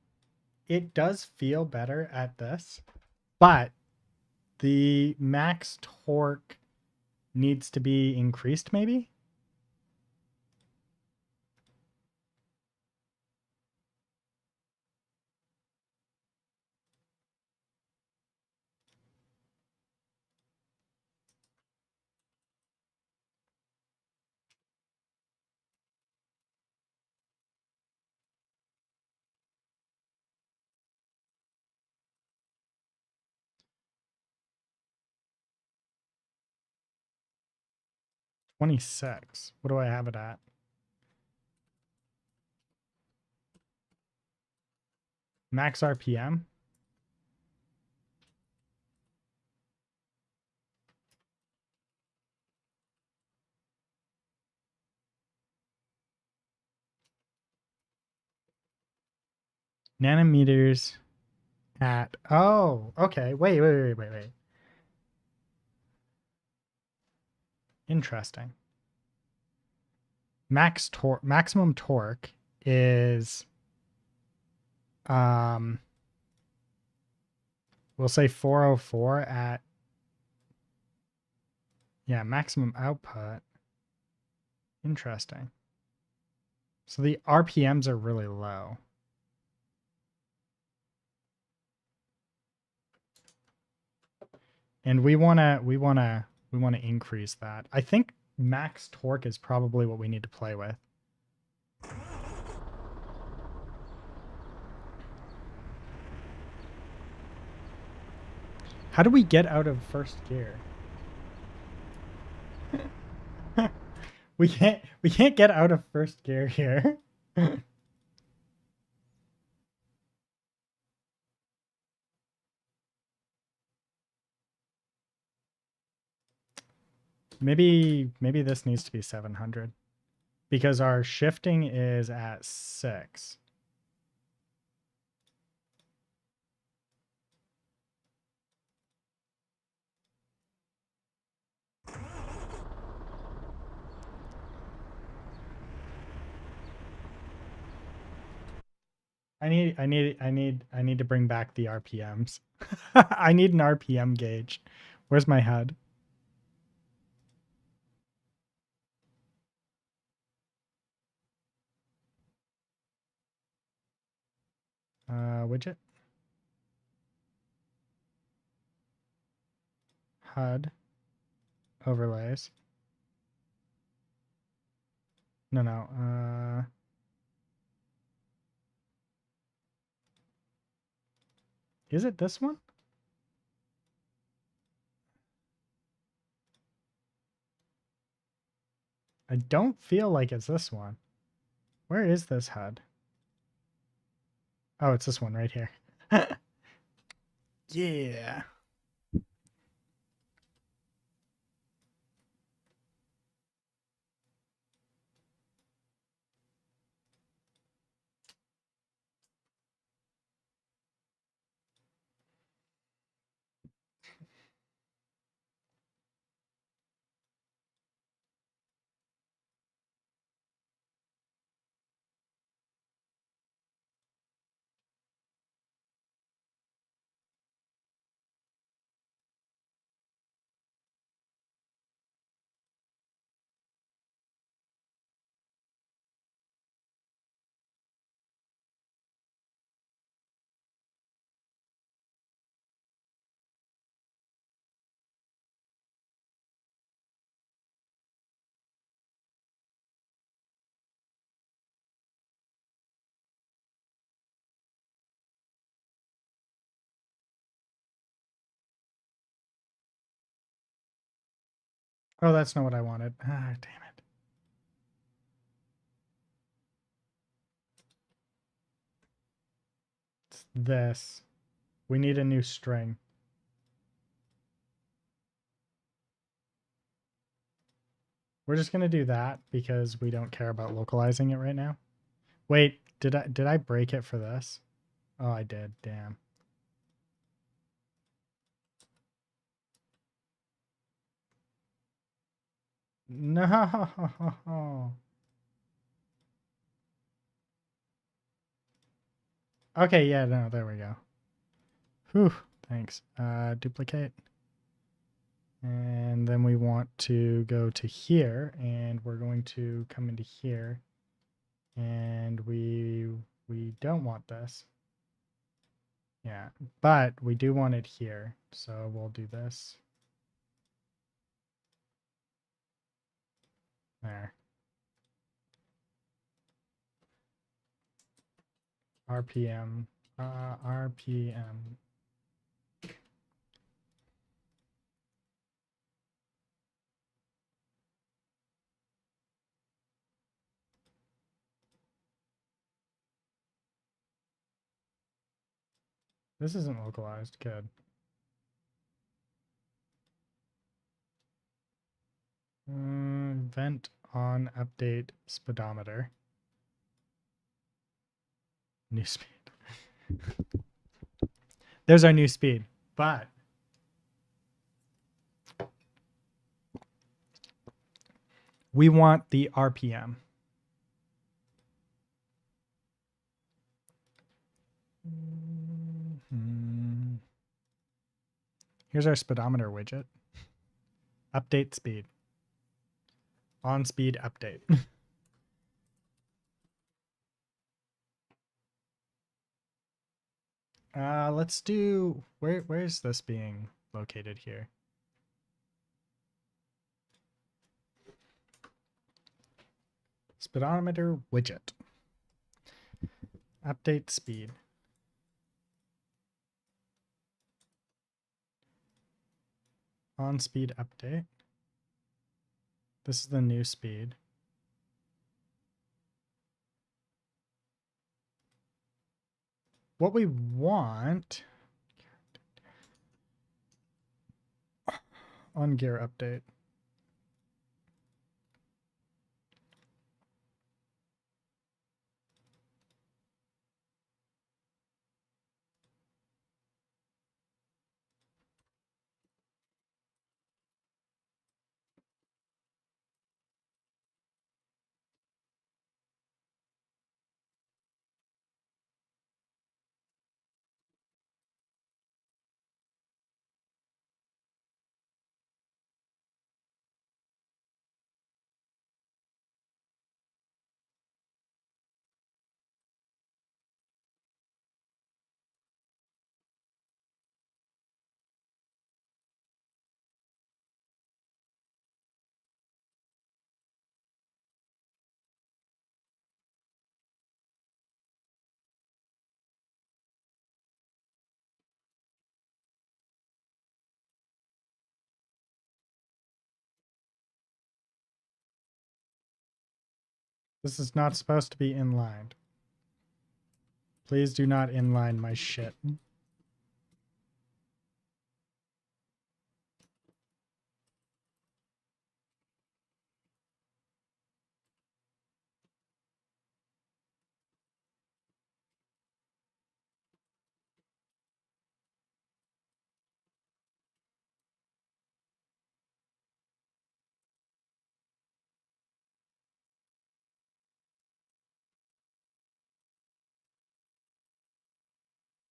it does feel better at this, but the max torque needs to be increased maybe? 26. What do I have it at? Max RPM? Nanometers at, oh, okay. Wait. Interesting. Maximum torque is, we'll say 404 at, yeah, maximum output. Interesting. So the RPMs are really low. And we want to increase that. I think max torque is probably what we need to play with. How do we get out of first gear? We can't get out of first gear here. Maybe this needs to be 700 because our shifting is at 6. I need to bring back the RPMs. I need an RPM gauge. Where's my HUD? Widget. HUD. Overlays. No. Is it this one? I don't feel like it's this one. Where is this HUD? Oh, it's this one right here. Yeah. Oh, that's not what I wanted. Ah, damn it. It's this. We need a new string. We're just gonna do that because we don't care about localizing it right now. Wait, did I break it for this? Oh, I did. Damn. No. Okay, yeah, no, there we go. Whew, thanks. Duplicate. And then we want to go to here, and we're going to come into here. And we don't want this. Yeah, but we do want it here. So we'll do this. There. RPM. RPM. This isn't localized. Good. Vent on update speedometer. New speed. There's our new speed, but we want the RPM. Here's our speedometer widget. Update speed. On speed update. Let's do where's this being located here? Speedometer widget. Update speed. On speed update. This is the new speed. What we want on gear update. This is not supposed to be inlined. Please do not inline my shit.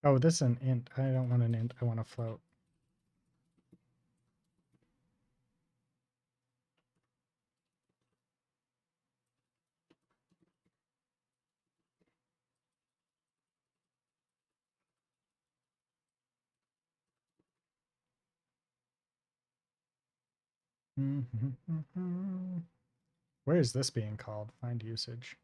Oh, this is an int. I don't want an int. I want a float. Where is this being called? Find usage.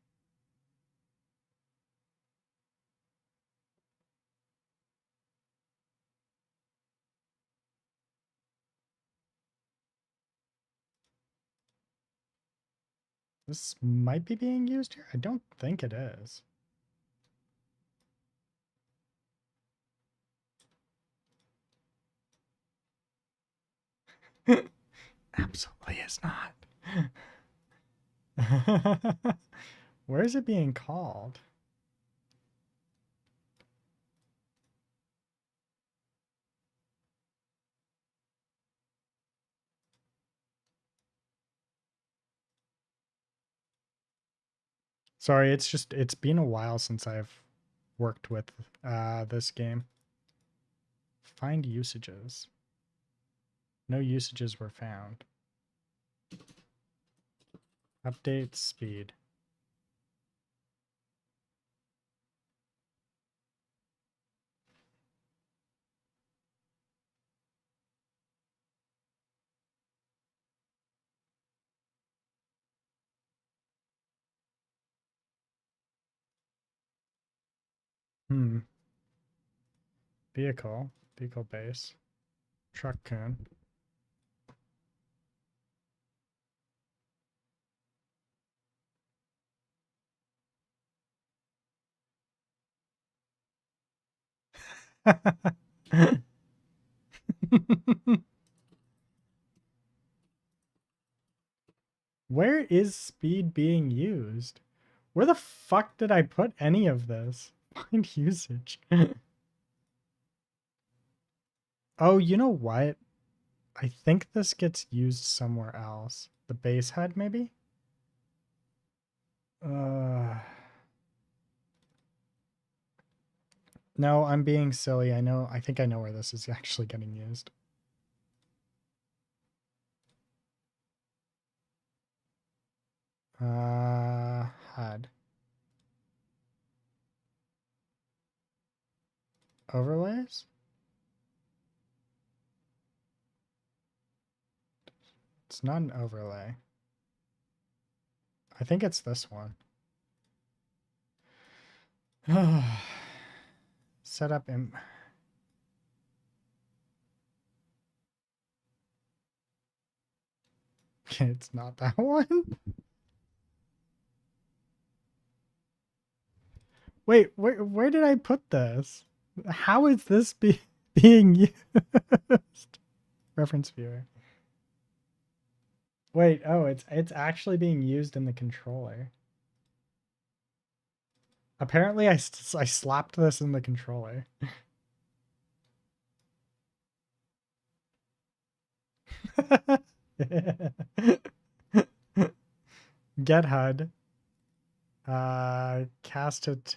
This might be being used here. I don't think it is. Absolutely is not. Where is it being called? Sorry, it's been a while since I've worked with this game. Find usages. No usages were found. Update speed. Vehicle base. Truck-kun. Where is speed being used? Where the fuck did I put any of this? Find usage. Oh, you know what? I think this gets used somewhere else. The base head, maybe? No, I'm being silly. I think I know where this is actually getting used. HUD. Overlays? It's not an overlay. I think it's this one. Set up in. Okay, it's not that one. Wait, where did I put this? How is this being used? Reference viewer. Wait, oh, it's actually being used in the controller. Apparently, I slapped this in the controller. Get HUD. Cast it.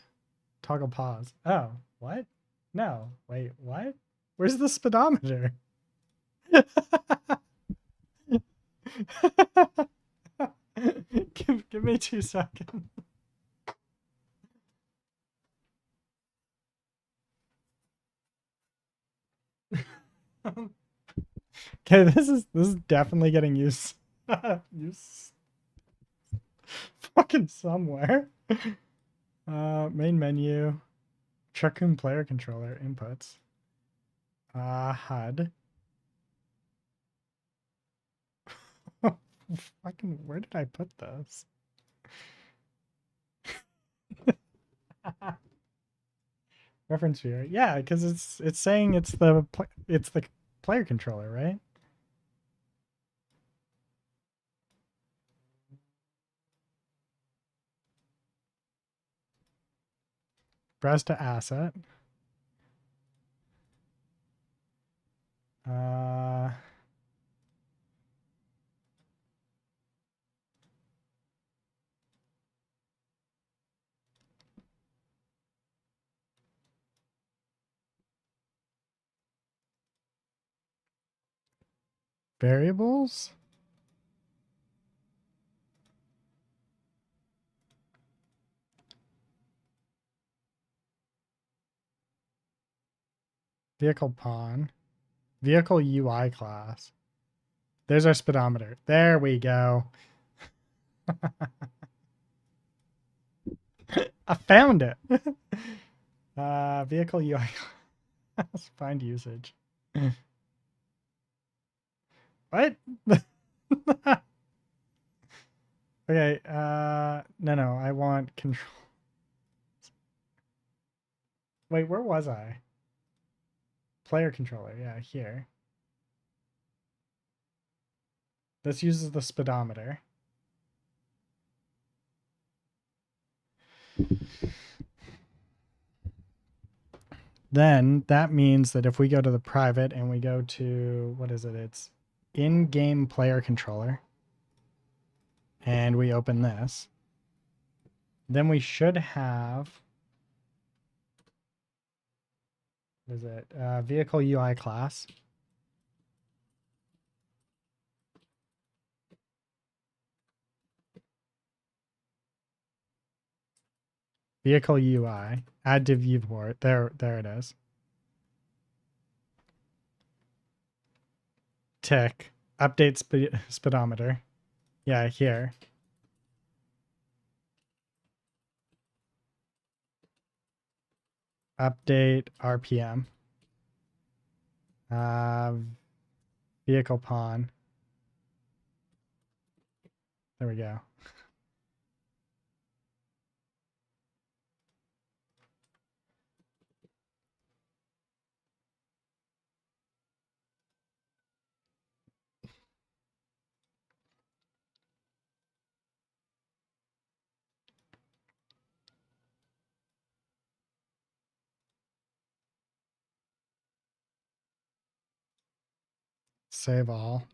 Toggle pause. Oh, what? No, wait, what? Where's the speedometer? give me 2 seconds. Okay, this is definitely getting used fucking somewhere. Main menu, Truck-kun player controller inputs. HUD. Fucking, where did I put this? Reference viewer. Yeah, because it's saying it's the player controller, right? Browse to asset. Variables. Vehicle pawn. Vehicle UI class. There's our speedometer. There we go. I found it. Vehicle UI class. Find usage. What? Okay, no, I want control. Wait, where was I? Player controller, yeah, here. This uses the speedometer. Then that means that if we go to the private and we go to, what is it? It's in-game player controller. And we open this. Then we should have, what is it? Vehicle UI class. Vehicle UI. Add to viewport. There it is. Tick. Update speedometer. Yeah, here. Update RPM. Vehicle pawn. There we go. Save all.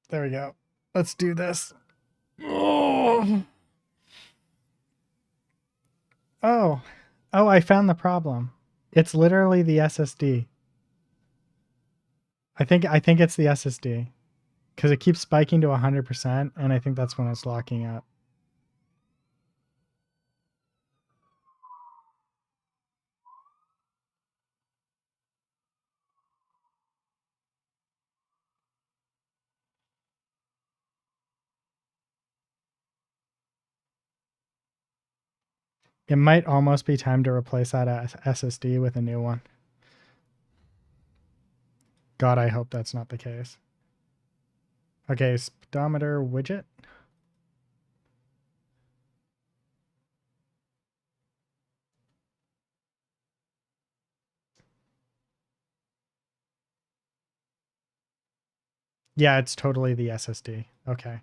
There we go. Let's do this. Oh. Oh, I found the problem. It's literally the SSD. I think it's the SSD because it keeps spiking to 100%, and I think that's when it's locking up. It might almost be time to replace that SSD with a new one. God, I hope that's not the case. Okay, speedometer widget. Yeah, it's totally the SSD. Okay.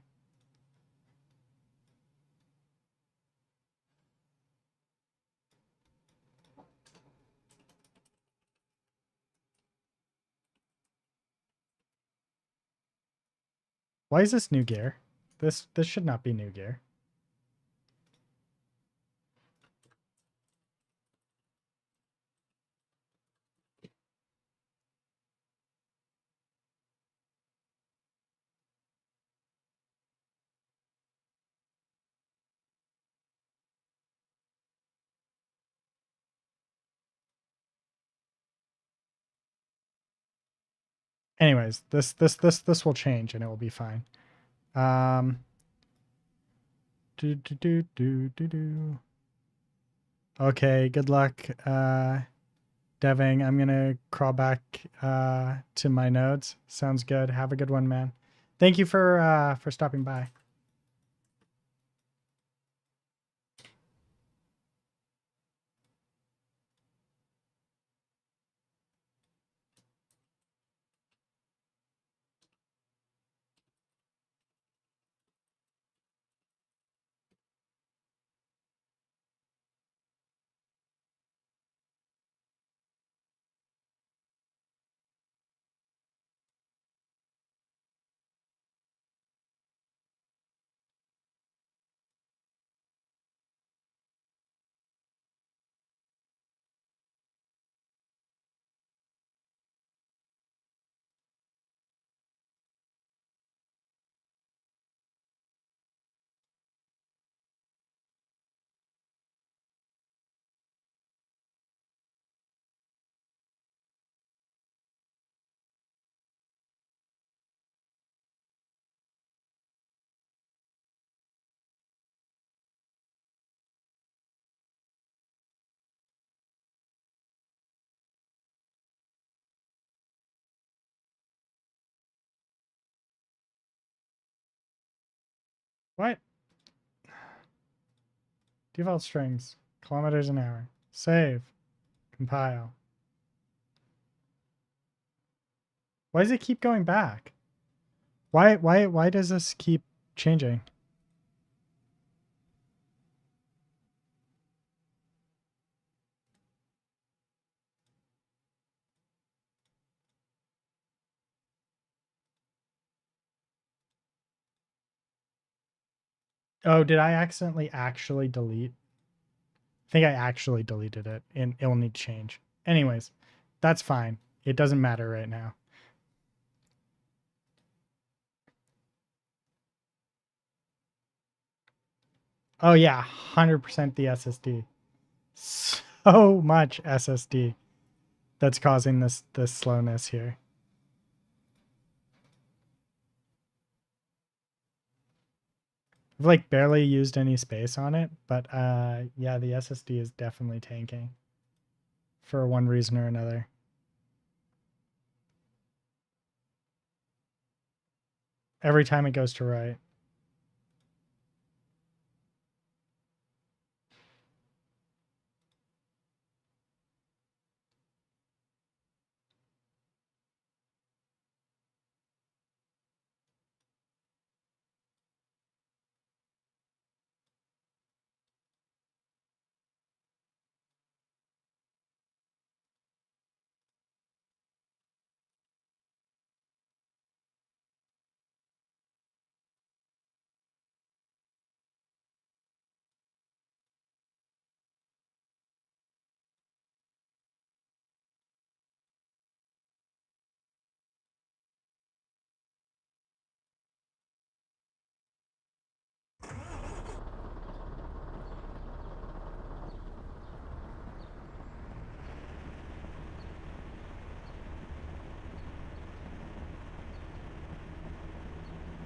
Why is this new gear? This should not be new gear. Anyways, this will change and it will be fine. Okay, good luck, Deving. I'm gonna crawl back to my nodes. Sounds good. Have a good one, man. Thank you for stopping by. What? Default strings. Kilometers an hour. Save. Compile. Why does it keep going back? Why does this keep changing? Oh, did I accidentally actually delete? I think I actually deleted it and it will need to change. Anyways, that's fine. It doesn't matter right now. Oh yeah, 100% the SSD. So much SSD that's causing this slowness here. I've like barely used any space on it, but yeah, the SSD is definitely tanking for one reason or another. Every time it goes to write.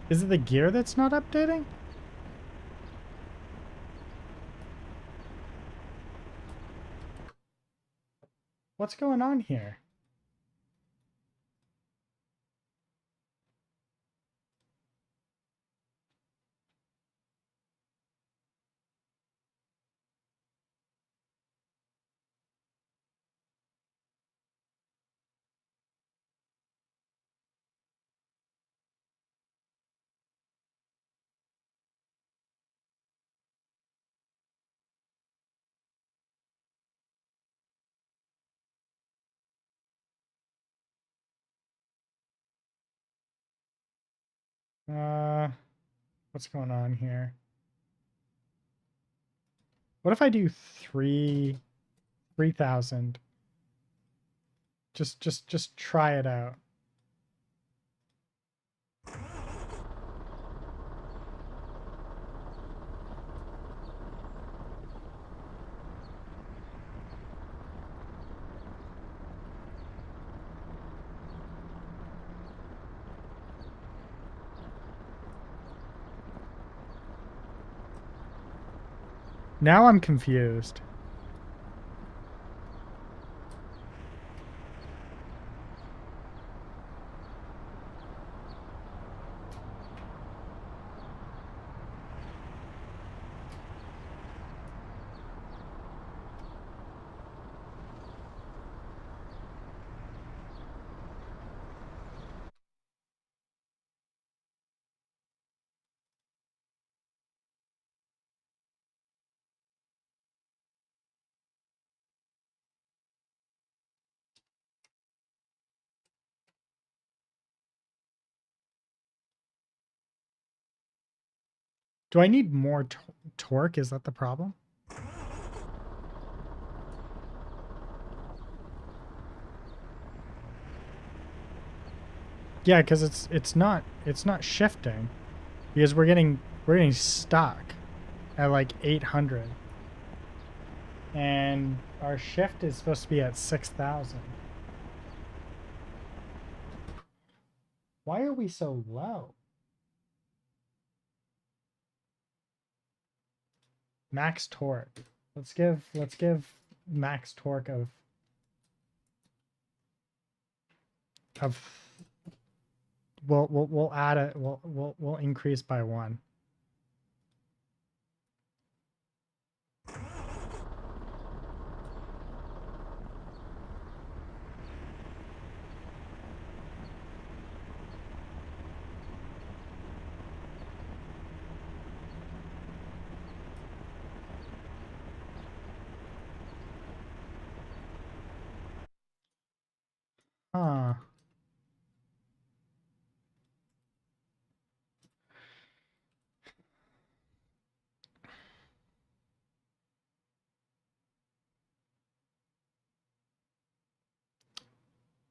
Is it the gear that's not updating? What's going on here? What's going on here? What if I do 3,000? Just try it out. Now I'm confused. Do I need more torque? Is that the problem? Yeah, because it's not shifting, because we're getting stuck at like 800, and our shift is supposed to be at 6,000. Why are we so low? Max torque. Let's give max torque of we'll add it. We'll increase by 1. Huh.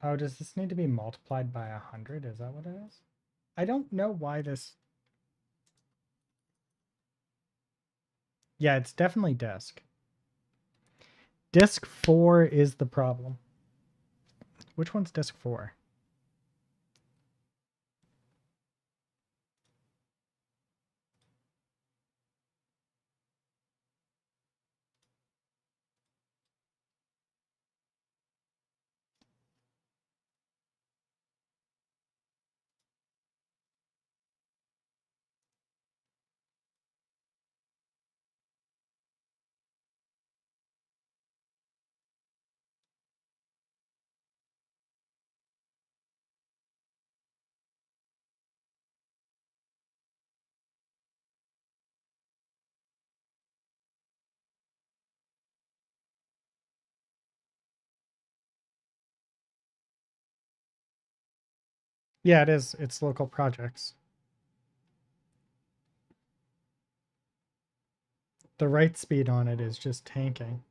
Oh, does this need to be multiplied by 100? Is that what it is? I don't know why this... Yeah, it's definitely disk. Disk 4 is the problem. Which one's disk 4? Yeah, it is. It's local projects. The write speed on it is just tanking.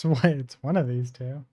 It's one of these two.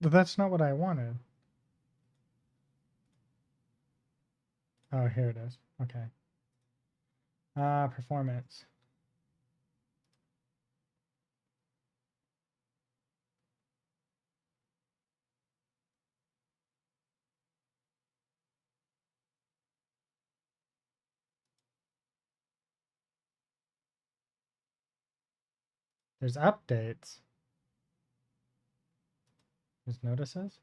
But that's not what I wanted. Oh, here it is. Okay. Performance. There's updates. There's notices.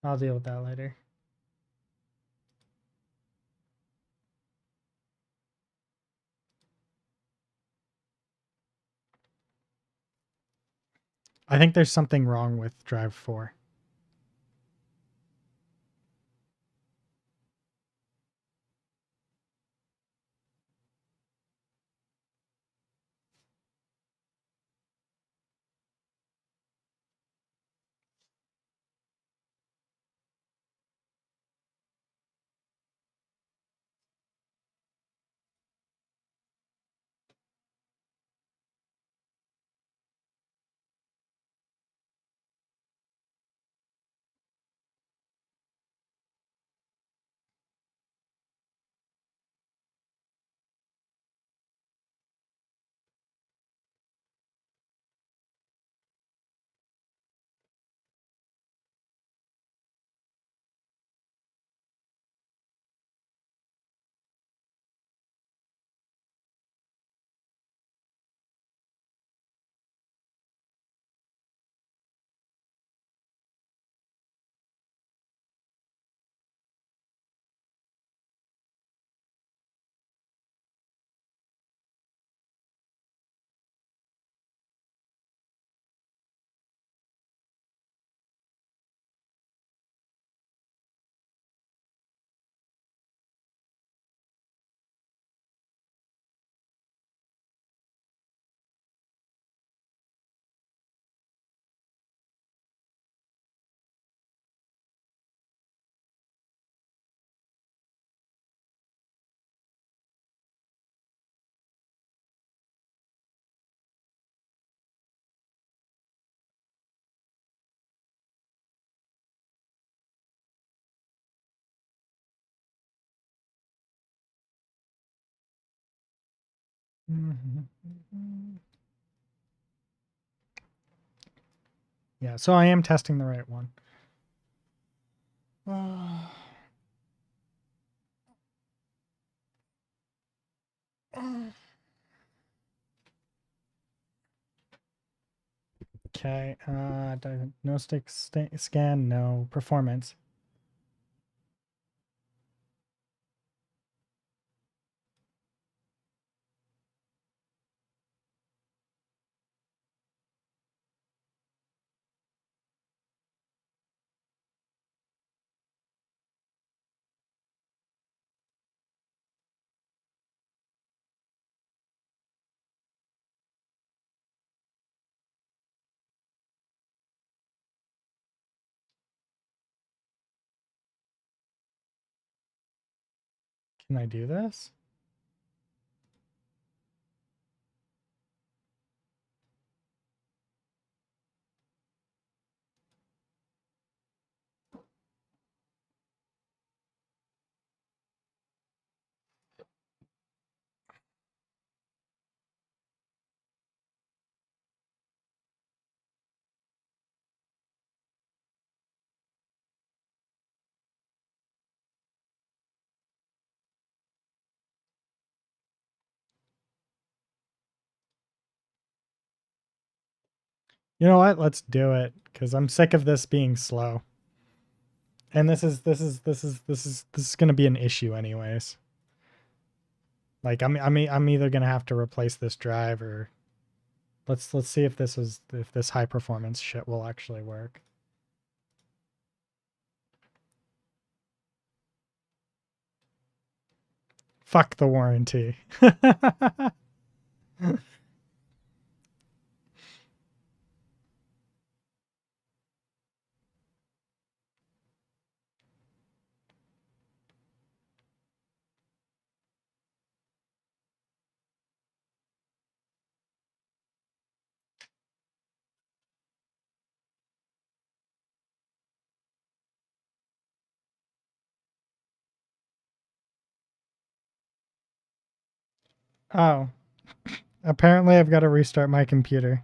I'll deal with that later. I think there's something wrong with Drive 4. Yeah, so I am testing the right one. Okay, diagnostic scan, no. Performance. Can I do this? You know what? Let's do it, because I'm sick of this being slow. And this is gonna be an issue anyways. Like I'm either gonna have to replace this drive or let's see if this high performance shit will actually work. Fuck the warranty. Oh. Apparently I've got to restart my computer.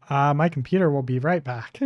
My computer will be right back.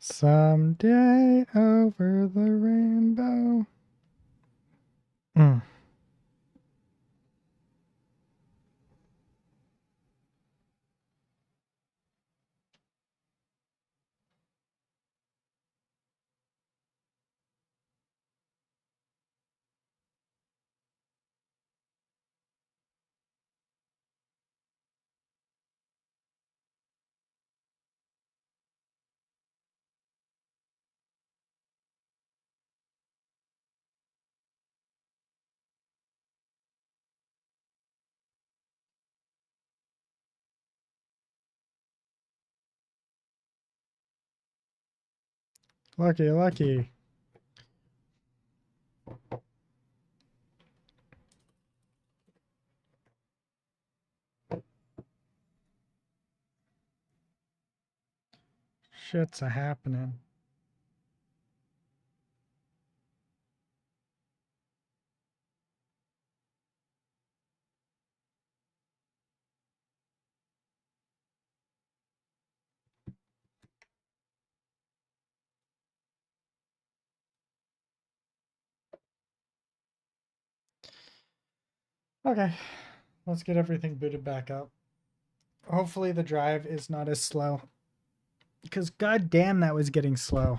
Someday over the rainbow. Lucky, lucky. Shit's a happening. Okay, let's get everything booted back up. Hopefully the drive is not as slow. Because goddamn, that was getting slow.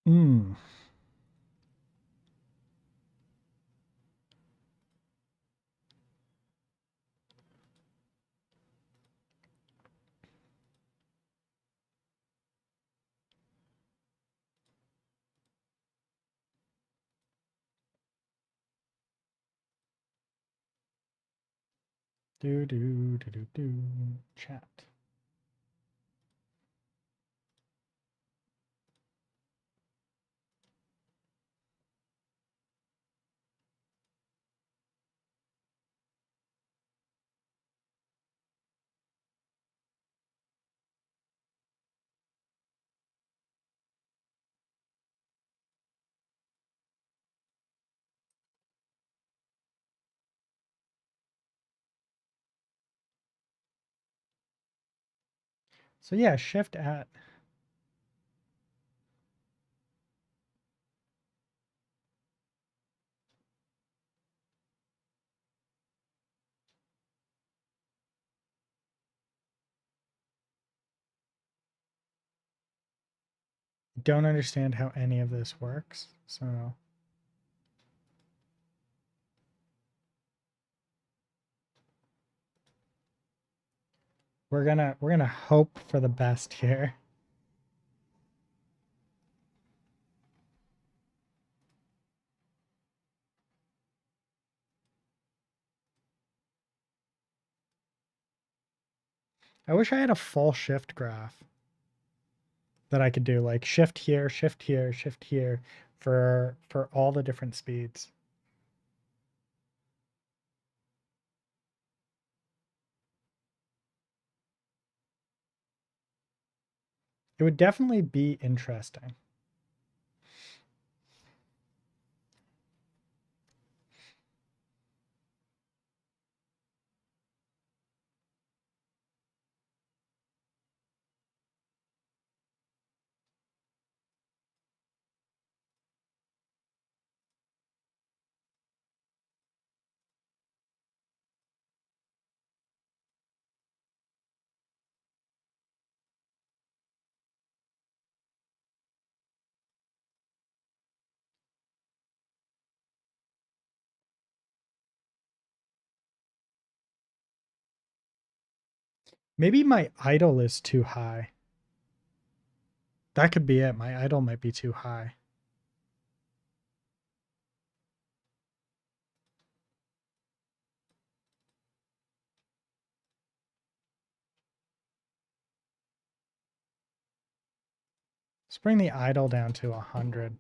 Hmm. Do. Chat. So yeah, shift at. Don't understand how any of this works, so we're gonna hope for the best here. I wish I had a full shift graph that I could do, like shift here, shift here, shift here for all the different speeds. It would definitely be interesting. Maybe my idle is too high. That could be it. My idle might be too high. Let's bring the idle down to 100.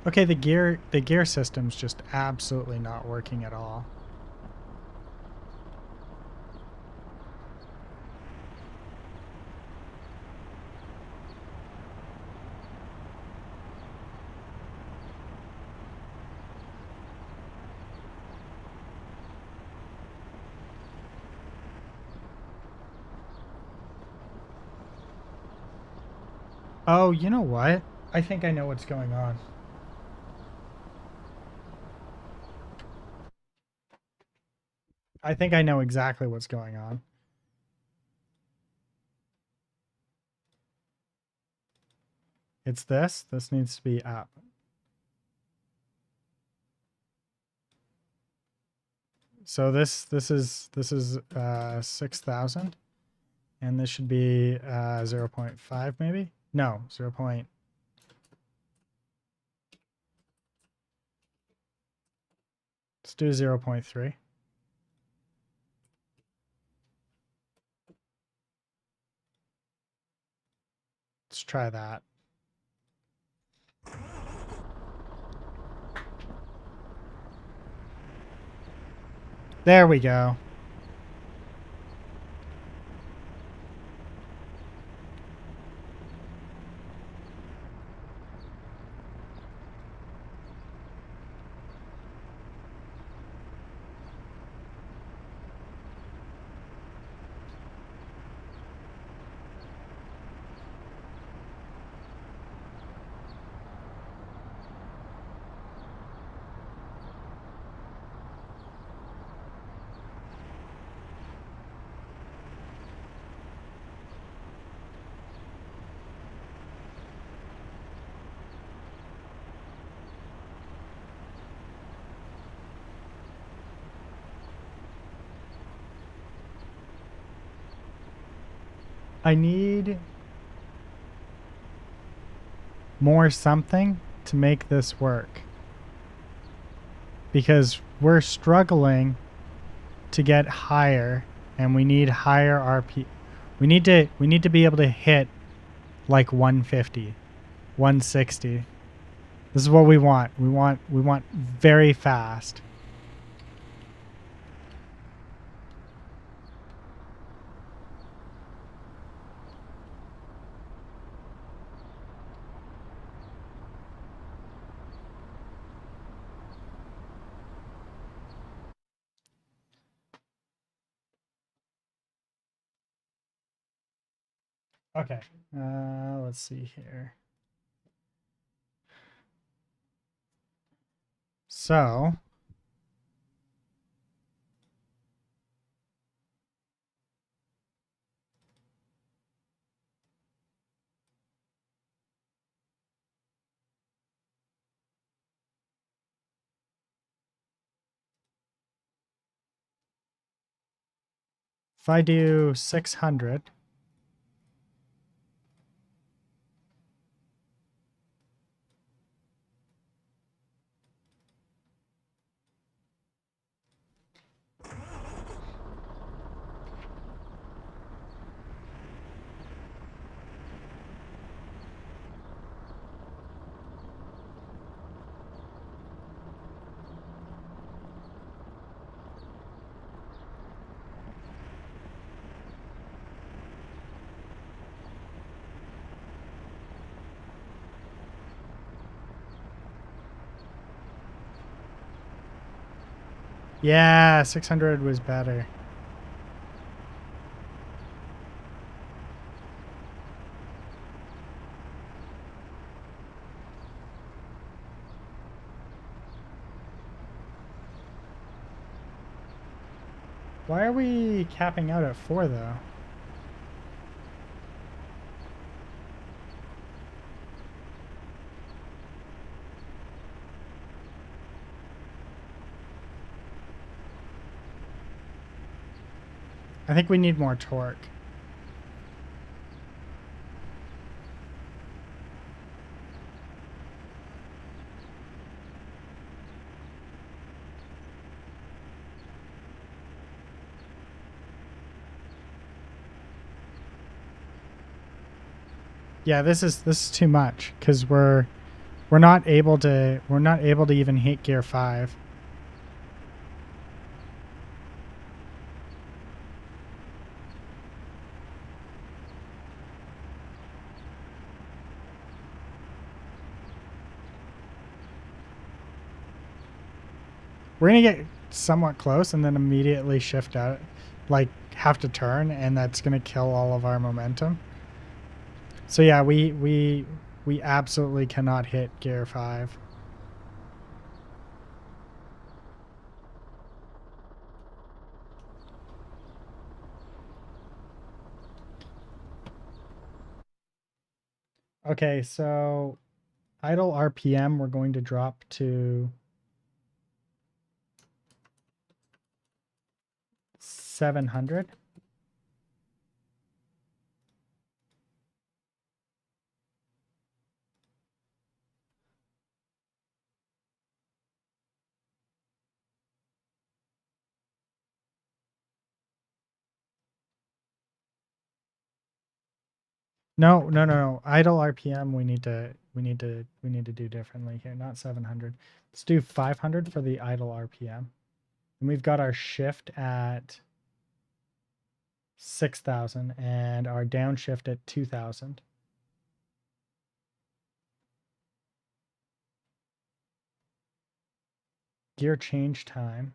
Okay, the gear system's just absolutely not working at all. Oh, you know what? I think I know what's going on. I think I know exactly what's going on. It's this. This needs to be up. So this is 6,000, and this should be 0.5 maybe. No, 0. Let's do 0.3. Let's try that. There we go. I need more something to make this work, because we're struggling to get higher, and we need higher RP. We need to be able to hit like 150, 160. This is what we want. We want very fast. Okay. Let's see here. So, if I do 600, yeah, 600 was better. Why are we capping out at 4 though? I think we need more torque. Yeah, this is too much because we're not able to even hit gear 5. We're gonna get somewhat close and then immediately shift out, like have to turn, and that's gonna kill all of our momentum. So yeah, we absolutely cannot hit gear 5. Okay, so idle RPM we're going to drop to 700. No. Idle RPM we need to do differently here, not 700. Let's do 500 for the idle RPM. And we've got our shift at 6,000 and our downshift at 2,000. Gear change time.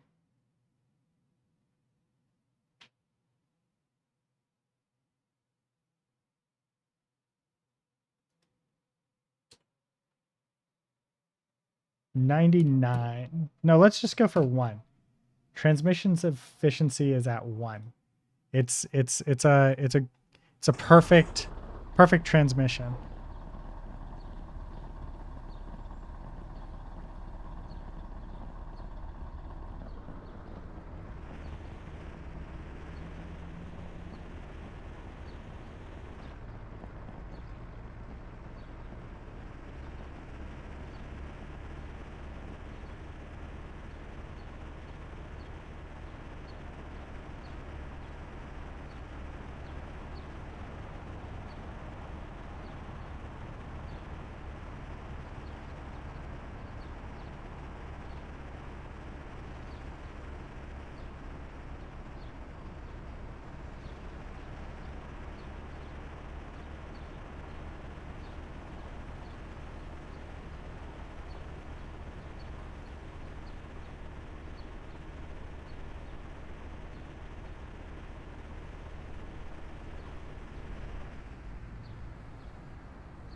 $99. No, let's just go for 1. Transmission's efficiency is at 1. It's a perfect transmission.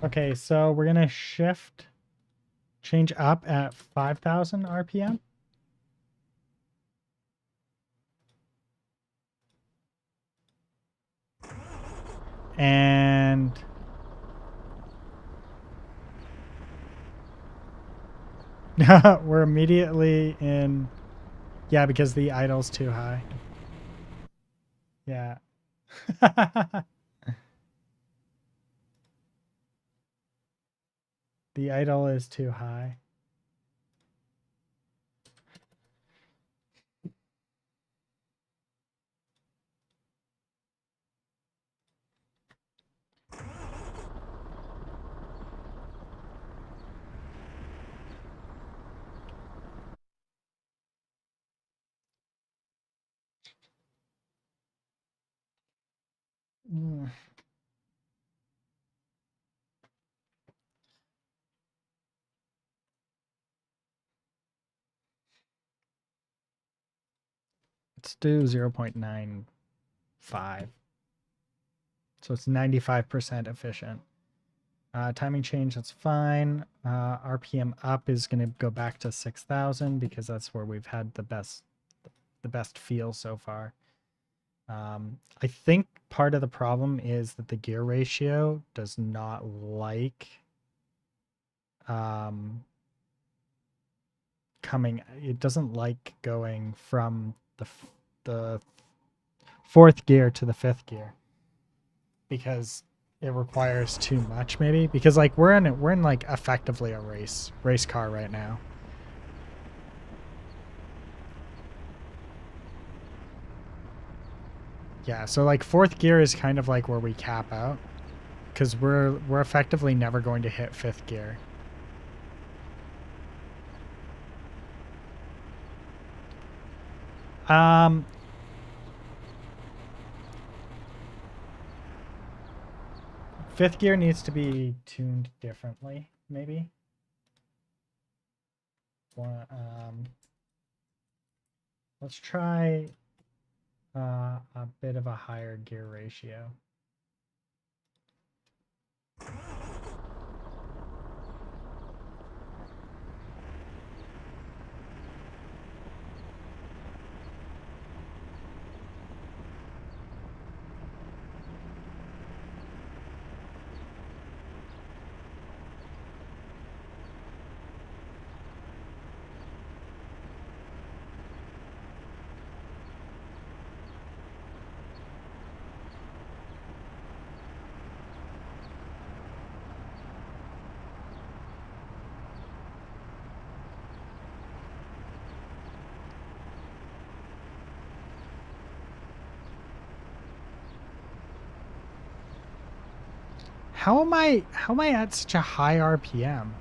Okay, so we're gonna change up at 5,000 RPM. And we're immediately in, yeah, because the idle's too high. Yeah. The idle is too high. Mm. Let's do 0.95. So it's 95% efficient. Timing change, that's fine. RPM up is going to go back to 6,000 because that's where we've had the best feel so far. I think part of the problem is that the gear ratio does not like it doesn't like going from the fourth gear to the fifth gear because it requires too much, maybe, because like we're in like effectively a race car right now. Yeah, so like fourth gear is kind of like where we cap out because we're effectively never going to hit fifth gear. Fifth gear needs to be tuned differently, maybe. Let's try a bit of a higher gear ratio. How am I at such a high RPM?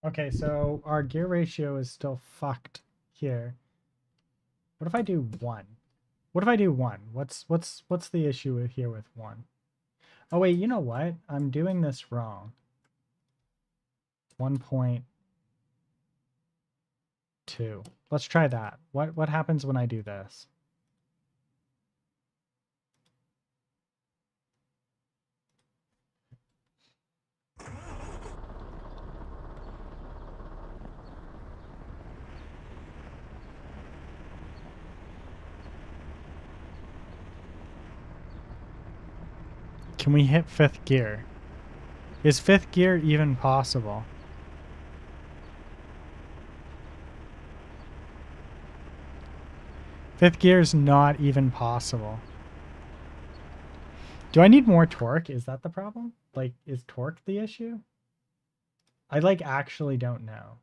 Okay, so our gear ratio is still fucked here. What if I do 1? What if I do 1? What's the issue here with 1? Oh wait, you know what? I'm doing this wrong. 1.2. Let's try that. What happens when I do this? Can we hit 5th gear? Is 5th gear even possible? Fifth gear is not even possible. Do I need more torque? Is that the problem? Like, is torque the issue? I like actually don't know.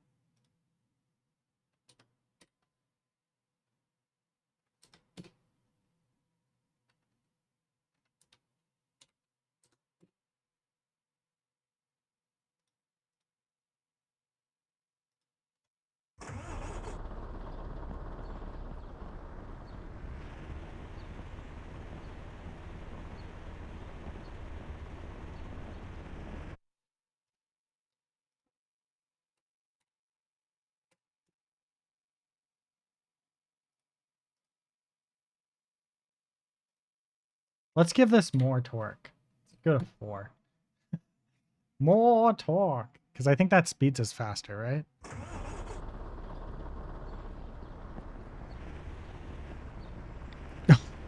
Let's give this more torque. Let's go to 4. More torque. Because I think that speeds us faster, right?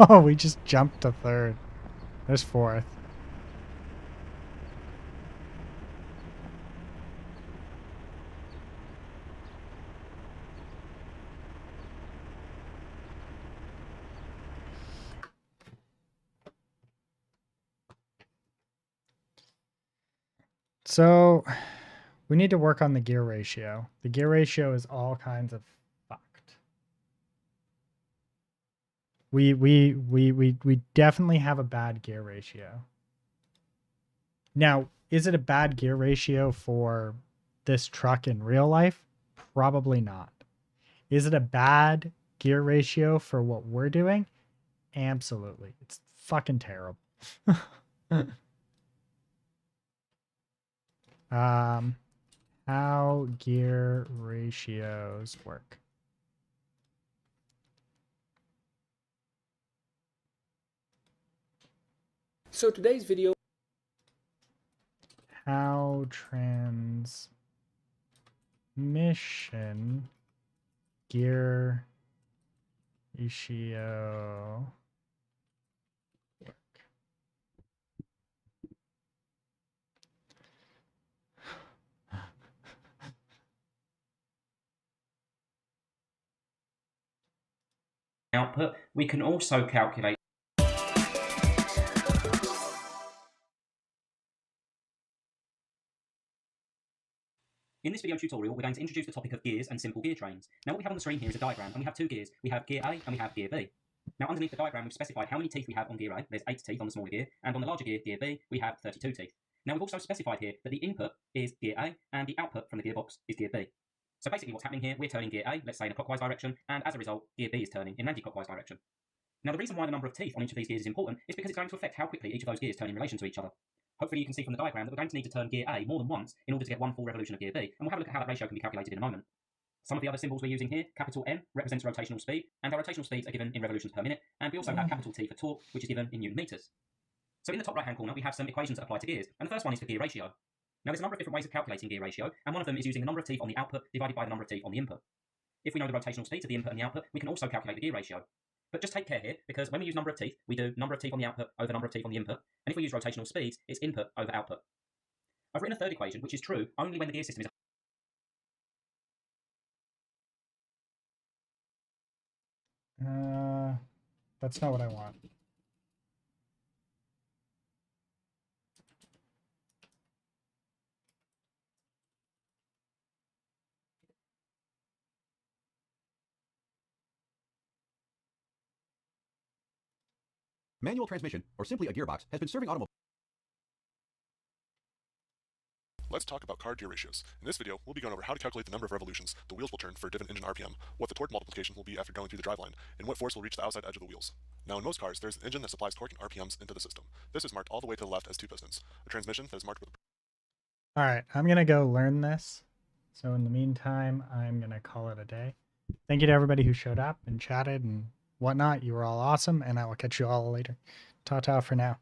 Oh, we just jumped to 3rd. There's 4th. So we need to work on the gear ratio. The gear ratio is all kinds of fucked. We definitely have a bad gear ratio. Now, is it a bad gear ratio for this truck in real life? Probably not. Is it a bad gear ratio for what we're doing? Absolutely. It's fucking terrible. How gear ratios work. So today's video. How transmission gear ratio work. Output, we can also calculate. In this video tutorial, we're going to introduce the topic of gears and simple gear trains. Now what we have on the screen here is a diagram, and we have 2 gears. We have gear A and we have gear B. Now underneath the diagram, we've specified how many teeth we have on gear A. There's 8 teeth on the smaller gear, and on the larger gear, gear B, we have 32 teeth. Now we've also specified here that the input is gear A, and the output from the gearbox is gear B. So basically what's happening here, we're turning gear A, let's say in a clockwise direction, and as a result, gear B is turning in an anti-clockwise direction. Now the reason why the number of teeth on each of these gears is important is because it's going to affect how quickly each of those gears turn in relation to each other. Hopefully you can see from the diagram that we're going to need to turn gear A more than once in order to get 1 full revolution of gear B, and we'll have a look at how that ratio can be calculated in a moment. Some of the other symbols we're using here, capital M represents rotational speed, and our rotational speeds are given in revolutions per minute, and we also have capital T for torque, which is given in Newton meters. So in the top right hand corner we have some equations that apply to gears, and the first one is for gear ratio. Now there's a number of different ways of calculating gear ratio, and one of them is using the number of teeth on the output divided by the number of teeth on the input. If we know the rotational speeds of the input and the output, we can also calculate the gear ratio. But just take care here, because when we use number of teeth, we do number of teeth on the output over number of teeth on the input, and if we use rotational speeds, it's input over output. I've written a third equation, which is true only when the gear system is That's not what I want. Manual transmission, or simply a gearbox, has been serving automobiles. Let's talk about car gear ratios. In this video, we'll be going over how to calculate the number of revolutions the wheels will turn for a given engine RPM, what the torque multiplication will be after going through the driveline, and what force will reach the outside edge of the wheels. Now in most cars, there's an engine that supplies torque and RPMs into the system. This is marked all the way to the left as 2 pistons. A transmission that is marked with All right, I'm going to go learn this. So in the meantime, I'm going to call it a day. Thank you to everybody who showed up and chatted and whatnot. You were all awesome, and I will catch you all later. Ta-ta for now.